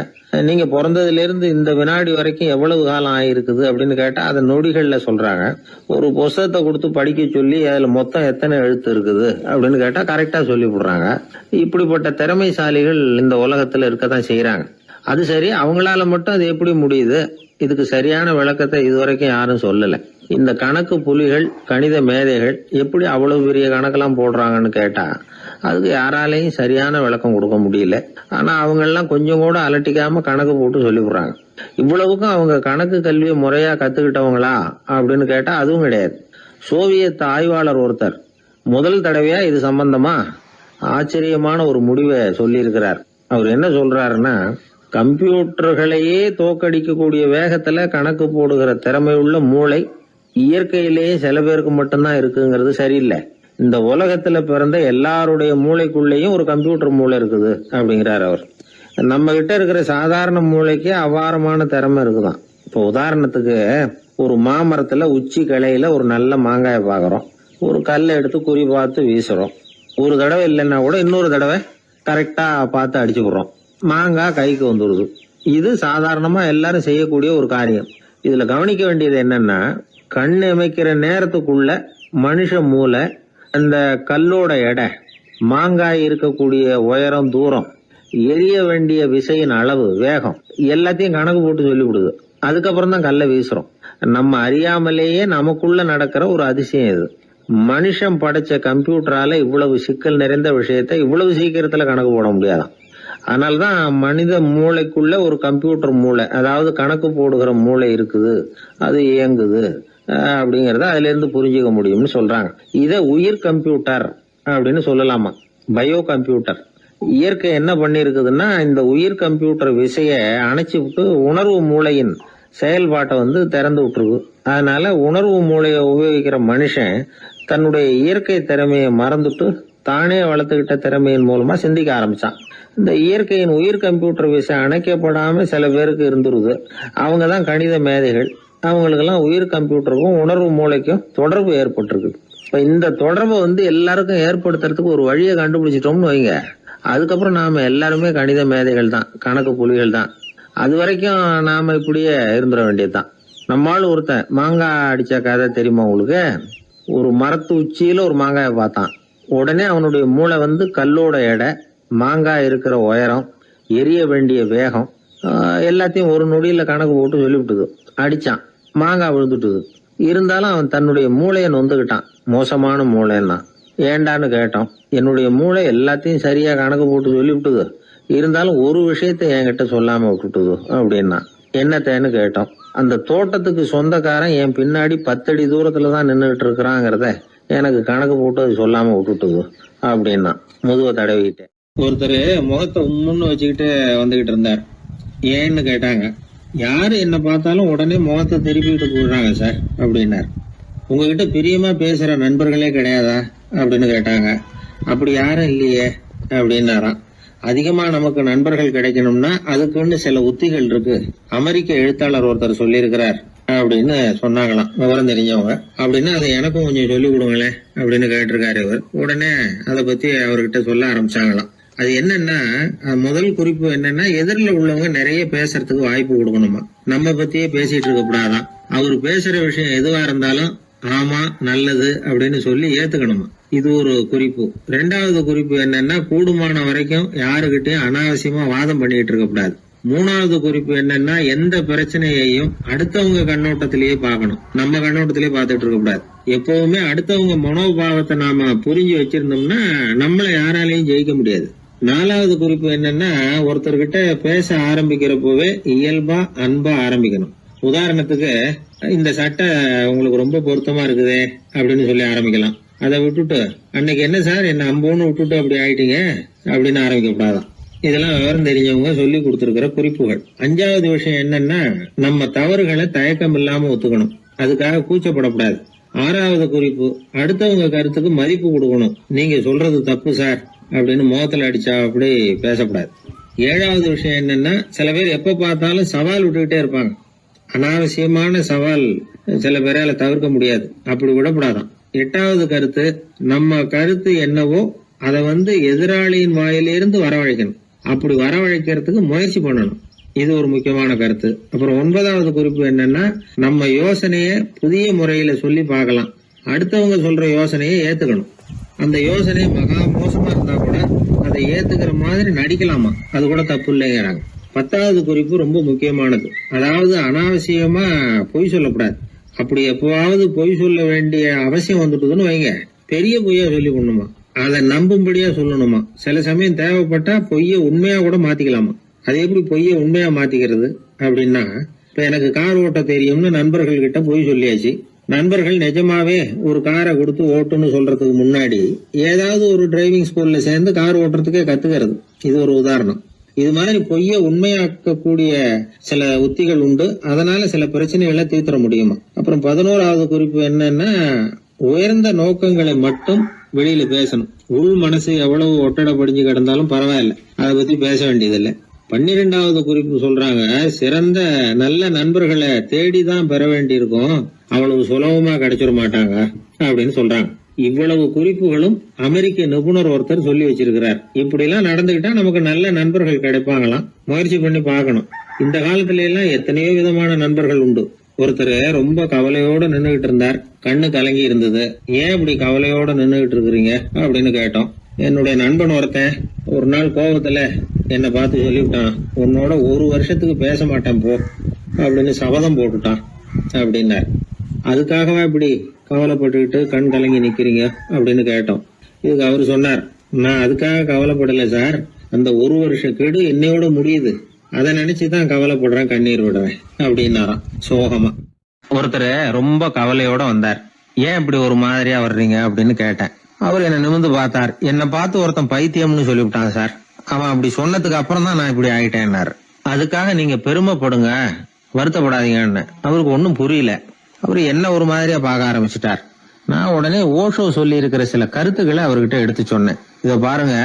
நீங்க பிறந்ததுல இருந்து இந்த வினாடி வரைக்கும் எவ்வளவு காலம் ஆயிருக்குது அப்படின்னு கேட்டா அதை நொடிகள்ல சொல்றாங்க. ஒரு புஸ்தகத்தை கொடுத்து படிக்க சொல்லி அதுல மொத்தம் எத்தனை எழுத்து இருக்குது அப்படின்னு கேட்டா கரெக்டா சொல்லி விடுறாங்க. இப்படிப்பட்ட திறமைசாலிகள் இந்த உலகத்துல இருக்கதான் செய்யறாங்க. அது சரி, அவங்களால மட்டும் அது எப்படி முடியுது? இதுக்கு சரியான விளக்கத்தை இதுவரைக்கும் யாரும் சொல்லல. இந்த கணக்கு புலிகள், கணித மேதைகள் எப்படி அவ்வளவு பெரிய கணக்கெல்லாம் போடுறாங்கன்னு கேட்டா அதுக்கு யாராலையும் சரியான விளக்கம் கொடுக்க முடியல. ஆனா அவங்க எல்லாம் கொஞ்சம் கூட அலட்டிக்காம கணக்கு போட்டு சொல்லி விடுறாங்க. இவ்வளவுக்கும் அவங்க கணக்கு கல்வியை முறையா கத்துக்கிட்டவங்களா அப்படின்னு கேட்டா அதுவும் கிடையாது. சோவியத் ஆய்வாளர் ஒருத்தர் முதல் தடவையா இது சம்பந்தமா ஆச்சரியமான ஒரு முடிவை சொல்லி இருக்கிறார். அவர் என்ன சொல்றாருன்னா, கம்ப்யூட்டர்களையே தோக்கடிக்கக்கூடிய வேகத்துல கணக்கு போடுகிற திறமையுள்ள மூளை இயற்கையிலேயே சில பேருக்கு மட்டும்தான் இருக்குங்கிறது சரியில்லை. இந்த உலகத்துல பிறந்த எல்லாருடைய மூளைக்குள்ளேயும் ஒரு கம்ப்யூட்டர் மூளை இருக்குது அப்படிங்கிறார் அவர். நம்ம கிட்ட இருக்கிற சாதாரண மூளைக்கு அபாரமான திறமை இருக்குதான். இப்போ உதாரணத்துக்கு, ஒரு மாமரத்துல உச்சி கிளையில ஒரு நல்ல மாங்காயை பாக்குறோம். ஒரு கல்லை எடுத்து குறி பார்த்து வீசுறோம். ஒரு தடவை இல்லைன்னா கூட இன்னொரு தடவை கரெக்டா பார்த்து அடிச்சு விடுறோம். மாங்காய் கைக்கு வந்துடுது. இது சாதாரணமா எல்லாரும் செய்யக்கூடிய ஒரு காரியம். இதுல கவனிக்க வேண்டியது என்னன்னா, கண் அமைக்கிற நேரத்துக்குள்ள மனுஷ மூளை அந்த கல்லோட எடை, மாங்காய் இருக்கக்கூடிய உயரம், தூரம், எரிய வேண்டிய விசையின் அளவு, வேகம் எல்லாத்தையும் கணக்கு போட்டு சொல்லிவிடுது. அதுக்கப்புறம் தான் கல்லை வீசுறோம். நம்ம அறியாமலேயே நமக்குள்ள நடக்கிற ஒரு அதிசயம் இது. மனுஷன் படைச்ச கம்ப்யூட்டரால இவ்வளவு சிக்கல் நிறைந்த விஷயத்தை இவ்வளவு சீக்கிரத்துல கணக்கு போட முடியாதான். அதனாலதான் மனித மூளைக்குள்ள ஒரு கம்ப்யூட்டர் மூளை, அதாவது கணக்கு போடுகிற மூளை இருக்குது, அது இயங்குது அப்படிங்கறத அதுல இருந்து புரிஞ்சுக்க முடியும்னு சொல்றாங்க. இத உயிர் கம்ப்யூட்டர் அப்படின்னு சொல்லலாமா, பயோ கம்ப்யூட்டர். இயற்கை என்ன பண்ணிருக்குதுன்னா, இந்த உயிர் கம்ப்யூட்டர் விசைய அணைச்சு விட்டு உணர்வு மூளையின் செயல்பாட்டை திறந்து விட்டுருக்கு. அதனால உணர்வு மூளையை உபயோகிக்கிற மனுஷன் தன்னுடைய இயற்கை திறமையை மறந்துட்டு தானே வளர்த்துக்கிட்ட திறமையின் மூலமா சிந்திக்க ஆரம்பிச்சான். இந்த இயற்கையின் உயிர் கம்ப்யூட்டர் விசை அணைக்கப்படாம சில பேருக்கு இருந்துருது. அவங்கதான் கணித மேதைகள். அவங்களுக்கெல்லாம் உயிர் கம்ப்யூட்டருக்கும் உணர்வு மூளைக்கும் தொடர்பு ஏற்பட்டிருக்கு. இப்ப இந்த தொடர்பை எல்லாருக்கும் ஏற்படுத்துறதுக்கு ஒரு வழியை கண்டுபிடிச்சிட்டோம்னு வைங்க, அதுக்கப்புறம் நாம எல்லாருமே கணித மேதைகள் தான், கணக்கு புலிகள் தான். அது வரைக்கும் நாம இப்படியே இருந்துட வேண்டியதுதான். நம்மால் ஒருத்தன் மாங்காய் அடிச்ச கதை தெரியுமா உங்களுக்கு? ஒரு மரத்து உச்சியில ஒரு மாங்காயை பார்த்தான். உடனே அவனுடைய மூளை கல்லோட எடை, மாங்காய் இருக்கிற உயரம், எரிய வேண்டிய வேகம் எல்லாத்தையும் ஒரு நொடியில கணக்கு போட்டு சொல்லிவிட்டுது. அடிச்சான், மாங்காய் விழுந்துட்டுது. இருந்தாலும் அவன் தன்னுடைய மூளையை நொந்துக்கிட்டான். மோசமான மூளைன்னா ஏண்டான்னு கேட்டோம். என்னுடைய மூளை எல்லாத்தையும் சரியா கணக்கு போட்டு சொல்லிவிட்டுது, இருந்தாலும் ஒரு விஷயத்த என்கிட்ட சொல்லாம விட்டுட்டுது அப்படின்னா. என்னத்தேன்னு கேட்டோம். அந்த தோட்டத்துக்கு சொந்தக்காரன் என் பின்னாடி 10 அடி தூரத்துலதான் நின்றுட்டு இருக்கிறாங்கிறத எனக்கு கணக்கு போட்டு அது சொல்லாம விட்டுட்டுது அப்படின்னா. முதுவை தடவிக்கிட்டேன். ஒருத்தர் முகத்தை உம்முன்னு வச்சுக்கிட்டு வந்துகிட்டு இருந்தார். ஏன்னு கேட்டாங்க. யாரு என்ன பார்த்தாலும் உடனே முகத்தை திருப்பிட்டு போடுறாங்க சார் அப்படின்னார். உங்ககிட்ட பிரியமா பேசுற நண்பர்களே கிடையாதா அப்படின்னு கேட்டாங்க. அப்படி யாரும் இல்லையே அப்படின்னாராம். அதிகமா நமக்கு நண்பர்கள் கிடைக்கணும்னா அதுக்குன்னு சில உத்திகள் இருக்கு. அமெரிக்க எழுத்தாளர் ஒருத்தர் சொல்லியிருக்கிறார் அப்படின்னு சொன்னாங்களாம், விவரம் தெரிஞ்சவங்க. அப்படின்னு அதை எனக்கும் கொஞ்சம் சொல்லி கொடுங்களேன் அப்படின்னு கேட்டிருக்காரு இவர். உடனே அதை பத்தி அவர்கிட்ட சொல்ல ஆரம்பிச்சாங்களாம். அது என்னன்னா, முதல் குறிப்பு என்னன்னா, எதிரில் உள்ளவங்க நிறைய பேசுறதுக்கு வாய்ப்பு கொடுக்கணுமா. நம்ம பத்தியே பேசிட்டு இருக்க கூடாதான். அவர் பேசுற விஷயம் எதுவா இருந்தாலும் ஆமா நல்லது அப்படின்னு சொல்லி ஏத்துக்கணுமா. இது ஒரு குறிப்பு. 2வது குறிப்பு என்னன்னா, கூடுமான வரைக்கும் யாருகிட்டயும் அனாவசியமா வாதம் பண்ணிட்டு இருக்க கூடாது. மூணாவது குறிப்பு என்னன்னா, எந்த பிரச்சனையையும் அடுத்தவங்க கண்ணோட்டத்திலேயே பார்க்கணும், நம்ம கண்ணோட்டத்திலேயே பார்த்துட்டு இருக்க கூடாது. எப்பவுமே அடுத்தவங்க மனோபாவத்தை நாம புரிஞ்சு வச்சிருந்தோம்னா நம்மள யாராலையும் ஜெயிக்க முடியாது. நாலாவது குறிப்பு என்னன்னா, ஒருத்தர்கிட்ட பேச ஆரம்பிக்கிறப்பவே இயல்பா அன்பா ஆரம்பிக்கணும். உதாரணத்துக்கு, இந்த சட்டை உங்களுக்கு ரொம்ப பொருத்தமா இருக்குதே அப்படின்னு சொல்லி ஆரம்பிக்கலாம். அதை விட்டுட்டு, அன்னைக்கு என்ன சார் என்ன அம்போன்னு விட்டுட்டு அப்படி ஆயிட்டீங்க அப்படின்னு ஆரம்பிக்க கூடாதான். இதெல்லாம் விவரம் தெரிஞ்சவங்க சொல்லி கொடுத்திருக்கிற குறிப்புகள். அஞ்சாவது விஷயம் என்னன்னா, நம்ம தவறுகளை தயக்கம் இல்லாம ஒத்துக்கணும், அதுக்காக கூச்சப்படக்கூடாது. ஆறாவது குறிப்பு, அடுத்தவங்க கருத்துக்கு மதிப்பு கொடுக்கணும். நீங்க சொல்றது தப்பு சார் அப்படின்னு முகத்துல அடிச்சா அப்படி பேசக்கூடாது. ஏழாவது விஷயம் என்னன்னா, சில பேர் எப்ப பார்த்தாலும் சவால் விட்டுக்கிட்டே இருப்பாங்க. அனாவசியமான சவால் சில பேரால தவிர்க்க முடியாது, அப்படி விடப்படாதான். எட்டாவது கருத்து, நம்ம கருத்து என்னவோ அதை எதிராளியின் வாயிலிருந்து வரவழைக்கணும். அப்படி வரவழைக்கிறதுக்கு முயற்சி பண்ணணும். இது ஒரு முக்கியமான கருத்து. அப்புறம் ஒன்பதாவது குறிப்பு என்னன்னா, நம்ம யோசனைய புதிய முறையில சொல்லி பார்க்கலாம். அடுத்தவங்க சொல்ற யோசனையை ஏத்துக்கணும். அந்த யோசனை மகா மோசமா இருந்தா கூட அதை ஏத்துக்கிற மாதிரி நடிக்கலாமா, அது கூட தப்பு இல்லைங்கிறாங்க. 10வது குறிப்பு ரொம்ப முக்கியமானது. அதாவது அனாவசியமா பொய் சொல்லக்கூடாது. அப்படி எப்பவாவது பொய் சொல்ல வேண்டிய அவசியம் வந்துட்டுதுன்னு வைங்க, பெரிய பொய்யா சொல்லி பண்ணுமா, அதை நம்பும்படியா சொல்லணுமா. சில சமயம் தேவைப்பட்டா பொய்ய உண்மையா கூட மாத்திக்கலாமா. அது எப்படி பொய்ய உண்மையா மாத்திக்கிறது அப்படின்னா, இப்ப எனக்கு கார் ஓட்ட தெரியும்னு நண்பர்கள் கிட்ட பொய் சொல்லியாச்சு. நண்பர்கள் நிஜமாவே ஒரு காரை கொடுத்து ஓட்டுன்னு சொல்றதுக்கு முன்னாடி ஏதாவது ஒரு டிரைவிங் ஸ்கூல்ல சேர்ந்து கார் ஓட்டுறதுக்கே கத்துக்கிறது. இது ஒரு உதாரணம். இது மாதிரி பொய்ய உண்மையாக்கக்கூடிய சில உத்திகள் உண்டு. அதனால சில பிரச்சனைகளை தீர்த்தர முடியுமா. அப்புறம் 11வது குறிப்பு என்னன்னா, உயர்ந்த நோக்கங்களை மட்டும் வெளியில பேசணும். உள் மனசு எவ்வளவு ஒட்டடை படிஞ்சு கிடந்தாலும் பரவாயில்ல, அதை பத்தி பேச வேண்டியதில்லை. 12வது குறிப்பு சொல்றாங்க, சிறந்த நல்ல நண்பர்களை தேடிதான் பெற வேண்டியிருக்கும், அவ்வளவு சுலபமா கிடைச்சிட மாட்டாங்க அப்படின்னு சொல்றாங்க. இவ்வளவு குறிப்புகளும் அமெரிக்க நிபுணர் ஒருத்தர் சொல்லி வச்சிருக்கிறார். இப்படி எல்லாம் நடந்துகிட்டா நமக்கு நல்ல நண்பர்கள் கிடைப்பாங்களாம். முயற்சி பண்ணி பார்க்கணும். இந்த காலத்துல எல்லாம் எத்தனையோ விதமான நண்பர்கள் உண்டு. ஒருத்தர் ரொம்ப கவலையோட நின்னுகிட்டு இருந்தார், கண்ணு கலங்கி இருந்தது. ஏன் இப்படி கவலையோட நின்னுகிட்டு இருக்கிறீங்க அப்படின்னு கேட்டோம். என்னுடைய நண்பன் ஒருத்தன் ஒரு நாள் கோபத்துல என்னை பார்த்து சொல்லிவிட்டான், உன்னோட ஒரு வருஷத்துக்கு பேச மாட்டேன் போ அப்படின்னு சபதம் போட்டுட்டான் அப்படின்னார். அதுக்காகவா இப்படி கவலைப்பட்டுக்கிட்டு கண் கலங்கி நிக்கிறீங்க அப்படின்னு கேட்டோம். இதுக்கு அவரு சொன்னார், நான் அதுக்காக கவலைப்படல சார், அந்த ஒரு வருஷ கெடு என்னையோட முடியுது, அதை நினைச்சுதான் கவலைப்படுறேன், கண்ணீர் விடுறேன் அப்படின்னாராம் சோகமா. ஒருத்தர் ரொம்ப கவலையோட வந்தார். ஏன் இப்படி ஒரு மாதிரியா வர்றீங்க அப்படின்னு கேட்டேன். அவர் என்ன நிமிர்ந்து பார்த்தார். என்னை பார்த்து ஒருத்தன் பைத்தியம்னு சொல்லிவிட்டான் சார், அவன் அப்படி சொன்னதுக்கு அப்புறம் தான் நான் இப்படி ஆயிட்டேன்னாரு. அதுக்காக நீங்க பெருமைப்படுங்க, வருத்தப்படாதீங்கன்னு. அவருக்கு ஒன்னும் புரியல. அவர் என்ன ஒரு மாதிரியா பார்க்க ஆரம்பிச்சுட்டார். நான் உடனே ஓஷோ சொல்லி இருக்கிற சில கருத்துக்களை அவர்கிட்ட எடுத்து சொன்னேன். இத பாருங்க,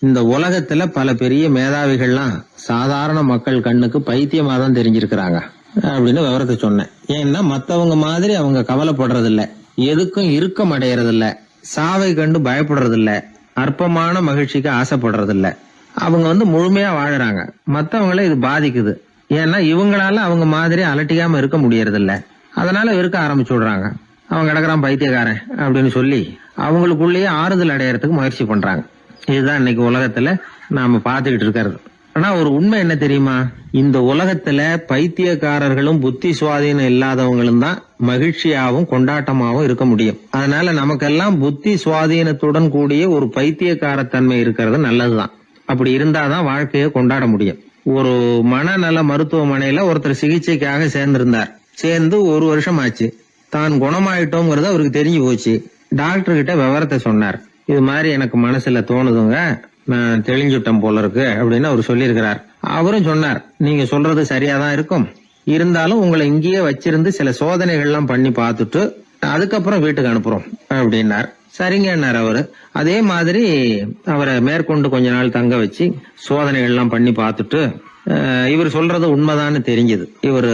இந்த உலகத்துல பல பெரிய மேதாவிகள்லாம் சாதாரண மக்கள் கண்ணுக்கு பைத்தியமா தான் தெரிஞ்சிருக்கிறாங்க அப்படின்னு விவரத்தை சொன்னேன். ஏன்னா மத்தவங்க மாதிரி அவங்க கவலைப்படுறது இல்ல, எதுக்கும் இறுக்கம் அடையறது இல்ல, சாவை கண்டு பயப்படுறது இல்ல, அற்பமான மகிழ்ச்சிக்கு ஆசைப்படுறது இல்ல. அவங்க முழுமையா வாழறாங்க. மத்தவங்கள இது பாதிக்குது. ஏன்னா இவங்களால அவங்க மாதிரி அலட்டிக்காம இருக்க முடியறது இல்ல, அதனால இருக்க ஆரம்பிச்சு விடுறாங்க. அவன் கிடக்குறான் பைத்தியக்காரன் அப்படின்னு சொல்லி அவங்களுக்குள்ளேயே ஆறுதல் அடையறதுக்கு முயற்சி பண்றாங்க. இதுதான் இன்னைக்கு உலகத்துல நாம பாத்துக்கிட்டு இருக்கிறது. ஆனா ஒரு உண்மை என்ன தெரியுமா, இந்த உலகத்துல பைத்தியக்காரர்களும் புத்தி சுவாதீனம் இல்லாதவங்களும் தான் மகிழ்ச்சியாவும் கொண்டாட்டமாவும் இருக்க முடியும். அதனால நமக்கெல்லாம் புத்தி சுவாதீனத்துடன் கூடிய ஒரு பைத்தியக்காரத்தன்மை இருக்கிறது நல்லதுதான். அப்படி இருந்தாதான் வாழ்க்கையை கொண்டாட முடியும். ஒரு மனநல மருத்துவமனையில ஒருத்தர் சிகிச்சைக்காக சேர்ந்திருந்தார். சேர்ந்து ஒரு வருஷம் ஆச்சு. தான் குணமாயிட்டோங்கிறது அவருக்கு தெரிஞ்சு போச்சு. டாக்டர் கிட்ட விவரத்தை சொன்னார். இது மாதிரி எனக்கு மனசுல தோணுதுங்க, நான் தெளிஞ்சுட்டேன் போல இருக்கு அப்படின்னு அவர் சொல்லியிருக்கிறார். அவரும் சொன்னார், நீங்க சொல்றது சரியாதான் இருக்கும், இருந்தாலும் உங்களை இங்கேயே வச்சிருந்து சில சோதனைகள்லாம் பண்ணி பார்த்துட்டு அதுக்கப்புறம் வீட்டுக்கு அனுப்புறோம் அப்படின்னார். சரிங்கன்னார் அவரு. அதே மாதிரி அவரை மேற்கொண்டு கொஞ்ச நாள் தங்க வச்சு சோதனைகள்லாம் பண்ணி பார்த்துட்டு இவர் சொல்றது உண்மைதான்னு தெரிஞ்சது. இவர்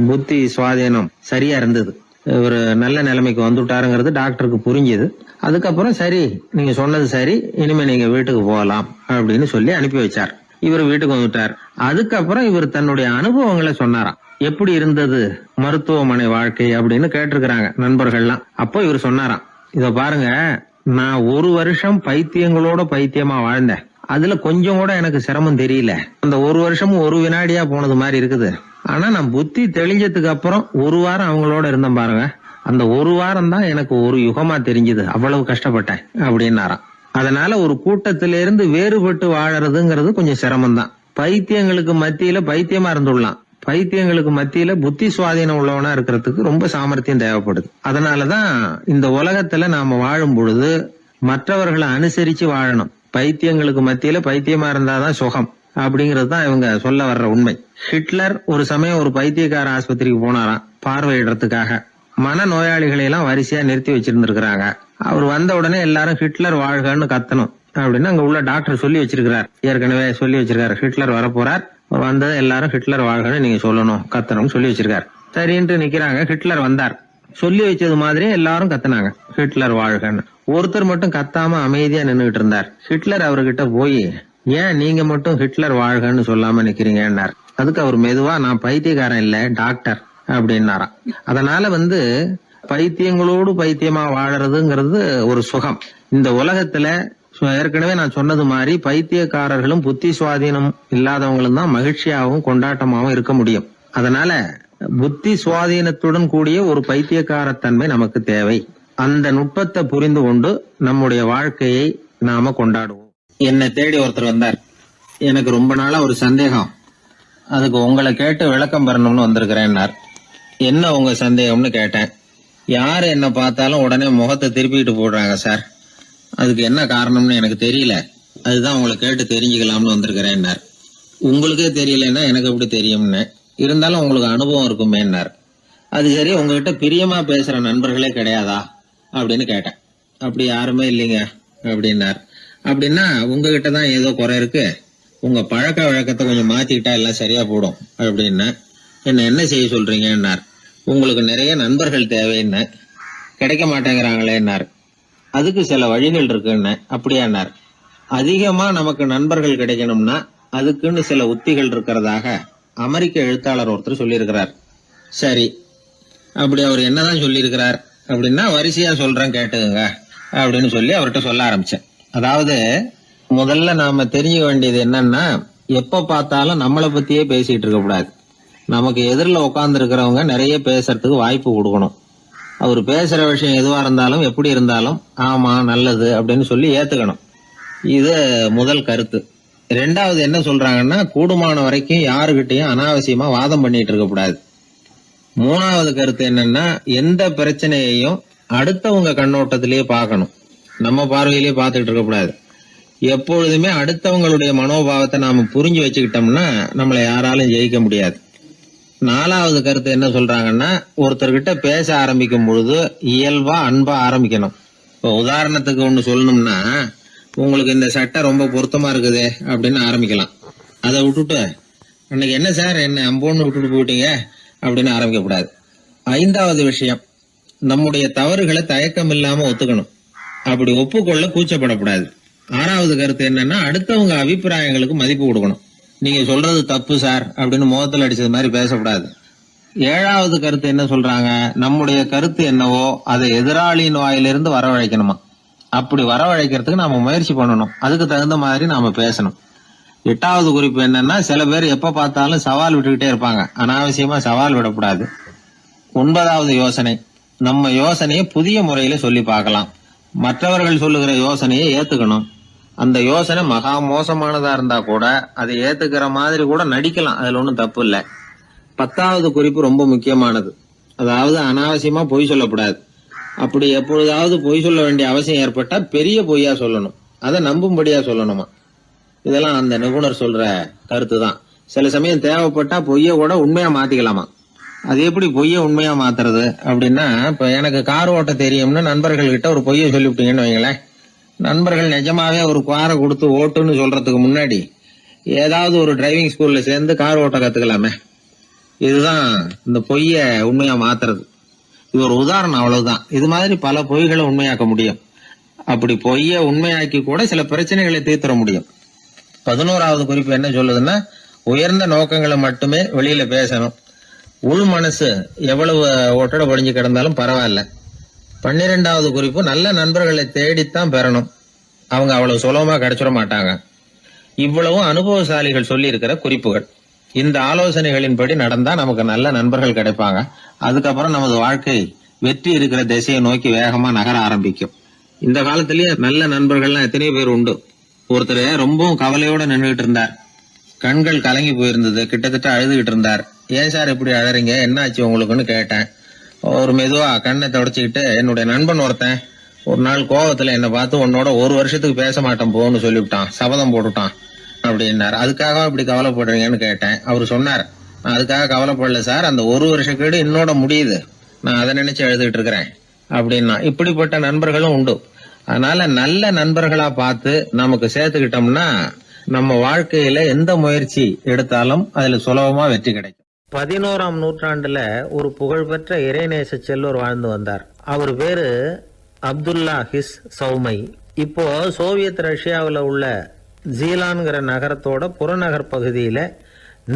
புத்தி சுவாதீனம் சரியா இருந்தது, இவர் நல்ல நிலைமைக்கு வந்துட்டாருங்கிறது டாக்டருக்கு புரிஞ்சது. அதுக்கப்புறம் சரி, நீங்க சொன்னது சரி, இனிமே நீங்க வீட்டுக்கு போகலாம் அப்படின்னு சொல்லி அனுப்பி வச்சார். இவர் வீட்டுக்கு வந்துட்டார். அதுக்கப்புறம் இவர் தன்னுடைய அனுபவங்களை சொன்னாராம். எப்படி இருந்தது மருத்துவமனை வாழ்க்கை அப்படின்னு கேட்டிருக்கிறாங்க நண்பர்கள்லாம். அப்போ இவர் சொன்னாராம், இத பாருங்க, நான் ஒரு வருஷம் பைத்தியங்களோட பைத்தியமா வாழ்ந்தேன். அதுல கொஞ்சம் கூட எனக்கு சிரமம் தெரியல. அந்த ஒரு வருஷமும் ஒரு வினாடியா போனது மாதிரி இருக்குது. ஆனா நான் புத்தி தெளிஞ்சதுக்கு அப்புறம் ஒரு வாரம் அவங்களோட இருந்தேன் பாருங்க. அந்த ஒரு வாரம் தான் எனக்கு ஒரு யுகமா தெரிஞ்சது. அவ்வளவு கஷ்டப்பட்டேன் அப்படின்னாராம். அதனால ஒரு கூட்டத்திலிருந்து வேறுபட்டு வாழறதுங்கிறது கொஞ்சம் சிரமம் தான். பைத்தியங்களுக்கு மத்தியில பைத்தியமா இருந்துடலாம். பைத்தியங்களுக்கு மத்தியில புத்தி சுவாதீனம் உள்ளவனா இருக்கிறதுக்கு ரொம்ப சாமர்த்தியம் தேவைப்படுது. அதனாலதான் இந்த உலகத்துல நாம வாழும் பொழுது மற்றவர்களை அனுசரிச்சு வாழணும். பைத்தியங்களுக்கு மத்தியில பைத்தியமா இருந்தாதான் சுகம் அப்படிங்கிறது தான் இவங்க சொல்ல வர்ற உண்மை. ஹிட்லர் ஒரு சமயம் ஒரு பைத்தியக்கார ஆஸ்பத்திரிக்கு போனாராம் பார்வையிடறதுக்காக. மன நோயாளிகளை எல்லாம் வரிசையா நிறுத்தி வச்சிருந்திருக்கிறாங்க. அவர் வந்த உடனே எல்லாரும் ஹிட்லர் வாழ்கன்னு கத்தணும் அப்படின்னு அங்க உள்ள டாக்டர் சொல்லி வச்சிருக்கிறார். ஏற்கனவே சொல்லி வச்சிருக்காரு, ஹிட்லர் வரப்போறார், வந்தது எல்லாரும் ஹிட்லர் வாழ்கன்னு நீங்க சொல்லணும், கத்தணும்னு சொல்லி வச்சிருக்காரு. சரின்ட்டு நிக்கிறாங்க. ஹிட்லர் வந்தார். சொல்லி வச்சது மாதிரியே எல்லாரும் கத்துனாங்க, ஹிட்லர் வாழ்கன்னு. ஒருத்தர் மட்டும் கத்தாம அமைதியா நின்னுகிட்டு இருந்தார். ஹிட்லர் அவர்கிட்ட போய், ஏன் நீங்க மட்டும் ஹிட்லர் வாழ்கன்னு சொல்லாம நிக்கிறீங்கன்னார். அதுக்கு அவர் மெதுவா, நான் பைத்தியக்காரன் இல்ல, டாக்டர் அப்படின்னாராம். அதனால பைத்தியங்களோடு பைத்தியமா வாழறதுங்கிறது ஒரு சுகம். இந்த உலகத்துல ஏற்கனவே நான் சொன்னது மாதிரி பைத்தியக்காரர்களும் புத்தி சுவாதீனம் இல்லாதவங்களும் தான் மகிழ்ச்சியாகவும் கொண்டாட்டமாகவும் இருக்க முடியும். அதனால புத்தி சுவாதீனத்துடன் கூடிய ஒரு பைத்தியக்காரத்தன்மை நமக்கு தேவை. அந்த நுட்பத்தை புரிந்து கொண்டு நம்முடைய வாழ்க்கையை நாம கொண்டாடுவோம். என்னை தேடி ஒருத்தர் வந்தார். எனக்கு ரொம்ப நாளா ஒரு சந்தேகம், அதுக்கு உங்களை கேட்டு விளக்கம் பெறணும்னு வந்திருக்கிறேன்னார். என்ன உங்க சந்தேகம்னு கேட்டேன். யாரு என்ன பார்த்தாலும் உடனே முகத்தை திருப்பிட்டு போடுறாங்க சார், அதுக்கு என்ன காரணம்னு எனக்கு தெரியல, அதுதான் உங்களை கேட்டு தெரிஞ்சுக்கலாம்னு வந்திருக்கிறேன்னார். உங்களுக்கே தெரியலன்னா எனக்கு எப்படி தெரியும்னு, இருந்தாலும் உங்களுக்கு அனுபவம் இருக்குமேன்னார். அது சரி, உங்ககிட்ட பிரியமா பேசுற நண்பர்களே கிடையாதா அப்படின்னு கேட்டேன். அப்படி யாருமே இல்லைங்க அப்படின்னார். அப்படின்னா உங்ககிட்ட தான் ஏதோ குறை இருக்கு, உங்க பழக்க வழக்கத்தை கொஞ்சம் மாத்திக்கிட்டா எல்லாம் சரியா போடும் அப்படின்னு. என்ன செய்ய சொல்றீங்கன்னார். உங்களுக்கு நிறைய நண்பர்கள் தேவைன்னு, கிடைக்க மாட்டேங்கிறாங்களேன்னார். அதுக்கு சில வழிகள் இருக்குன்னு. அப்படியானார். அதிகமா நமக்கு நண்பர்கள் கிடைக்கணும்னா அதுக்குன்னு சில உத்திகள் இருக்கிறதாக அமெரிக்க எழுத்தாளர் ஒருத்தர் சொல்லியிருக்கிறார். சரி, அப்படி அவர் என்னதான் சொல்லியிருக்கிறார் அப்படின்னா வரிசையா சொல்றேன் கேட்டுங்க அப்படின்னு சொல்லி அவர்கிட்ட சொல்ல ஆரம்பிச்சேன். அதாவது முதல்ல நாம தெரிஞ்சுக்க வேண்டியது என்னன்னா, எப்ப பார்த்தாலும் நம்மளை பத்தியே பேசிட்டு இருக்க கூடாது. நமக்கு எதிரில் உட்கார்ந்து இருக்கிறவங்க நிறைய பேசுறதுக்கு வாய்ப்பு கொடுக்கணும். அவர் பேசுற விஷயம் எதுவா இருந்தாலும் எப்படி இருந்தாலும் ஆமா நல்லது அப்படின்னு சொல்லி ஏத்துக்கணும். இது முதல் கருத்து. ரெண்டாவது என்ன சொல்றாங்கன்னா, கூடுமான வரைக்கும் யாருகிட்டையும் அனாவசியமா வாதம் பண்ணிட்டு இருக்க கூடாது. மூணாவது கருத்து என்னன்னா, எந்த பிரச்சனையையும் அடுத்தவங்க கண்ணோட்டத்திலேயே பார்க்கணும், நம்ம பார்வையிலேயே பார்த்துட்டு இருக்க கூடாது. எப்பொழுதுமே அடுத்தவங்களுடைய மனோபாவத்தை நாம புரிஞ்சு வச்சுக்கிட்டோம்னா நம்மளை யாராலும் ஜெயிக்க முடியாது. நாலாவது கருத்து என்ன சொல்றாங்கன்னா, ஒருத்தர்கிட்ட பேச ஆரம்பிக்கும் பொழுது இயல்பா அன்பா ஆரம்பிக்கணும். இப்போ உதாரணத்துக்கு ஒண்ணு சொல்லணும்னா, உங்களுக்கு இந்த சட்டை ரொம்ப பொருத்தமா இருக்குது அப்படின்னு ஆரம்பிக்கலாம். அதை விட்டுட்டு அன்னைக்கு என்ன சார் என்ன அம்போன்னு விட்டுட்டு போயிட்டீங்க அப்படின்னு ஆரம்பிக்க கூடாது. ஐந்தாவது விஷயம், நம்முடைய தவறுகளை தயக்கம் இல்லாம ஒத்துக்கணும், அப்படி ஒப்புக்கொள்ள கூச்சப்படக்கூடாது. ஆறாவது கருத்து என்னன்னா, அடுத்தவங்க அபிப்பிராயங்களுக்கு மதிப்பு கொடுக்கணும். நீங்க சொல்றது தப்பு சார் அப்படின்னு முகத்தில் அடிச்சது மாதிரி பேசக்கூடாது. ஏழாவது கருத்து என்ன சொல்றாங்க, நம்முடைய கருத்து என்னவோ அதை எதிராளியின் வாயிலிருந்து வரவழைக்கணுமா. அப்படி வரவழைக்கிறதுக்கு நாம முயற்சி பண்ணணும், அதுக்கு தகுந்த மாதிரி நாம பேசணும். எட்டாவது குறிப்பு என்னன்னா, சில பேர் எப்ப பார்த்தாலும் சவால் விட்டுக்கிட்டே இருப்பாங்க, அனாவசியமா சவால் விடக்கூடாது. ஒன்பதாவது யோசனை, நம்ம யோசனையை புதிய முறையில சொல்லி பார்க்கலாம். மற்றவர்கள் சொல்லுகிற யோசனையை ஏத்துக்கணும். அந்த யோசனை மகா மோசமானதா இருந்தா கூட அதை ஏத்துக்கிற மாதிரி கூட நடிக்கலாம், அதுல ஒன்றும் தப்பு இல்லை. பத்தாவது குறிப்பு ரொம்ப முக்கியமானது, அதாவது அனாவசியமா பொய் சொல்லக்கூடாது. அப்படி எப்பொழுதாவது பொய் சொல்ல வேண்டிய அவசியம் ஏற்பட்டா பெரிய பொய்யா சொல்லணும், அதை நம்பும்படியா சொல்லணுமா. இதெல்லாம் அந்த நிபுணர் சொல்ற கருத்து தான். சில சமயம் தேவைப்பட்டா பொய்ய கூட உண்மையா மாத்திக்கலாமா. அது எப்படி பொய்ய உண்மையா மாத்துறது அப்படின்னா, இப்ப எனக்கு கார் ஓட்ட தெரியும்னு நண்பர்கள் கிட்ட ஒரு பொய்ய சொல்லிவிட்டீங்கன்னு வைங்களேன், நண்பர்கள் நிஜமாவே ஒரு காரை கொடுத்து ஓட்டுன்னு சொல்றதுக்கு முன்னாடி ஏதாவது ஒரு டிரைவிங் ஸ்கூல்ல சேர்ந்து கார் ஓட்ட கத்துக்கலாமே. இதுதான் இந்த பொய்ய உண்மையா மாத்துறது. இது ஒரு உதாரணம், அவ்வளவுதான். இது மாதிரி பல பொய்களை உண்மையாக்க முடியும். அப்படி பொய்ய உண்மையாக்கி கூட சில பிரச்சனைகளை தீர்த்தர முடியும். 11வது குறிப்பு என்ன சொல்லுதுன்னா, உயர்ந்த நோக்கங்களை மட்டுமே வெளியில பேசணும். உள் மனசு எவ்வளவு ஒட்டடை படிஞ்சு கிடந்தாலும் பரவாயில்ல. 12வது குறிப்பு, நல்ல நண்பர்களை தேடித்தான் பெறணும், அவங்க அவ்வளவு சுலபமா கிடைச்சிட மாட்டாங்க. இவ்வளவும் அனுபவசாலிகள் சொல்லி இருக்கிற குறிப்புகள். இந்த ஆலோசனைகளின்படி நடந்தா நமக்கு நல்ல நண்பர்கள் கிடைப்பாங்க. அதுக்கப்புறம் நமது வாழ்க்கை வெற்றி இருக்கிற திசையை நோக்கி வேகமா நகர ஆரம்பிக்கும். இந்த காலத்திலேயே நல்ல நண்பர்கள்லாம் எத்தனையோ பேர் உண்டு. ஒருத்தர் ரொம்பவும் கவலையோட நின்றுகிட்டு இருந்தார். கண்கள் கலங்கி போயிருந்தது. கிட்டத்தட்ட அழுதுகிட்டு இருந்தார். ஏன் சார் இப்படி அழறீங்க, என்ன ஆச்சு உங்களுக்குன்னு கேட்டேன். ஒரு மெதுவா கண்ணை தொடச்சிக்கிட்டு, என்னுடைய நண்பன் ஒருத்தன் ஒரு நாள் கோவத்துல என்னை பார்த்து உன்னோட 1 வருஷத்துக்கு பேச மாட்டேன் போன்னு சொல்லிவிட்டான், சபதம் போட்டுட்டான் அப்படின்னாரு. அதுக்காக இப்படி கவலைப்படுறீங்கன்னு கேட்டேன். அவரு சொன்னார், நான் அதுக்காக கவலைப்படல சார், அந்த 1 வருஷ கேடு என்னோட முடியுது, நான் அதை நினைச்சு எழுதிட்டு இருக்கிறேன் அப்படின்னா. இப்படிப்பட்ட நண்பர்களும் உண்டு. அதனால நல்ல நண்பர்களா பார்த்து நமக்கு சேர்த்துக்கிட்டோம்னா நம்ம வாழ்க்கையில எந்த முயற்சி எடுத்தாலும் அதுல சுலபமா வெற்றி கிடைக்கும். 11ஆம் நூற்றாண்டுல ஒரு புகழ்பெற்ற இறைநேச செல்வர் வாழ்ந்து வந்தார். அவர் பேரு அப்துல்லா ஹிஸ் சௌமை. இப்போ சோவியத் ரஷ்யாவில் உள்ள ஜீலான்கிற நகரத்தோட புறநகர் பகுதியில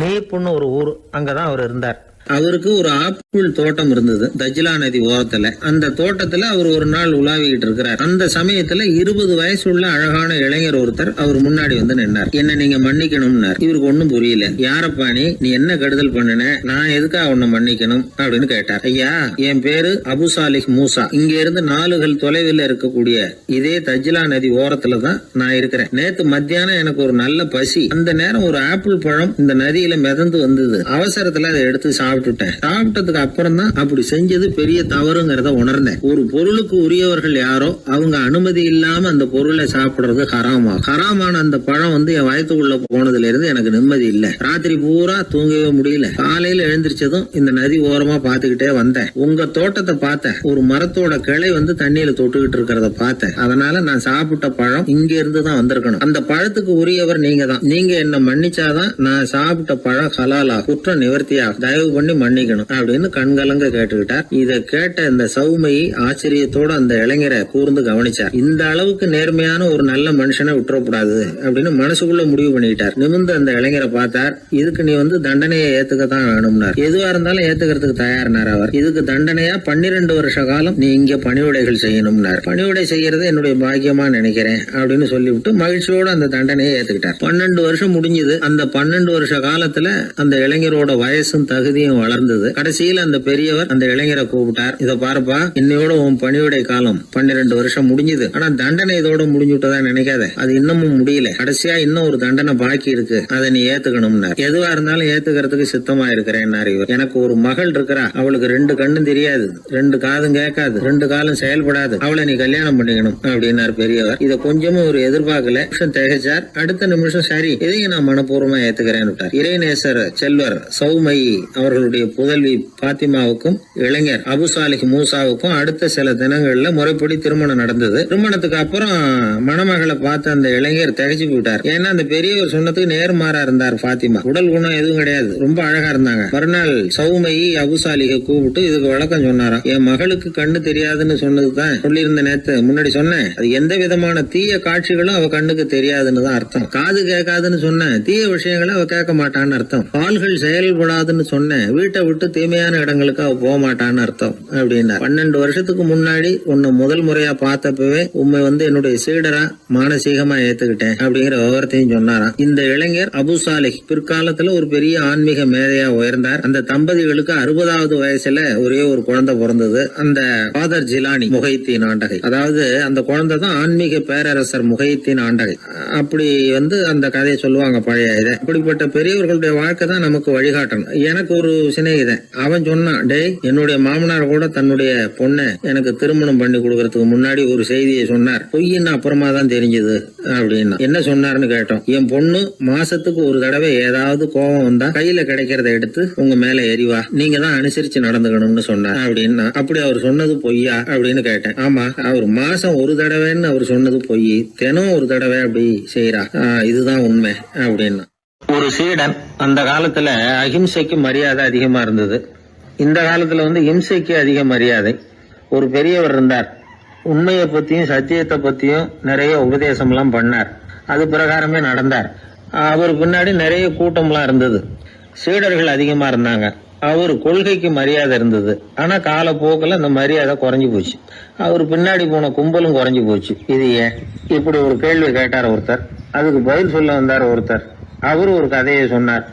நீப்புன்னு ஒரு ஊர், அங்கதான் அவர் இருந்தார். அவருக்கு ஒரு ஆப்பிள் தோட்டம் இருந்தது தஜ்லா நதி ஓரத்துல. அந்த தோட்டத்துல அவர் ஒரு நாள் உலாவிக்கிட்டு இருக்கிறார். அந்த சமயத்துல 20 வயசுள்ள அழகான இளைஞர் ஒருத்தர் அவர் முன்னாடி வந்து நின்னார். என்ன நீங்க மன்னிக்கணும்னார். இவருக்கு ஒன்னும் புரியல. யாரப்பா நீ என்ன கெடுதல் பண்ணின, நான் எதுக்காக உன்னை மன்னிக்கணும் அப்படின்னு கேட்டார். ஐயா, என் பேரு அபு சாலிஹ் மூசா. இங்க இருந்து 4 கல் தொலைவில் இருக்கக்கூடிய இதே தஜ்லா நதி ஓரத்துல தான் நான் இருக்கிறேன். நேத்து மத்தியானம் எனக்கு ஒரு நல்ல பசி. அந்த நேரம் ஒரு ஆப்பிள் பழம் இந்த நதியில மிதந்து வந்தது. அவசரத்துல அதை எடுத்து சாப்பிட்டதுக்கு அப்புறம் தான் அப்படி செஞ்சது பெரிய தவறுங்கிறத உணர்ந்தேன். ஒரு பொருளுக்கு உரியவர்கள் யாரோ அவங்க அனுமதி இல்லாம அந்த பொருளை சாப்பிடுறது ஹராமான அந்த பழம் வந்து என் வயத்துக்குள்ள போனதுல இருந்து எனக்கு நிம்மதி இல்ல. ராத்திரி பூரா தூங்கவே முடியல. காலையில எழுந்திரிச்சதும் இந்த நதி ஓரமா பாத்துக்கிட்டே வந்தேன். உங்க தோட்டத்தை பார்த்தேன். ஒரு மரத்தோட கிளை வந்து தண்ணியில தொட்டுக்கிட்டு இருக்கிறத பார்த்தேன். அதனால நான் சாப்பிட்ட பழம் இங்க இருந்து தான் வந்திருக்கணும். அந்த பழத்துக்கு உரியவர் நீங்க தான். நீங்க என்ன மன்னிச்சாதான் நான் சாப்பிட்ட பழம் ஹலாலா, குற்றம் நிவர்த்தியா, தயவு பண்ணி மன்னிக்கணும் அப்படின்னு கண்கலங்க கேட்டுக்கிட்டார். இத கேட்ட இந்த சௌமையை ஆச்சரியத்தோட அந்த இளைஞரை கூர்ந்து கவனிச்சார். இந்த அளவுக்கு நேர்மையான ஒரு நல்ல மனுஷனை விட்டுறக்கூடாது அப்படின்னு மனசுக்குள்ள முடிவு பண்ணிட்டார். நிமிர்ந்து அந்த இளைஞரை பார்த்தார். இதுக்கு நீ வந்து தண்டனையை ஏத்துக்கத்தான் வேணும்னார். எதுவா இருந்தாலும் ஏத்துக்கிறதுக்கு தயார்னார் அவர். இதுக்கு தண்டனையா 12 வருஷ காலம் நீ இங்க பணிவிடைகள் செய்யணும்னார். பணிவிடை செய்யறது என்னுடைய பாக்கியமா நினைக்கிறேன் அப்படின்னு சொல்லிவிட்டு மகிழ்ச்சியோட அந்த தண்டனையை ஏத்துக்கிட்டார். 12 வருஷம் முடிஞ்சது. அந்த 12 வருஷ காலத்துல அந்த இளைஞரோட வயசும் தகுதியும் வளர்ந்தது. கடைசியில் அந்த பெரியவர் அந்த இளைஞரை கூப்பிட்டார். இத பாருப்பா, இன்னையோட உன் பணிவிடை காலம் 12 வருஷம் முடிஞ்சது. ஆனா தண்டனை இதோட முடிஞ்சுட்டதா நினைக்காத. அது இன்னமும் முடியல. கடைசியா இன்னும் ஒரு தண்டனை பாக்கி இருக்கு. அதை நீ ஏத்துக்கணும்னார். எதுவா இருந்தாலும் ஏத்துக்கிறதுக்கு சித்தமா இருக்கிறேன் இவர். எனக்கு ஒரு மகள் இருக்கிறா. அவளுக்கு 2 கண்ணும் தெரியாது, 2 காதும் கேட்காது, 2 காலும் செயல்படாது. அவளை நீ கல்யாணம் பண்ணிக்கணும் அப்படின்னார் பெரியவர். இதை கொஞ்சமும் ஒரு எதிர்பார்க்கல. திகைச்சார். அடுத்த நிமிஷம் சரி, இதையும் நான் மனப்பூர்வமா ஏத்துக்கிறேன். இறைநேசர் செல்வர் சௌமை அவர்களுடைய புதல்வி பாத்திமாவுக்கும் இளைஞர் அபு சாலிஹ் மூசாவுக்கும் அடுத்த சில தினங்கள்ல முறைப்படி திருமணம் நடந்தது. திருமணத்துக்கு அப்புறம் மணமகளை பார்த்த அந்த இளைஞர் திகைச்சு போயிட்டார். ஏன்னா அந்த பெரியவர் சொன்னதுக்கு நேர்மாறா இருந்தார். பாத்திமா உடல் குணம் எதுவும் கிடையாது, ரொம்ப அழகா இருந்தாங்க. மறுநாள் சௌமை அபு சாலிஹை கூப்பிட்டு இதுக்கு விளக்கம் சொன்னாராம். என் மகளுக்கு கண்ணு தெரியாதுன்னு சொன்னதுதான் சொல்லியிருந்த நேத்து முன்னாடி சொன்னேன். அது எந்த விதமான தீய காட்சிகளும் அவ கண்ணுக்கு தெரியாதுன்னு தான் அர்த்தம். காது கேட்காதுன்னு சொன்னேன், தீய விஷயங்களை அவ கேட்க மாட்டான்னு அர்த்தம். கால்கள் செயல்படாதுன்னு சொன்னேன், வீட்டை விட்டு தீமையான இடங்களுக்கு அவ போக மாட்டான்னு அர்த்தம் அப்படின்னா. 12 வருஷத்துக்கு முன்னாடி உன்னை முதல் முறையா பார்த்தப்பவே உண்மை வந்து என்னுடைய சீடரா மானசீகமா ஏத்துக்கிட்டேன் அப்படிங்கிற விவரத்தையும் சொன்னாராம். இந்த இளைஞர் அபு சாலிஹ் பிற்காலத்துல ஒரு பெரிய ஆன்மீக மேதையா உயர்ந்தார். அந்த தம்பதிகளுக்கு 60வது வயசுல ஒரே ஒரு குழந்தை பிறந்தது. அந்த ஃபாதர் ஜிலானி முஹைத்தீன் ஆண்டகை, அதாவது அந்த குழந்தை தான் ஆன்மீக பேரரசர் முஹைத்தீன் ஆண்டகை. அப்படி வந்து அந்த கதையை சொல்லுவாங்க பழைய இதை. அப்படிப்பட்ட பெரியவர்களுடைய வாழ்க்கை தான் நமக்கு வழிகாட்டணும். எனக்கு ஒரு சிநேகிதன், அவன் சொன்னான், டேய் என்னுடைய மாமனார் கூட தன்னுடைய பொண்ணை எனக்கு திருமணம் பண்ணி கொடுக்கறதுக்கு முன்னாடி ஒரு செய்தியை சொன்னார். பொய்ன்னு அப்புறமா தான் தெரிஞ்சது அப்படின்னா. என்ன சொன்னார்னு கேட்டோம். என் பொண்ணு மாசத்துக்கு ஒரு தடவை ஏதாவது கோபம் வந்தா கையில கிடைக்கிறத எடுத்து உங்க மேல எரிவா, நீங்க தான் அனுசரிச்சு நடந்துக்கணும்னு சொன்னார் அப்படின்னா. அப்படி அவர் சொன்னது பொய்யா அப்படின்னு கேட்டேன். ஆமா, அவர் மாசம் ஒரு தடவைன்னு அவர் சொன்னது பொய், தினம் ஒரு தடவை அப்படி செய்யறா, இதுதான் உண்மை அப்படின்னா. ஒரு சீடன் அந்த காலத்துல அஹிம்சைக்கு மரியாதை அதிகமா இருந்தது. இந்த காலத்துல வந்து இம்சைக்கு அதிக மரியாதை. ஒரு பெரியவர் இருந்தார். உண்மையை பத்தியும் சத்தியத்தை பத்தியும் நிறைய உபதேசம் எல்லாம் பண்ணார். அது பிரகாரமே நடந்தார். அவர் பின்னாடி நிறைய கூட்டம்லாம் இருந்தது. சீடர்கள் அதிகமா இருந்தாங்க. அவர் கொள்கைக்கு மரியாதை இருந்தது. ஆனா காலப்போக்கில் அந்த மரியாதை குறைஞ்சு போச்சு. அவர் பின்னாடி போன கும்பலும் குறைஞ்சு போச்சு. இது ஏன்? இப்படி ஒரு கேள்வி கேட்டார் ஒருத்தர். அதுக்கு பதில் சொல்ல வந்தார் ஒருத்தர். அவரு ஒரு கதையை சொன்னார்,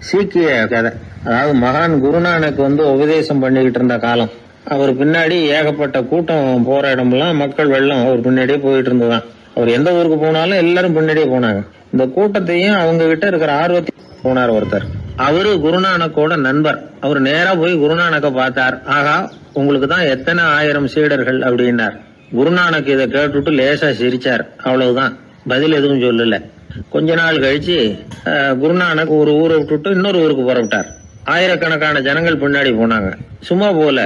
சீக்கிய கதை. அதாவது மகான் குருநானக் உபதேசம் பண்ணிக்கிட்டு இருந்த காலம். அவர் பின்னாடி ஏகப்பட்ட கூட்டம் போற இடமெல்லாம் மக்கள் வெள்ளம் அவர் பின்னாடியே போயிட்டு இருந்ததுதான். அவர் எந்த ஊருக்கு போனாலும் எல்லாரும் பின்னாடியே போனாங்க. இந்த கூட்டத்தையும் அவங்க கிட்ட இருக்கிற ஆர்வத்தை போனார் ஒருத்தர். அவரு குருநானக்கோட நண்பர். அவர் நேரா போய் குருநானக்க பார்த்தார். ஆகா, உங்களுக்கு தான் எத்தனை ஆயிரம் சீடர்கள் அப்படின்னார். குருநானக் இதை கேட்டுட்டு லேசா சிரிச்சார், அவ்வளவுதான், பதில் எதுவும் சொல்லல. கொஞ்ச நாள் கழிச்சு குருநானக் ஒரு ஊரை விட்டுட்டு இன்னொரு ஊருக்கு புறப்பட்டார். ஆயிரக்கணக்கான ஜனங்கள் பின்னாடி போனாங்க. சும்மா போல,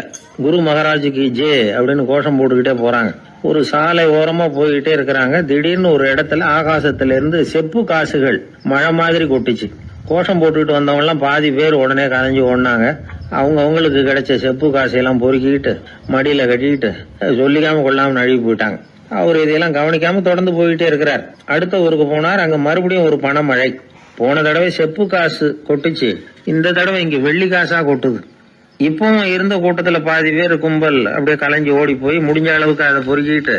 குரு மகாராஜுக்கு ஜே அப்படின்னு கோஷம் போட்டுக்கிட்டே போறாங்க. ஒரு சாலை ஓரமா போய்கிட்டே இருக்கிறாங்க. திடீர்னு ஒரு இடத்துல ஆகாசத்துல இருந்து செப்பு காசுகள் மழை மாதிரி கொட்டுச்சு. கோஷம் போட்டுக்கிட்டு வந்தவங்க எல்லாம் பாதி பேர் உடனே கலைஞ்சு ஓடினாங்க. அவங்களுக்கு கிடைச்ச செப்பு காசையெல்லாம் பொறுக்கிட்டு மடியில கட்டிக்கிட்டு சொல்லிக்காம கொள்ளாம நழுவி போயிட்டாங்க. அவர் இதையெல்லாம் கவனிக்காம தொடர்ந்து போயிட்டே இருக்கிறார். அடுத்த ஊருக்கு போனார். அங்க மறுபடியும் ஒரு பணமழை. போன தடவை செப்பு காசு கொட்டுச்சு, இந்த தடவை இங்க வெள்ளி காசா கொட்டுது. இப்பவும் இருந்த கூட்டத்துல பாதி பேர் கும்பல் அப்படியே கலைஞ்சு ஓடி போய் முடிஞ்ச அளவுக்கு அதை பொறுக்கிட்டு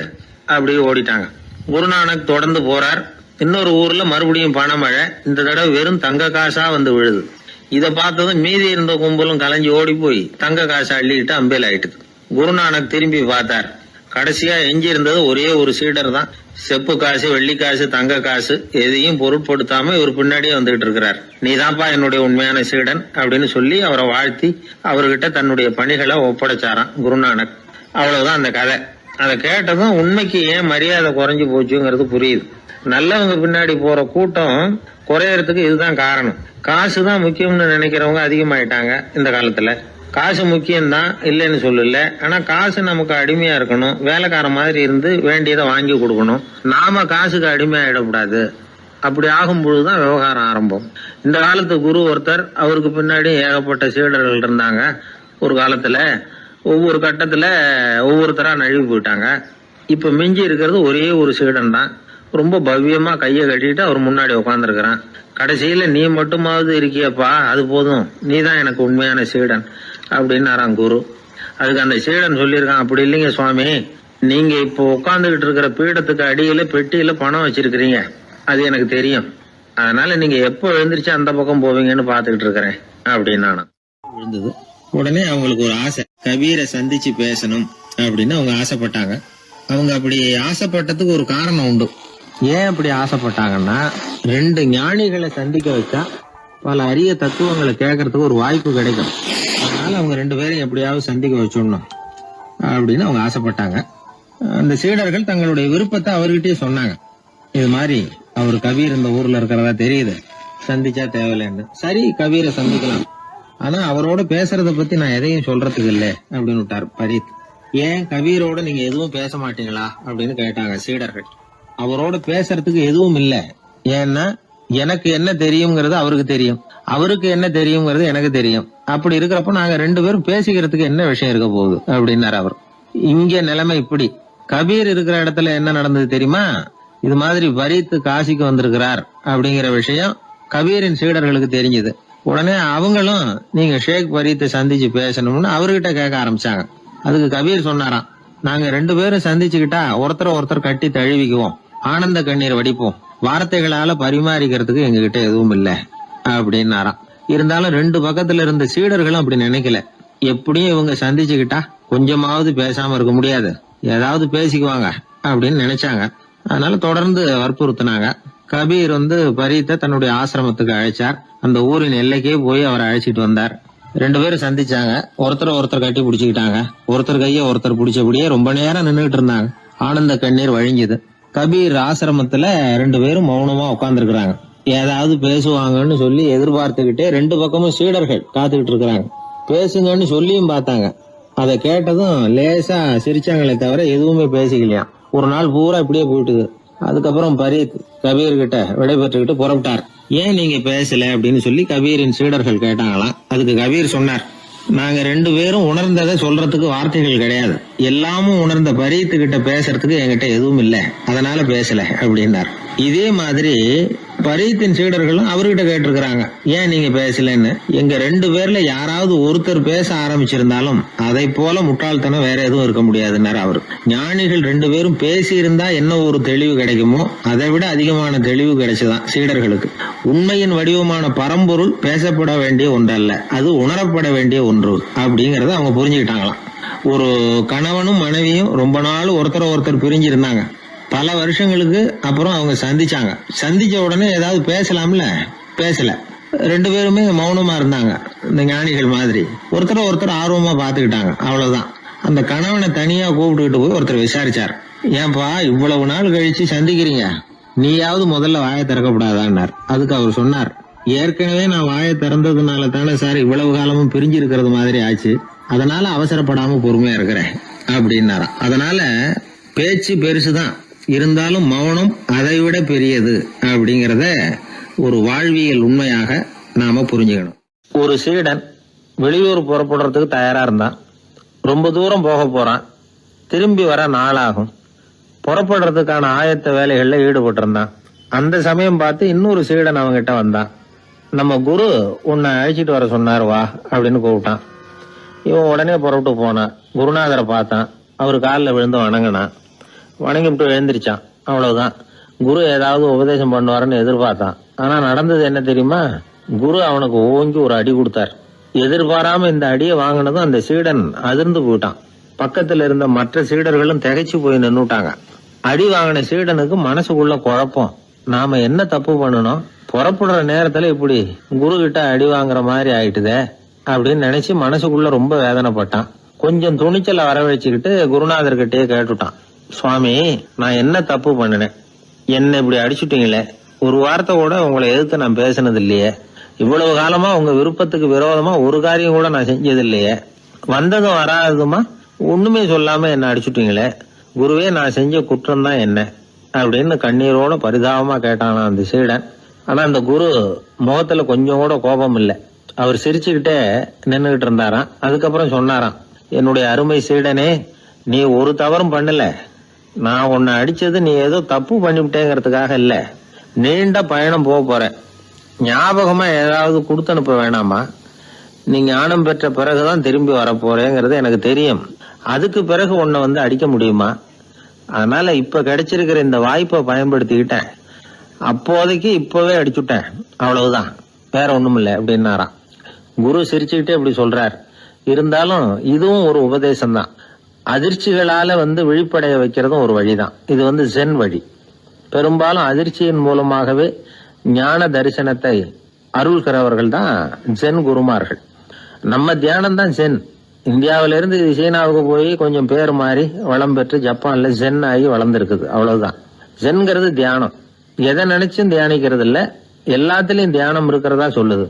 அப்படியே ஓடிட்டாங்க. குருநானக் தொடர்ந்து போறார். இன்னொரு ஊர்ல மறுபடியும் பணமழை. இந்த தடவை வெறும் தங்க காசா விழுது. இதை பார்த்ததும் மீதி இருந்த கும்பலும் கலைஞ்சு ஓடி போய் தங்க காசை அள்ளிக்கிட்டு அம்பேல் ஆயிட்டுது. குருநானக் திரும்பி பார்த்தார். கடைசியா எஞ்சி இருந்தது ஒரே ஒரு சீடர் தான். செப்பு காசு, வெள்ளி காசு, தங்க காசு எதையும் பொருட்படுத்தாம இவர் பின்னாடியே வந்துகிட்டு இருக்கிறார். நீதான்ப்பா என்னுடைய உண்மையான சீடன் அப்படின்னு சொல்லி அவரை வாழ்த்தி அவர்கிட்ட தன்னுடைய பணிகளை ஒப்படைச்சாராம் குருநானக். அவ்வளவுதான் அந்த கதை. அதை கேட்டதும் உண்மைக்கு ஏன் மரியாதை குறைஞ்சு போச்சுங்கிறது புரியுது. நல்லவங்க பின்னாடி போற கூட்டம் குறையறதுக்கு இதுதான் காரணம். காசு தான் முக்கியம்னு நினைக்கிறவங்க அதிகமாயிட்டாங்க இந்த காலத்துல. காசு முக்கியம்தான், இல்லைன்னு சொல்லல. ஆனா காசு நமக்கு அடிமையா இருக்கணும். வேலைக்கார மாதிரி இருந்து வேண்டியதை வாங்கி கொடுக்கணும். நாம காசுக்கு அடிமையாயிடக்கூடாது. அப்படி ஆகும் பொழுதுதான் விவகாரம் ஆரம்பம். இந்த காலத்து குரு ஒருத்தர், அவருக்கு பின்னாடி ஏகப்பட்ட சீடர்கள் இருந்தாங்க. ஒரு காலத்துல ஒவ்வொரு கட்டத்துல ஒவ்வொருத்தரா நழுவி போயிட்டாங்க. இப்ப மிஞ்சி இருக்கிறது ஒரே ஒரு சீடன் தான். ரொம்ப பவ்யமா கையை கட்டிட்டு அவர் முன்னாடி உட்காந்துருக்கிறான். கடைசியில நீ மட்டுமாவது இருக்கியப்பா, அது போதும், நீ தான் எனக்கு உண்மையான சீடன் அப்படின்னாராம் குரு. அதுக்கு அந்த சீடன் சொல்லியிருக்கான், அப்படி இல்லைங்க சுவாமி, நீங்க இப்போ உட்காந்துக்கிட்டு இருக்கிற பீடத்துக்கு அடியில பெட்டியில பணம் வச்சிருக்கிறீங்க, அது எனக்கு தெரியும். அதனால நீங்க எப்போ எழுந்திரிச்சு அந்த பக்கம் போவீங்கன்னு பாத்துக்கிட்டு இருக்கிறேன் அப்படின்னு விழுந்தது. உடனே அவங்களுக்கு ஒரு ஆசை, கபீரை சந்திச்சு பேசணும் அப்படின்னு அவங்க ஆசைப்பட்டாங்க. அவங்க அப்படி ஆசைப்பட்டதுக்கு ஒரு காரணம் உண்டு. ஏன் அப்படி ஆசைப்பட்டாங்கன்னா, ரெண்டு ஞானிகளை சந்திக்க வச்சா பல அரிய தத்துவங்களை கேட்கறதுக்கு ஒரு வாய்ப்பு கிடைக்கும். அதனால அவங்க ரெண்டு பேரும் எப்படியாவது சந்திக்க வச்சிடணும் அப்படின்னு அவங்க ஆசைப்பட்டாங்க. அந்த சீடர்கள் தங்களுடைய விருப்பத்தை அவர்கிட்டயே சொன்னாங்க. இது மாதிரி அவர் கபீர் இந்த ஊர்ல இருக்கிறதா தெரியுது, சந்திச்சா தேவையில்லைன்னு. சரி, கபீரை சந்திக்கலாம், ஆனா அவரோட பேசுறத பத்தி நான் எதையும் சொல்றதுக்கு இல்லை அப்படின்னு விட்டார் பரீத். ஏன் கபீரோட நீங்க எதுவும் பேச மாட்டீங்களா அப்படின்னு கேட்டாங்க சீடர்கள். அவரோட பேசுறதுக்கு எதுவும் இல்ல. ஏன்னா எனக்கு என்ன தெரியுங்கிறது அவருக்கு தெரியும், அவருக்கு என்ன தெரியுங்கிறது எனக்கு தெரியும். அப்படி இருக்கிறப்ப நாங்க ரெண்டு பேரும் பேசிக்கிறதுக்கு என்ன விஷயம் இருக்க போகுது அப்படின்னாரு அவர். இங்க நிலைமை இப்படி. கபீர் இருக்கிற இடத்துல என்ன நடந்தது தெரியுமா? இது மாதிரி பரீத் காசிக்கு வந்திருக்கிறார் அப்படிங்கிற விஷயம் கபீரின் சீடர்களுக்கு தெரிஞ்சது. உடனே அவங்களும் நீங்க ஷேக் பரீத்தை சந்திச்சு பேசணும்னு அவர்கிட்ட கேட்க ஆரம்பிச்சாங்க. அதுக்கு கபீர் சொன்னாராம், நாங்க ரெண்டு பேரும் சந்திச்சுக்கிட்டா ஒருத்தர் கட்டி தழுவிக்குவோம், ஆனந்த கண்ணீர் வடிப்போம், வார்த்தைகளால பரிமாறிக்கிறதுக்கு எங்ககிட்ட எதுவும் இல்ல அப்படின்னாராம். இருந்தாலும் ரெண்டு பக்கத்துல இருந்த சீடர்களும் அப்படி நினைக்கல. எப்படியும் இவங்க சந்திச்சுக்கிட்டா கொஞ்சமாவது பேசாம இருக்க முடியாது, ஏதாவது பேசிக்குவாங்க அப்படின்னு நினைச்சாங்க. அதனால தொடர்ந்து வற்புறுத்தினாங்க. கபீர் பரீத்தை தன்னுடைய ஆசிரமத்துக்கு அழைச்சார். அந்த ஊரின் எல்லைக்கே போய் அவரை அழைச்சிட்டு வந்தார். ரெண்டு பேரும் சந்திச்சாங்க. ஒருத்தர் கட்டி பிடிச்சுக்கிட்டாங்க. ஒருத்தர் கைய ஒருத்தர் பிடிச்சபடியே ரொம்ப நேரம் நின்றுட்டு இருந்தாங்க. ஆனந்த கண்ணீர் வழிஞ்சுது. கபீர் ஆசிரமத்துல ரெண்டு பேரும் மௌனமா உட்கார்ந்துருக்காங்க. ஏதாவது பேசுவாங்கன்னு சொல்லி எதிர்பார்த்துக்கிட்டே ரெண்டு பக்கமும் சீடர்கள் காத்துக்கிட்டு இருக்கிறாங்க. பேசுங்கன்னு சொல்லியும் பார்த்தாங்க. அதை கேட்டதும் லேசா சிரிச்சாங்களே தவிர எதுவுமே பேசிக்கலையாம். ஒரு நாள் பூரா இப்படியே போயிட்டுது. அதுக்கப்புறம் பரீத் கபீர் கிட்ட விடைபெற்றுக்கிட்டு புறப்பட்டார். ஏன் நீங்க பேசல அப்படின்னு சொல்லி கபீரின் சீடர்கள் கேட்டாங்களாம். அதுக்கு கபீர் சொன்னார், நாங்க ரெண்டு பேரும் உணர்ந்ததை சொல்றதுக்கு வார்த்தைகள் கிடையாது. எல்லாமும் உணர்ந்த பரீத்து கிட்ட பேசுறதுக்கு என்கிட்ட எதுவும் இல்லை, அதனால பேசல அப்படின்னார். இதே மாதிரி பரீத்தின் சீடர்களும் அவர்கிட்ட கேட்டிருக்கிறாங்க, ஏன் நீங்க பேசலன்னு. எங்க 2 பேர்ல யாராவது ஒருத்தர் பேச ஆரம்பிச்சிருந்தாலும் அதை போல முட்டாள்தனம் வேற எதுவும் இருக்க முடியாதுன்னாரு அவரு. ஞானிகள் 2 பேரும் பேசி இருந்தா என்ன ஒரு தெளிவு கிடைக்குமோ அதை விட அதிகமான தெளிவு கிடைச்சுதான் சீடர்களுக்கு. உண்மையின் வடிவமான பரம்பொருள் பேசப்பட வேண்டிய ஒன்றல்ல, அது உணரப்பட வேண்டிய ஒன்று அப்படிங்கறத அவங்க புரிஞ்சுக்கிட்டாங்களாம். ஒரு கணவனும் மனைவியும் ரொம்ப நாள் ஒருத்தர் பிரிஞ்சிருந்தாங்க. பல வருஷங்களுக்கு அப்புறம் அவங்க சந்திச்ச உடனே ஏதாவது பேசலாம்ல, பேசல. 2 பேருமே மௌனமா இருந்தாங்க. இந்த ஞானிகள் மாதிரி ஒருத்தர் ஆர்வமா பாத்துக்கிட்டாங்க, அவ்வளவுதான். அந்த கணவனை தனியா கூப்பிட்டுக்கிட்டு போய் ஒருத்தர் விசாரிச்சார். ஏன்பா இவ்வளவு நாள் கழிச்சு சந்திக்கிறீங்க, நீயாவது முதல்ல வாயை திறக்கப்படாதான்னார். அதுக்கு அவர் சொன்னார், ஏற்கனவே நான் வாயை திறந்ததுனால தானே சார் இவ்வளவு காலமும் பிரிஞ்சு இருக்கிறது மாதிரி ஆச்சு, அதனால அவசரப்படாம பொறுமையா இருக்கிறேன் அப்படின்னாராம். அதனால பேச்சு பெருசுதான், இருந்தாலும் மௌனம் அதை விட பெரியது அப்படிங்கறத ஒரு வாழ்வியல் உண்மையாக நாம புரிஞ்சுக்கணும். ஒரு சீடன் வெளியூர் புறப்படுறதுக்கு தயாரா இருந்தான். ரொம்ப தூரம் போக போறான், திரும்பி வர நாளாகும். புறப்படுறதுக்கான ஆயத்த வேலைகள்ல ஈடுபட்டு இருந்தான். அந்த சமயம் பார்த்து இன்னொரு சீடன் அவங்கிட்ட வந்தான். நம்ம குரு உன்னை அழைச்சிட்டு வர சொன்னார், வா அப்படின்னு கூப்பிட்டான். இவன் உடனே புறப்பட்டு போனான். குருநாதரை பார்த்தான். அவர் காலில் விழுந்து வணங்கினான். வணங்கிவிட்டு எழுந்திரிச்சான். அவ்வளவுதான். குரு ஏதாவது உபதேசம் பண்ணுவாருன்னு எதிர்பார்த்தான். ஆனா நடந்தது என்ன தெரியுமா? குரு அவனுக்கு ஓங்கி ஒரு அடி கொடுத்தார். எதிர்பாராம இந்த அடியை வாங்கினதும் அந்த சீடன் அதிர்ந்து போயிட்டான். பக்கத்துல இருந்த மற்ற சீடர்களும் திகைச்சு போய் நின்னுட்டாங்க. அடி வாங்கின சீடனுக்கு மனசுக்குள்ள குழப்பம். நாம என்ன தப்பு பண்ணணும், புறப்படுற நேரத்துல இப்படி குரு கிட்ட அடி வாங்குற மாதிரி ஆயிட்டுதே அப்படின்னு நினைச்சு மனசுக்குள்ள ரொம்ப வேதனைப்பட்டான். கொஞ்சம் துணிச்சலை வரவழைச்சுக்கிட்டு குருநாதர்கிட்டயே கேட்டுட்டான், சுவாமி நான் என்ன தப்பு பண்ணினேன், என்ன இப்படி அடிச்சுட்டீங்களே, ஒரு வார்த்தை கூட உங்களை எதிர்த்து நான் பேசினது இல்லையே, இவ்வளவு காலமா உங்க விருப்பத்துக்கு விரோதமா ஒரு காரியம் கூட நான் செஞ்சது இல்லையே, வந்ததும் வராததுமா ஒண்ணுமே சொல்லாம என்ன அடிச்சுட்டீங்களே, குருவே நான் செஞ்ச குற்றம் தான் என்ன அப்படின்னு கண்ணீரோட பரிதாபமா கேட்டானா அந்த சீடன். ஆனா அந்த குரு முகத்துல கொஞ்சம் கூட கோபம் இல்லை. அவர் சிரிச்சுக்கிட்டே நின்னுகிட்டு இருந்தாராம். அதுக்கப்புறம் சொன்னாராம், என்னுடைய அருமை சீடனே, நீ ஒரு தவறும் பண்ணல, நான் உன்னை அடிச்சது நீ ஏதோ தப்பு பண்ணிவிட்டேங்கிறதுக்காக இல்ல, நீண்ட பயணம் போக போறேன், ஞாபகமா ஏதாவது கொடுத்து அனுப்ப வேணாமா, நீ ஞானம் பெற்ற பிறகுதான் திரும்பி வரப்போறேங்கிறது எனக்கு தெரியும், அதுக்கு பிறகு உன்னை வந்து அடிக்க முடியுமா, அதனால இப்ப கிடைச்சிருக்கிற இந்த வாய்ப்பை பயன்படுத்திக்கிட்டேன், அப்போதைக்கு இப்பவே அடிச்சுட்டேன், அவ்வளவுதான், வேற ஒண்ணும் இல்லை அப்படின்னாராம். குரு சிரிச்சுக்கிட்டே இப்படி சொல்றார். இருந்தாலும் இதுவும் ஒரு உபதேசம் தான். அதிர்ச்சிகளால விழிப்படைய வைக்கிறதும் ஒரு வழிதான். இது ஜென் வழி. பெரும்பாலும் அதிர்ச்சியின் மூலமாகவே ஞான தரிசனத்தை அருள்கிறவர்கள் தான் ஜென் குருமார்கள். நம்ம தியானம் தான் ஜென். இந்தியாவிலிருந்து இது சீனாவுக்கு போய் கொஞ்சம் பேர் மாறி வளம் பெற்று ஜப்பான்ல ஜென் ஆகி வளர்ந்துருக்குது, அவ்வளவுதான். ஜென்கிறது தியானம். எதை நினைச்சும் தியானிக்கிறது இல்ல, எல்லாத்திலையும் தியானம் இருக்கிறதா சொல்லுது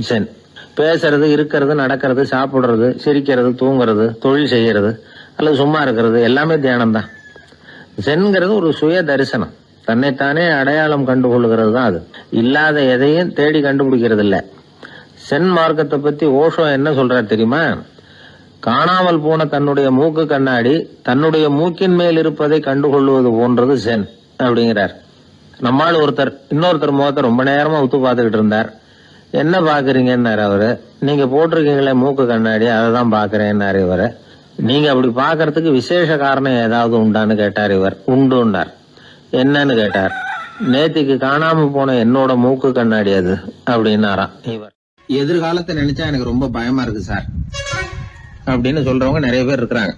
ஜென். பேசுறது, இருக்கிறது, நடக்கிறது, சாப்பிடுறது, சிரிக்கிறது, தூங்குறது, தொழில் செய்யறது அல்லது சும்மா இருக்கிறது எல்லாமே தியானம் தான். ஜென்கிறது ஒரு சுய தரிசனம், தன்னைத்தானே அடையாளம் கண்டுகொள்கிறது தான் அது. இல்லாத எதையும் தேடி கண்டுபிடிக்கிறது இல்ல. சென் மார்க்கத்தை பத்தி ஓஷோ என்ன சொல்றார் தெரியுமா? காணாமல் போன தன்னுடைய மூக்கு கண்ணாடி தன்னுடைய மூக்கின் மேல் இருப்பதை கண்டுகொள்வது போன்றது சென் அப்படிங்கிறார். நம்மால் ஒருத்தர் இன்னொருத்தர் முகத்தை ரொம்ப நேரமா உத்து பார்த்துக்கிட்டு இருந்தார். என்ன பாக்குறீங்கன்னாரு அவரு. நீங்க போட்டிருக்கீங்களே மூக்கு கண்ணாடி, அதை தான் பாக்குறேன்னாரு இவரு. நீங்க அப்படி பாக்குறதுக்கு விசேஷ காரணம் ஏதாவது உண்டான்னு கேட்டார் இவர். உண்டுன்னார். என்னன்னு கேட்டார். நேத்திக்கு காணாம போன என்னோட மூக்கு கண்ணாடி அது அப்படின்னாராம் இவர். எதிர்காலத்தை நினைச்சா எனக்கு ரொம்ப பயமா இருக்கு சார் அப்படின்னு சொல்றவங்க நிறைய பேர் இருக்கிறாங்க.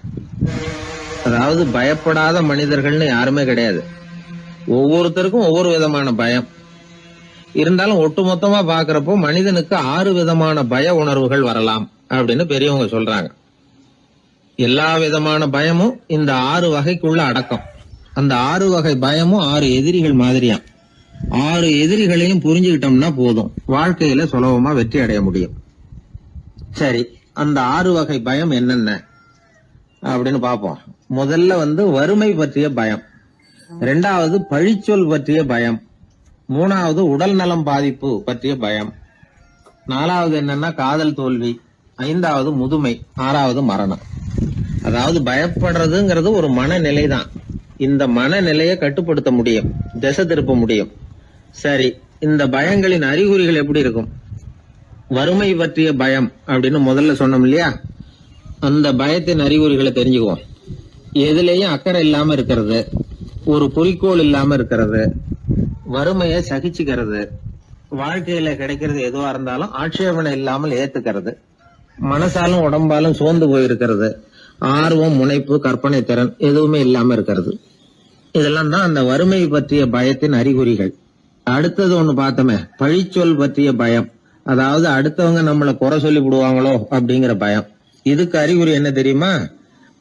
அதாவது பயப்படாத மனிதர்கள்னு யாருமே கிடையாது. ஒவ்வொருத்தருக்கும் ஒவ்வொரு விதமான பயம் இருந்தாலும் ஒட்டுமொத்தமா பாக்குறப்போ மனிதனுக்கு 6 விதமான பய உணர்வுகள் வரலாம் அப்படின்னு பெரியவங்க சொல்றாங்க. எல்லா விதமான பயமும் இந்த 6 வகைக்குள்ள அடக்கம். அந்த 6 வகை பயமும் 6 எதிரிகள் மாதிரியாம். 6 எதிரிகளையும் புரிஞ்சுக்கிட்டோம்னா போதும், வாழ்க்கையில சுலபமா வெற்றி அடைய முடியும். சரி, அந்த 6 வகை பயம் என்னென்ன அப்படின்னு பாப்போம். முதல்ல வறுமை பற்றிய பயம், 2வது பழிச்சொல் பற்றிய பயம், 3வது உடல் நலம் பாதிப்பு பற்றிய பயம், 4வது என்னன்னா காதல் தோல்வி, 5வது முதுமை, 6வது மரணம். அதாவது பயப்படுறதுங்கிறது ஒரு மனநிலை தான். இந்த மனநிலையை கட்டுப்படுத்த முடியும், திசை திருப்ப முடியும். சரி, இந்த பயங்களின் அறிகுறிகள் எப்படி இருக்கும்? வறுமை பற்றிய பயம் அப்படின்னு முதல்ல சொன்னோம் இல்லையா, அந்த பயத்தின் அறிகுறிகளை தெரிஞ்சுக்குவோம். எதுலேயும் அக்கறை இல்லாம இருக்கிறது, ஒரு குறிக்கோள் இல்லாம இருக்கிறது, வறுமையை சகிச்சுக்கிறது, வாழ்க்கையில கிடைக்கிறது எதுவா இருந்தாலும் ஆட்சேபனை இல்லாமல் ஏத்துக்கிறது, மனசாலும் உடம்பாலும் சோர்ந்து போயிருக்கிறது, ஆர்வம், முனைப்பு, கற்பனை திறன் எதுவுமே இல்லாம இருக்கிறது. இதெல்லாம் தான் அந்த வறுமை பற்றிய பயத்தின் அறிகுறிகள். அடுத்தது ஒண்ணு பார்த்தோமே, பழிச்சொல் பற்றிய பயம். அதாவது அடுத்தவங்க நம்மளை குறை சொல்லி விடுவாங்களோ அப்படிங்கிற பயம். இதுக்கு அறிகுறி என்ன தெரியுமா?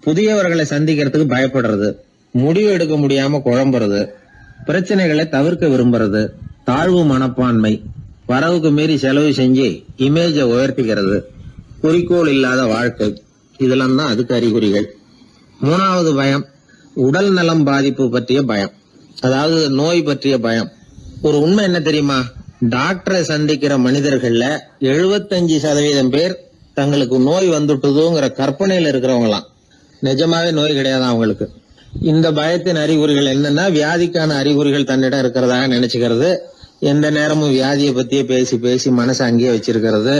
புதியவர்களை சந்திக்கிறதுக்கு பயப்படுறது, முடிவு எடுக்க முடியாம குழம்புறது, பிரச்சனைகளை தவிர்க்க விரும்புறது, தாழ்வு மனப்பான்மை, வரவுக்கு மீறி செலவு செஞ்சு இமேஜை உயர்த்திக்கிறது, குறிக்கோள் இல்லாத வாழ்க்கை. இதெல்லாம் தான் அதுக்கு அறிகுறிகள். மூணாவது பயம், உடல் நலம் பாதிப்பு பற்றிய பயம். அதாவது நோய் பற்றிய பயம். ஒரு உண்மை என்ன தெரியுமா? டாக்டரை சந்திக்கிற மனிதர்கள்ல 75% பேர் தங்களுக்கு நோய் வந்துட்டுதுங்கிற கற்பனையில இருக்கிறவங்களாம். நிஜமாவே நோய் கிடையாது அவங்களுக்கு. இந்த பயத்தின் அறிகுறிகள் என்னன்னா, வியாதிக்கான அறிகுறிகள் தன்னிடம் இருக்கிறதாக நினைச்சுக்கிறது, எந்த நேரமும் வியாதியை பத்தியே பேசி பேசி மனசை அங்கேயே வச்சிருக்கிறது,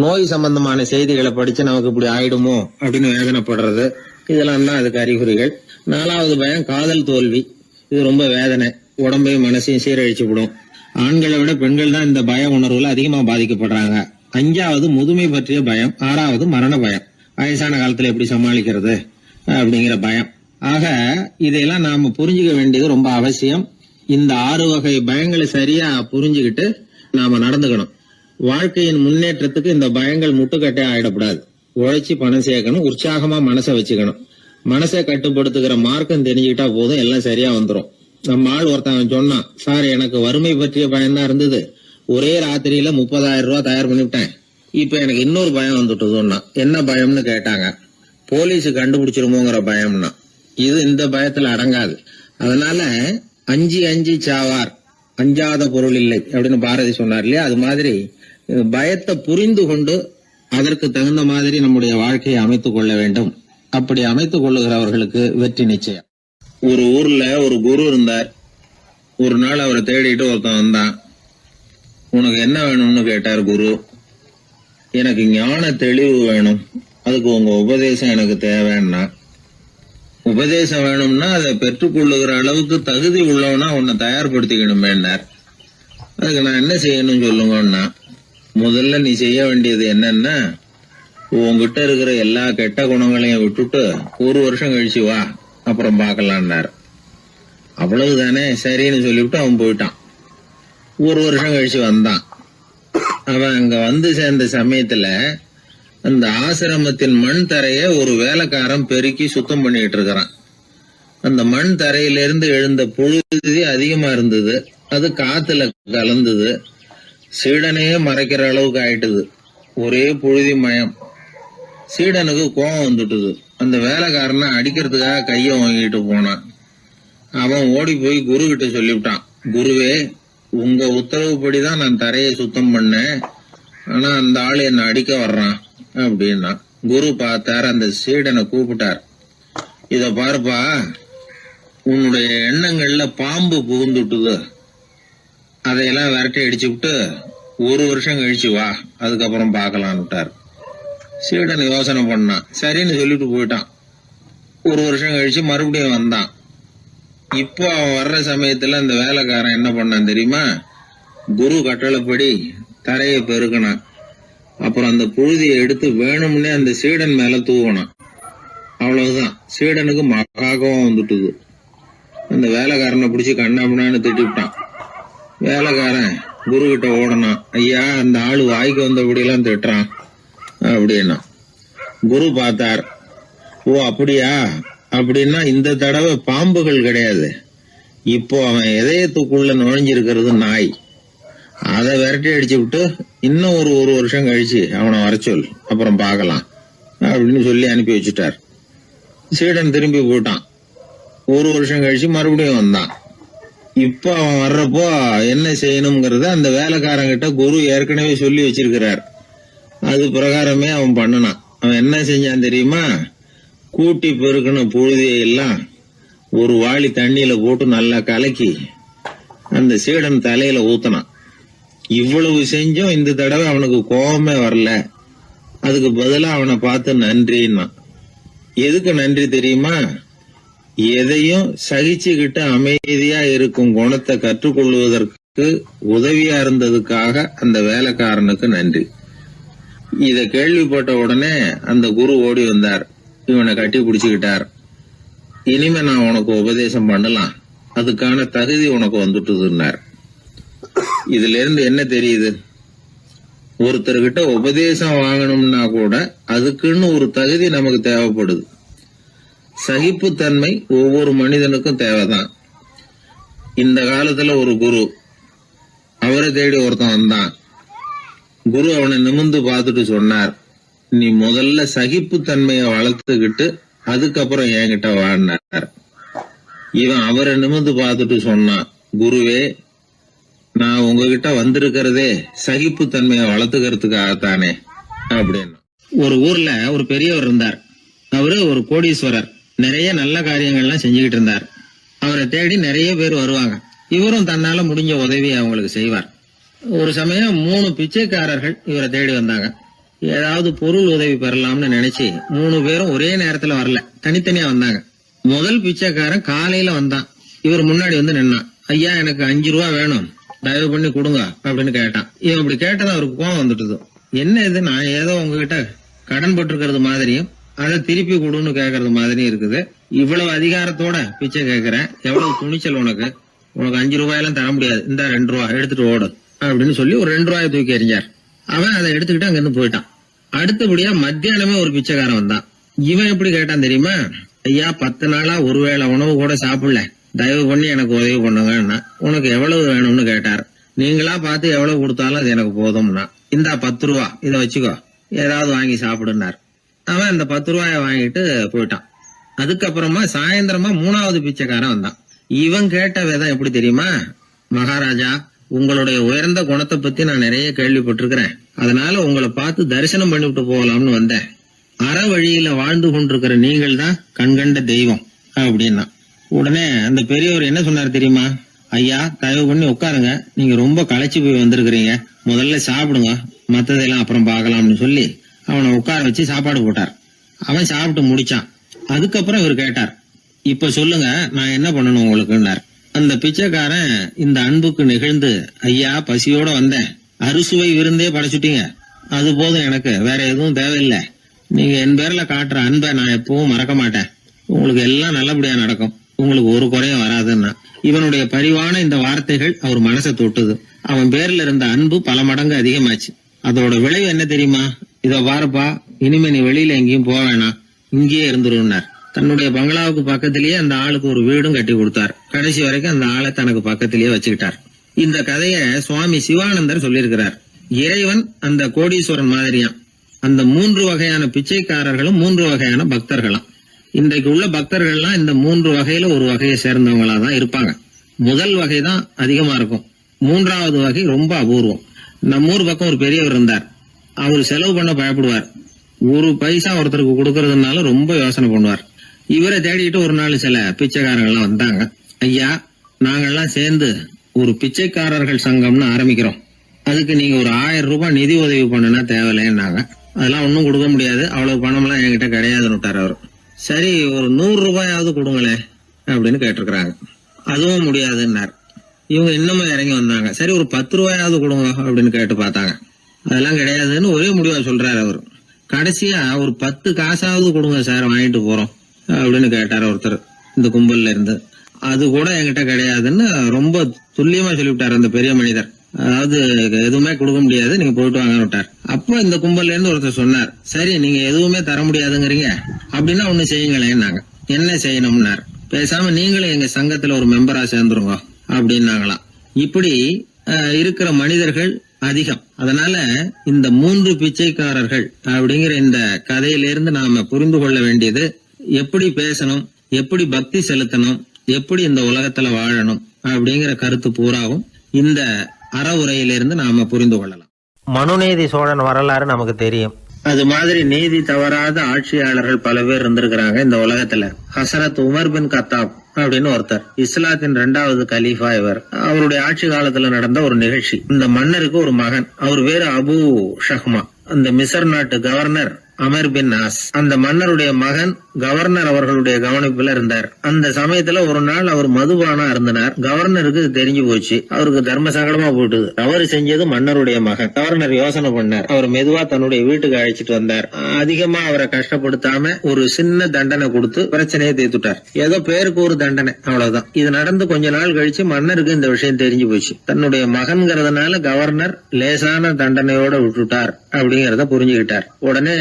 நோய் சம்பந்தமான செய்திகளை படிச்சு நமக்கு இப்படி ஆயிடுமோ அப்படின்னு வேதனைப்படுறது. இதெல்லாம் தான் அதுக்கு அறிகுறிகள். நாலாவது பயம், காதல் தோல்வி. இது ரொம்ப வேதனை, உடம்பையும் மனசையும் சீரழிச்சு விடும். ஆண்களை விட பெண்கள் தான் இந்த பய உணர்வுல அதிகமா பாதிக்கப்படுறாங்க. அஞ்சாவது முதுமை பற்றிய பயம். ஆறாவது மரண பயம். வயசான காலத்துல எப்படி சமாளிக்கிறது அப்படிங்கிற பயம். ஆக இதையெல்லாம் நாம புரிஞ்சுக்க வேண்டியது ரொம்ப அவசியம். இந்த 6 வகை பயங்களை சரியா புரிஞ்சுக்கிட்டு நாம நடந்துக்கணும். வாழ்க்கையின் முன்னேற்றத்துக்கு இந்த பயங்கள் முட்டுக்கட்டே ஆயிடக்கூடாது. உழைச்சி பணம் சேர்க்கணும், உற்சாகமா மனசை வச்சுக்கணும். மனசை கட்டுப்படுத்துகிற மார்க்கம் தெரிஞ்சுக்கிட்டா போதும், எல்லாம் சரியா வந்துடும். நம்ம ஆள் ஒருத்தன் சொன்னான், சார் எனக்கு வறுமை பற்றிய பயம்தான் இருந்தது, ஒரே ராத்திரியில 30,000 ரூபாய் தயார் பண்ணிவிட்டேன், இப்ப எனக்கு இன்னொரு பயம் வந்துட்டுதுன்னா. என்ன பயம்னு கேட்டாங்க. போலீஸ் கண்டுபிடிச்சிருமோங்கிற பயம்னா. இது இந்த பயத்துல அடங்காது. அதனால அஞ்சி சாவார், அஞ்சாத பொருள் இல்லை அப்படின்னு பாரதி சொன்னார் இல்லையா, அது மாதிரி பயத்தை புரிந்து கொண்டு அதற்கு தகுந்த மாதிரி நம்முடைய வாழ்க்கையை அமைத்துக் கொள்ள வேண்டும். அப்படி அமைத்துக் கொள்ளுகிறவர்களுக்கு வெற்றி நிச்சயம். ஒரு ஊர்ல ஒரு குரு இருந்தார். ஒரு நாள் அவரை தேடிட்டு ஒருத்தன் வந்தான். உனக்கு என்ன வேணும்னு கேட்டார் குரு. எனக்கு ஞான தெளிவு வேணும், அதுக்கு உங்க உபதேசம் எனக்கு தேவைன்னா. உபதேசம் வேணும்னா அதை பெற்றுக்கொள்ளுகிற அளவுக்கு தகுதி உள்ளவனா உன்னை தயார்படுத்திக்கணுமேன்னார். அதுக்கு நான் என்ன செய்யணும் சொல்லுங்கன்னா, முதல்ல நீ செய்ய வேண்டியது என்னன்னா, உங்ககிட்ட இருக்கிற எல்லா கெட்ட குணங்களையும் விட்டுட்டு 1 வருஷம் கழிச்சு வா, அப்புறம் பார்க்கலான்னார். அவ்வளவுதானே, சரின்னு சொல்லிவிட்டு அவன் போயிட்டான். 1 வருஷம் கழிச்சு வந்தான். அவன் அங்க வந்து சேர்ந்த சமயத்துல அந்த ஆசிரமத்தின் மண் தரைய ஒரு வேலைக்காரன் பெருக்கி சுத்தம் பண்ணிட்டு இருக்கிறான். அந்த மண் தரையிலிருந்து எழுந்த புழுதி அதிகமா இருந்தது. அது காத்துல கலந்தது. சீடனையே மறைக்கிற அளவுக்கு ஆயிட்டுது. ஒரே புழுதி மயம். சீடனுக்கு கோபம் வந்துட்டுது. அந்த வேலைக்காரனை அடிக்கிறதுக்காக கைய வாங்கிட்டு போனான். அவன் ஓடி போய் குரு கிட்ட சொல்லிவிட்டான், குருவே, உங்க உத்தரவுப்படிதான் நான் தரையை சுத்தம் பண்ணேன், ஆனா அந்த ஆளு என்ன அடிக்க வர்றான் அப்படின்னா. குரு பார்த்தார், அந்த சீடனை கூப்பிட்டார். இத பாருப்பா, உன்னுடைய எண்ணங்கள்ல பாம்பு புகுந்துட்டுது, அதையெல்லாம் விரட்டி அடிச்சு விட்டு 1 வருஷம் கழிச்சு வா, அதுக்கப்புறம் பார்க்கலான்னுட்டார். சீடன் யோசனை பண்ணான், சரின்னு சொல்லிட்டு போயிட்டான். 1 வருஷம் கழிச்சு மறுபடியும் வந்தான். இப்போ அவன் வர்ற சமயத்துல அந்த வேலைக்காரன் என்ன பண்ணான் தெரியுமா? குரு கட்டளைப்படி தரையை பெருக்கினான். அப்புறம் அந்த புழுதியை எடுத்து வேணும்னே அந்த சீடன் மேல தூவனான். அவ்வளவுதான், சீடனுக்கு மகாகம் வந்துட்டுது. அந்த வேலைக்காரனை பிடிச்சி கண்ணாமண்ணான்னு திட்டிவிட்டான். வேலைக்காரன் குரு கிட்ட ஓடனான், ஐயா, அந்த ஆளு வாய்க்கு வந்தபடியெல்லாம் திட்டுறான் அப்படின்னா. குரு பார்த்தார், ஓ அப்படியா, அப்படின்னா இந்த தடவை பாம்புகள் கிடையாது, இப்போ அவன் இதயத்துக்குள்ள நுழைஞ்சிருக்கிறது நாய். அதை விரட்டி அடிச்சு விட்டு இன்னும் ஒரு வருஷம் கழிச்சு அவனை வர சொல், அப்புறம் பார்க்கலாம் அப்படின்னு சொல்லி அனுப்பி வச்சுட்டார். சீடன் திரும்பி போயிட்டான். 1 வருஷம் கழிச்சு மறுபடியும் வந்தான். இப்போ அவன் வர்றப்போ என்ன செய்யணுங்கிறத அந்த வேலைக்காரங்கிட்ட குரு ஏற்கனவே சொல்லி வச்சிருக்கிறார். அது பிரகாரமே அவன் பண்ணனான். அவன் என்ன செஞ்சான் தெரியுமா? கூட்டி பெருக்கின புழுதியை எல்லாம் ஒரு வாளி தண்ணியில போட்டு நல்லா கலக்கி அந்த சீடன் தலையில ஊத்தினான். இவ்வளவு செஞ்சும் இந்த தடவை அவனுக்கு கோபமே வரல. அதுக்கு பதிலா அவனை பார்த்து நன்றின்னா. எதுக்கு நன்றி தெரியுமா? எதையும் சகிச்சுக்கிட்டு அமைதியா இருக்கும் குணத்தை கற்றுக்கொள்வதற்கு உதவியா இருந்ததுக்காக அந்த வேலைக்காரனுக்கு நன்றி. இத கேள்விப்பட்ட உடனே அந்த குரு ஓடி வந்தார், இவனை கட்டி பிடிச்சுக்கிட்டார். இனிமே நான் உனக்கு உபதேசம் பண்ணலாம், அதுக்கான தகுதி உனக்கு வந்துட்டுதுன்னார். இதுல இருந்து என்ன தெரியுது? ஒருத்தர்கிட்ட உபதேசம் வாங்கணும்னா கூட அதுக்குன்னு ஒரு தகுதி நமக்கு தேவைப்படுது. சகிப்புத்தன்மை ஒவ்வொரு மனிதனுக்கும் தேவைதான். இந்த காலத்துல ஒரு குரு, அவரை தேடி ஒருத்தன் வந்தான். குரு அவனை நிமிர்ந்து பார்த்துட்டு சொன்னார், நீ முதல்ல சகிப்புத்தன்மைய வளர்த்துக்கிட்டு அதுக்கப்புறம் என்கிட்ட வாழ்னார். இவன் அவரை நிமிர்ந்து பார்த்துட்டு சொன்னான், குருவே, நான் உங்ககிட்ட வந்திருக்கிறதே சகிப்புத்தன்மைய வளர்த்துக்கிறதுக்காகத்தானே அப்படின்னு. ஒரு ஊர்ல ஒரு பெரியவர் இருந்தார். அவரு ஒரு கோடீஸ்வரர். நிறைய நல்ல காரியங்கள்லாம் செஞ்சுக்கிட்டு இருந்தார். அவரை தேடி நிறைய பேர் வருவாங்க. இவரும் தன்னால முடிஞ்ச உதவி அவங்களுக்கு செய்வார். ஒரு சமயம் 3 பிச்சைக்காரர்கள் இவரை தேடி வந்தாங்க. ஏதாவது பொருள் உதவி பெறலாம்னு நினைச்சு 3 பேரும் ஒரே நேரத்துல வரல, தனித்தனியா வந்தாங்க. முதல் பிச்சைக்காரன் காலையில வந்தான். இவர் முன்னாடி வந்து நின்னான். ஐயா, எனக்கு 5 ரூபா வேணும், தயவு பண்ணி கொடுங்க அப்படின்னு கேட்டான். இவன் இப்படி கேட்டதான் அவருக்கு கோவம் வந்துட்டுது. என்ன இது, நான் ஏதோ உங்ககிட்ட கடன் பட்டிருக்கிறது மாதிரியும் அதை திருப்பி கொடுன்னு கேட்கறது மாதிரியும் இருக்குது. இவ்வளவு அதிகாரத்தோட பிச்சை கேட்கிறேன், எவ்வளவு துணிச்சல் உனக்கு? உனக்கு 5 ரூபாயெல்லாம் தர முடியாது, இந்த 2 ரூபா எடுத்துட்டு ஓடு அப்படின்னு சொல்லி ஒரு 2 ரூபாயை தூக்கி எறிஞ்சார். அவன் அதை எடுத்துக்கிட்டு அங்கிருந்து போயிட்டான். அடுத்தபடியா மத்தியானமே ஒரு பிச்சைக்காரன் வந்தான். இவன் எப்படி கேட்டான் தெரியுமா? ஐயா, 10 நாளா ஒருவேளை உணவு கூட சாப்பிடல, தயவு பண்ணி எனக்கு உதவி பண்ணுங்கன்னா. உனக்கு எவ்வளவு வேணும்னு கேட்டார். நீங்களா பார்த்து எவ்வளவு கொடுத்தாலும் அது எனக்கு போதும்னா. இந்தா 10 ரூபா, இதை வச்சுக்கோ, ஏதாவது வாங்கி சாப்பிடுனார். அவன் அந்த 10 ரூபாய வாங்கிட்டு போயிட்டான். அதுக்கப்புறமா சாயந்தரமா 3வது பிச்சைக்காரன் வந்தான். இவன் கேட்ட விதம் எப்படி தெரியுமா? மகாராஜா, உங்களுடைய உயர்ந்த குணத்தை பத்தி நான் நிறைய கேள்விப்பட்டிருக்கிறேன், அதனால உங்களை பார்த்து தரிசனம் பண்ணிவிட்டு போகலாம்னு வந்தேன். அற வழியில வாழ்ந்து கொண்டிருக்கிற நீங்கள் தான் கண்கண்ட தெய்வம் அப்படின்னா. உடனே அந்த பெரியவர் என்ன சொன்னார் தெரியுமா? ஐயா, தயவு பண்ணி உட்காருங்க, நீங்க ரொம்ப களைச்சு போய் வந்திருக்கிறீங்க, முதல்ல சாப்பிடுங்க, மத்ததெல்லாம் அப்புறம் பார்க்கலாம்னு சொல்லி அவனை உட்கார வச்சு சாப்பாடு போட்டார். அவன் சாப்பிட்டு முடிச்சான். அதுக்கப்புறம் இவர் கேட்டார், இப்ப சொல்லுங்க, நான் என்ன பண்ணணும் உங்களுக்குன்னார். அந்த பிச்சைக்காரன் இந்த அன்புக்கு நெகிழ்ந்து, ஐயா, பசியோட வந்தேன், அறுசுவை விருந்தே படைச்சுட்டீங்க, அது போதும், எனக்கு வேற எதுவும் தேவையில்லை. நீங்க என் பேர்ல காட்டுற அன்பை நான் எப்பவும் மறக்க மாட்டேன், உங்களுக்கு எல்லாம் நல்லபடியா நடக்கும், உங்களுக்கு ஒரு குறையும் வராதுன்னா. இவனுடைய பரிவான இந்த வார்த்தைகள் அவர் மனசை தொட்டுது. அவன் பேர்ல இருந்த அன்பு பல மடங்கு அதிகமாச்சு. அதோட விளைவு என்ன தெரியுமா? இதோ பாருப்பா, இனிமே நீ வெளியில எங்கேயும் போக வேணாம், இங்கேயே இருந்துருன்னார். தன்னுடைய பங்களாவுக்கு பக்கத்திலேயே அந்த ஆளுக்கு ஒரு வீடும் கட்டி கொடுத்தார். கடைசி வரைக்கும் அந்த ஆளை தனக்கு பக்கத்திலேயே வச்சுக்கிட்டார். இந்த கதைய சுவாமி சிவானந்தர் சொல்லியிருக்கிறார். இறைவன் அந்த கோடீஸ்வரன் மாதிரியாம். அந்த 3 வகையான பிச்சைக்காரர்களும் 3 வகையான பக்தர்களும். இன்றைக்கு உள்ள பக்தர்கள்லாம் இந்த 3 வகையில ஒரு வகையை சேர்ந்தவங்களா தான் இருப்பாங்க. முதல் வகை தான் அதிகமா இருக்கும், 3வது வகை ரொம்ப அபூர்வம். நம்ம ஊர் பக்கம் ஒரு பெரியவர் இருந்தார். அவர் செலவு பண்ண பயப்படுவார். 1 பைசா ஒருத்தருக்கு கொடுக்கறதுனால ரொம்ப யோசனை பண்ணுவார். இவரை தேடிட்டு ஒரு நாள் சில பிச்சைக்காரங்கள்லாம் வந்தாங்க. ஐயா, நாங்கெல்லாம் சேர்ந்து ஒரு பிச்சைக்காரர்கள் சங்கம்னு ஆரம்பிக்கிறோம், அதுக்கு நீங்க ஒரு 1000 ரூபாய் நிதி உதவி பண்ணுனா தேவையில்லைன்னாங்க. அதெல்லாம் ஒன்னும் கொடுக்க முடியாது, அவ்வளவு பணம் எல்லாம் என்கிட்ட கிடையாதுன்னு விட்டார் அவர். சரி, ஒரு 100 ரூபாயாவது கொடுங்களேன் அப்படின்னு கேட்டிருக்கிறாங்க. அதுவும் முடியாதுன்னார். இவங்க இன்னமும் இறங்கி வந்தாங்க. சரி, ஒரு 10 ரூபாயாவது கொடுங்க அப்படின்னு கேட்டு பார்த்தாங்க. அதெல்லாம் கிடையாதுன்னு ஒரே முடிவா சொல்றாரு அவர். கடைசியா ஒரு 10 காசாவது கொடுங்க சார், வாங்கிட்டு போறோம் அப்படின்னு கேட்டார் ஒருத்தர் இந்த கும்பல்ல இருந்து. அது கூட என்கிட்ட கிடையாதுன்னு ரொம்ப துல்லியமா சொல்லிவிட்டார் அந்த பெரிய மனிதர். அதாவது எதுவுமே கொடுக்க முடியாது, நீங்க போயிட்டு வாங்க விட்டார். அப்ப இந்த கும்பல்ல இருந்து ஒருத்தர் சொன்னார், சரி, நீங்க எதுவுமே தர முடியாதுங்கிறீங்க, அப்படின்னா ஒண்ணு செய்யுங்களேன்னாங்க. என்ன செய்யணும்னார். பேசாம நீங்களும் எங்க சங்கத்துல ஒரு மெம்பரா சேர்ந்துருங்க அப்படின்னாங்களாம். இப்படி இருக்கிற மனிதர்கள் அதிகம். அதனால இந்த 3 பிச்சைக்காரர்கள் அப்படிங்கிற இந்த கதையிலிருந்து நாம புரிந்து கொள்ள வேண்டியது, எப்படி பேசணும், எப்படி பக்தி செலுத்தணும், எப்படி இந்த உலகத்துல வாழணும் அப்படிங்கிற கருத்து பூராவும் இந்த அறவுரையிலிருந்து நாம புரிந்து கொள்ளலாம். மனுநீதி சோழன் வரலாறு நமக்கு தெரியும். அது மாதிரி நீதி தவறாத ஆட்சியாளர்கள் பல பேர் இருந்திருக்கிறாங்க இந்த உலகத்துல. ஹசரத் உமர் பின் கத்தாப் அப்படின்னு ஒருத்தர். இஸ்லாத்தின் 2வது கலீஃபா இவர். அவருடைய ஆட்சி காலத்துல நடந்த ஒரு நிகழ்ச்சி. இந்த மன்னருக்கு ஒரு மகன், அவர் பேரு அபு ஷஹ்மா. அந்த மிசர் நாட்டு கவர்னர் அமர் பின் ஆஸ், அந்த மன்னருடைய மகன் கவர்னர் அவர்களுடைய கவனிப்புல இருந்தார். அந்த சமயத்துல ஒரு நாள் அவர் மதுபானா இருந்தனார். கவர்னருக்கு தெரிஞ்சு போச்சு. அவருக்கு தர்ம சங்கடமா போட்டுது. தவறு செஞ்சது மன்னருடைய மகன். கவர்னர் யோசனை பண்ணார். அவர் மெதுவா தன்னுடைய வீட்டுக்கு அழைச்சிட்டு வந்தார். அதிகமா அவரை கஷ்டப்படுத்தாம ஒரு சின்ன தண்டனை கொடுத்து பிரச்சனையை தீர்த்துட்டார். ஏதோ பேருக்கு ஒரு தண்டனை, அவ்வளவுதான். இது நடந்து கொஞ்ச நாள் கழிச்சு மன்னருக்கு இந்த விஷயம் தெரிஞ்சு போச்சு. தன்னுடைய மகன்கிறதுனால கவர்னர் லேசான தண்டனையோட விட்டுட்டார் அப்படிங்கறத புரிஞ்சுக்கிட்டார். உடனே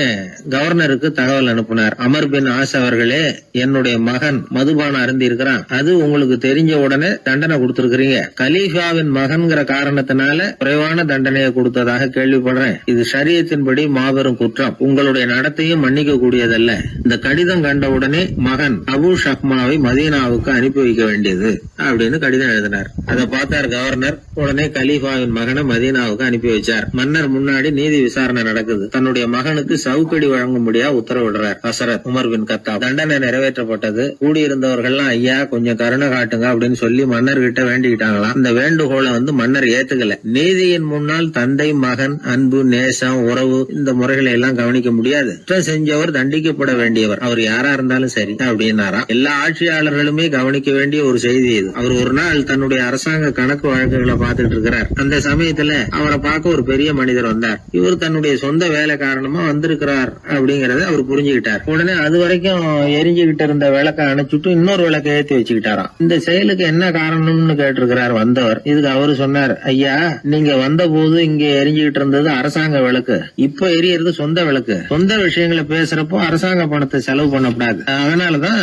கவர்னருக்கு தகவல் அனுப்பினார். அமர் பின் ஆஸ் அவர்களே, என்னுடைய மகன் மதுபானம் அருந்தி இருக்கிறான். அது உங்களுக்கு தெரிஞ்ச உடனே தண்டனை கொடுத்திருக்கிறீங்க. கலீஃபாவின் மகன்கிற காரணத்தினால குறைவான தண்டனையை கொடுத்ததாக கேள்விப்படுறேன். இது ஷரியத்தின்படி மாபெரும் குற்றம். உங்களுடைய நடத்தையும் மன்னிக்க கூடியதல்ல. இந்த கடிதம் கண்ட உடனே மகன் அபு ஷஹ்மாவை மதீனாவுக்கு அனுப்பி வைக்க வேண்டியது அப்படின்னு கடிதம் எழுதினார். அதை பார்த்தார் கவர்னர். உடனே கலீஃபாவின் மகனை மதீனாவுக்கு அனுப்பி வச்சார். மன்னர் முன்னாடி நீதி விசாரணை நடக்குது. தன்னுடைய மகனுக்கு சவுக்கடி வழங்கும்படியா உத்தரவிடுறார் ஹசரத் உமர் பின் கத்தாப். தண்டனை நிறைவேற்றப்பட்டது. கூடியிருந்தவர்கள்லாம் ஐயா கொஞ்சம் கருணை காட்டுங்க அப்படின்னு சொல்லி மன்னர் கிட்ட வேண்டிக்கிட்டாங்களாம். இந்த வேண்டுகோளை மன்னர் ஏத்துக்கல. நீதியின் முன்னால் தந்தை மகன் அன்பு நேசம் உறவு இந்த முறைகளை எல்லாம் கவனிக்க முடியாது. குற்றம் செஞ்சவர் தண்டிக்கப்பட வேண்டியவர், அவர் யாரா இருந்தாலும் சரி அப்படின்னாராம். எல்லா ஆட்சியாளர்களுமே கவனிக்க வேண்டிய ஒரு செய்தி இது. அவர் ஒரு நாள் தன்னுடைய அரசாங்க கணக்கு வழக்குகளை பார்த்துட்டு இருக்கிறார். அந்த சமயத்துல அவரை பார்க்க ஒரு பெரிய மனிதர் வந்தார். இவர் தன்னுடைய சொந்த வேலை காரணமா வந்திருக்கிறார் அப்படிங்கறத அவர் புரிஞ்சுக்கிட்டார். உடனே அது வரைக்கும் எரிஞ்சுகிட்டு இருந்த விளக்க அணைச்சுட்டு இன்னொரு விளக்க ஏற்றி வச்சுக்கிட்டாராம். இந்த செயலுக்கு என்ன காரணம்னு கேட்டிருக்கிறார் வந்தவர். இதுக்கு அவரு சொன்னார், ஐயா நீங்க வந்த போது இங்க எரிஞ்சுகிட்டு இருந்தது அரசாங்க விளக்கு, இப்ப எரியறது சொந்த விளக்கு. சொந்த விஷயங்களை பேசுறப்போ அரசாங்க பணத்தை செலவு பண்ணக்கூடாது, அதனாலதான்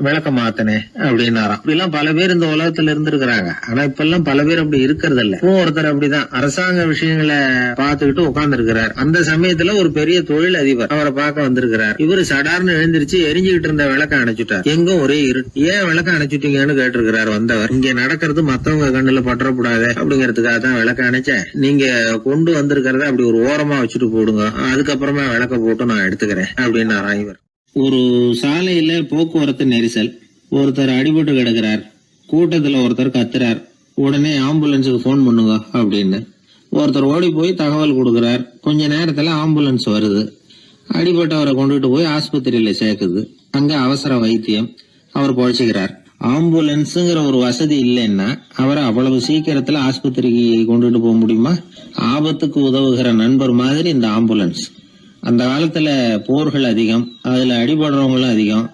விளக்க மாத்தினேன் அப்படின்னாராம். இப்படிலாம் பல பேர் இந்த உலகத்துல இருந்திருக்கிறாங்க. ஆனா இப்ப எல்லாம் பல பேர் அப்படி இருக்கிறது இல்ல. ஒருத்தர் அப்படிதான் அரசாங்க விஷயங்களை பார்த்துக்கிட்டு உட்கார்ந்து இருக்கிறார். அந்த சமயத்துல ஒரு பெரிய தொழில் அதிபர் அவரை பார்க்க வந்திருக்கிறார். இவரு சடார்னு எழுந்திருச்சு எரிஞ்சுகிட்டு இருந்த விளக்க அணைச்சுட்டார். எங்கும் ஒரே இருட்டு. ஏன் விளக்க அணைச்சுட்டீங்கன்னு கேட்டிருக்கிறார் வந்தவர். இங்க நடக்கிறது மத்தவங்க கண்ணுல பற்றக்கூடாது அப்படிங்கறதுக்காக தான் விளக்க அணைச்சேன். நீங்க கொண்டு வந்திருக்கிறத அப்படி ஒரு ஓரமா வச்சுட்டு போடுங்க, அதுக்கப்புறமா விளக்க போட்டு நான் எடுத்துக்கிறேன் அப்படின்னாராம் இவர். ஒரு சாலையில போக்குவரத்து நெரிசல். ஒருத்தர் அடிபட்டு கிடக்கிறார். கூட்டத்துல ஒருத்தர் கத்துறார். உடனே ஆம்புலன்ஸுக்கு போன் பண்ணுங்க அப்படின்னு ஒருத்தர் ஓடி போய் தகவல் கொடுக்கிறார். கொஞ்ச நேரத்துல ஆம்புலன்ஸ் வருது. அடிபட்டவரை கொண்டுட்டு போய் ஆஸ்பத்திரியில சேர்க்குது. அங்க அவசர வைத்தியம். அவர் பொழைச்சுக்கிறார். ஆம்புலன்ஸுங்கிற ஒரு வசதி இல்லைன்னா அவரை அவ்வளவு சீக்கிரத்துல ஆஸ்பத்திரிக்கு கொண்டுட்டு போக முடியுமா? ஆபத்துக்கு உதவுகிற நண்பர் மாதிரி இந்த ஆம்புலன்ஸ். அந்த காலத்துல போர்கள் அதிகம், அதுல அடிபடுறவங்களும் அதிகம்.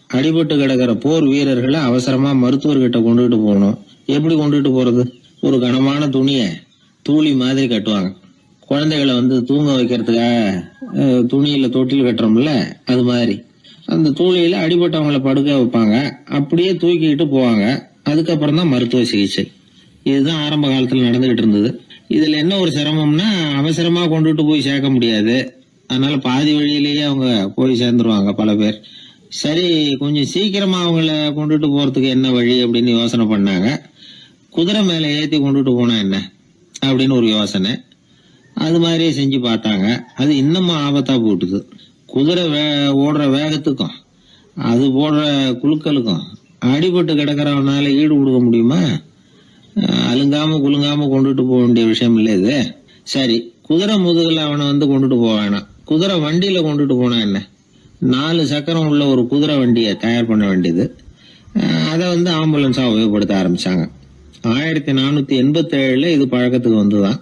அடிபட்டு கிடக்கிற போர் வீரர்களை அவசரமா மருத்துவர்கிட்ட கொண்டுட்டு போகணும். எப்படி கொண்டுட்டு போறது? ஒரு கனமான துணிய தூளி மாதிரி கட்டுவாங்க. குழந்தைகளை தூங்க வைக்கிறதுக்காக துணியில தொட்டில் கட்டுறோம்ல, அது மாதிரி அந்த தூளியில அடிபட்டவங்களை படுக்க வைப்பாங்க. அப்படியே தூக்கிட்டு போவாங்க. அதுக்கப்புறம் தான் மருத்துவ சிகிச்சை. இதுதான் ஆரம்ப காலத்துல நடந்துகிட்டு இருந்தது. இதுல என்ன ஒரு சிரமம்னா, அவசரமா கொண்டுட்டு போய் சேர்க்க முடியாது. அதனால பாதி வழியிலேயே அவங்க போய் சேர்ந்துருவாங்க பல பேர். சரி, கொஞ்சம் சீக்கிரமா அவங்கள கொண்டுட்டு போறதுக்கு என்ன வழி அப்படின்னு யோசனை பண்ணாங்க. குதிரை மேல ஏத்தி கொண்டுட்டு போனா என்ன அப்படின்னு ஒரு யோசனை. அது மாதிரியே செஞ்சு பார்த்தாங்க. அது இன்னமும் ஆபத்தா போட்டுது. குதிரை ஓடுற வேகத்துக்கும் அது போடுற குலுக்கலுக்கும் அடிபட்டு கிடக்கிறவனால ஈடு கொடுக்க முடியுமா? அலுங்காம குலுங்காம கொண்டுட்டு போக வேண்டிய விஷயம் இல்லை இது. சரி, குதிரை முதுகுல அவனை கொண்டுட்டு போக வேணாம். குதிரை வண்டியில கொண்டுட்டு போனா என்ன? 4 சக்கரம் உள்ள ஒரு குதிரை வண்டியை தயார் பண்ண வேண்டியது. அதை ஆம்புலன்ஸா உபயோகப்படுத்த ஆரம்பிச்சாங்க. 1487 இது பழக்கத்துக்கு வந்துதான்.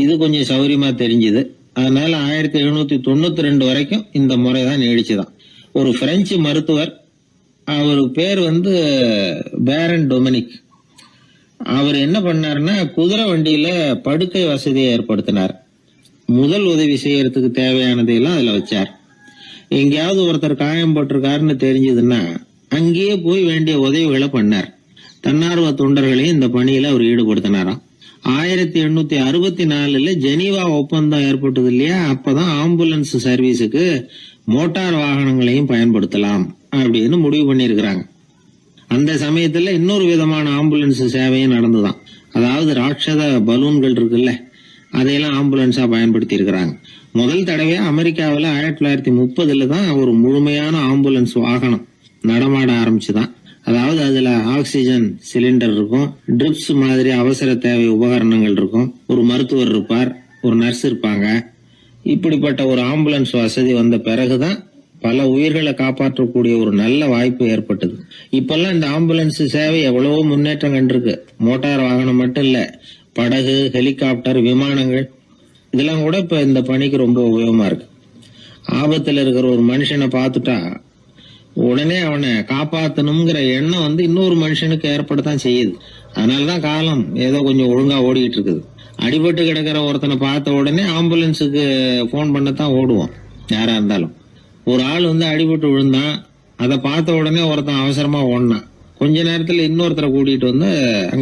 இது கொஞ்சம் சௌரியமா தெரிஞ்சுது. அதனால 1792 வரைக்கும் இந்த முறைதான் நீடிச்சுதான். ஒரு பிரெஞ்சு மருத்துவர், அவரு பேர் பேரன் டொமினிக். அவர் என்ன பண்ணாருன்னா, குதிரை வண்டியில படுக்கை வசதியை ஏற்படுத்தினார். முதல் உதவி செய்யறதுக்கு தேவையானதையெல்லாம் அதுல வச்சார். எங்கேயாவது ஒருத்தர் காயம் போட்டிருக்காருன்னு தெரிஞ்சதுன்னா அங்கேயே போய் வேண்டிய உதவிகளை பண்ணார். தன்னார்வ தொண்டர்களையும் இந்த பணியில அவர் ஈடுபடுத்தினாராம். 1864 ஜெனீவா ஒப்பந்தம் ஏற்பட்டது இல்லையா, அப்பதான் ஆம்புலன்ஸ் சர்வீஸுக்கு மோட்டார் வாகனங்களையும் பயன்படுத்தலாம் அப்படின்னு முடிவு பண்ணிருக்கிறாங்க. அந்த சமயத்துல இன்னொரு விதமான ஆம்புலன்ஸ் சேவையும் நடந்துதான். அதாவது ராட்சத பலூன்கள் இருக்குல்ல, அதையெல்லாம் ஆம்புலன்ஸா பயன்படுத்தி இருக்கிறாங்க. முதல் தடவையா அமெரிக்காவில் 1930 தான் ஒரு முழுமையான ஆம்புலன்ஸ் வாகனம் நடமாட ஆரம்பிச்சுதான். அதாவது அதுல ஆக்சிஜன் சிலிண்டர் இருக்கும், ட்ரிப்ஸ் மாதிரி அவசர தேவை உபகரணங்கள் இருக்கும், ஒரு மருத்துவர் இருப்பார், ஒரு நர்ஸ் இருப்பாங்க. இப்படிப்பட்ட ஒரு ஆம்புலன்ஸ் வசதி வந்த பிறகுதான் பல உயிர்களை காப்பாற்றக்கூடிய ஒரு நல்ல வாய்ப்பு ஏற்பட்டது. இப்பெல்லாம் இந்த ஆம்புலன்ஸ் சேவை எவ்வளவோ முன்னேற்றம் கண்டிருக்கு. மோட்டார் வாகனம் மட்டும் இல்ல, படகு, ஹெலிகாப்டர், விமானங்கள் இதெல்லாம் கூட இப்ப இந்த பணிக்கு ரொம்ப உபயோகமா இருக்கு. ஆபத்துல இருக்கிற ஒரு மனுஷனை பார்த்துட்டா உடனே அவனை காப்பாத்தணுங்கிற எண்ணம் இன்னொரு மனுஷனுக்கு ஏற்படத்தான் செய்யுது. அதனாலதான் காலம் ஏதோ கொஞ்சம் ஒழுங்கா ஓடிக்கிட்டு இருக்குது. அடிபட்டு கிடக்கிற ஒருத்தனை பார்த்த உடனே ஆம்புலன்ஸுக்கு போன் பண்ணத்தான் ஓடுவோம் யாரா இருந்தாலும். ஒரு ஆள் அடிபட்டு விழுந்தான், அதை பார்த்த உடனே ஒருத்தன் அவசரமா ஓடினான். கொஞ்ச நேரத்துல இன்னொருத்தரை கூட்டிட்டு வந்து அங்க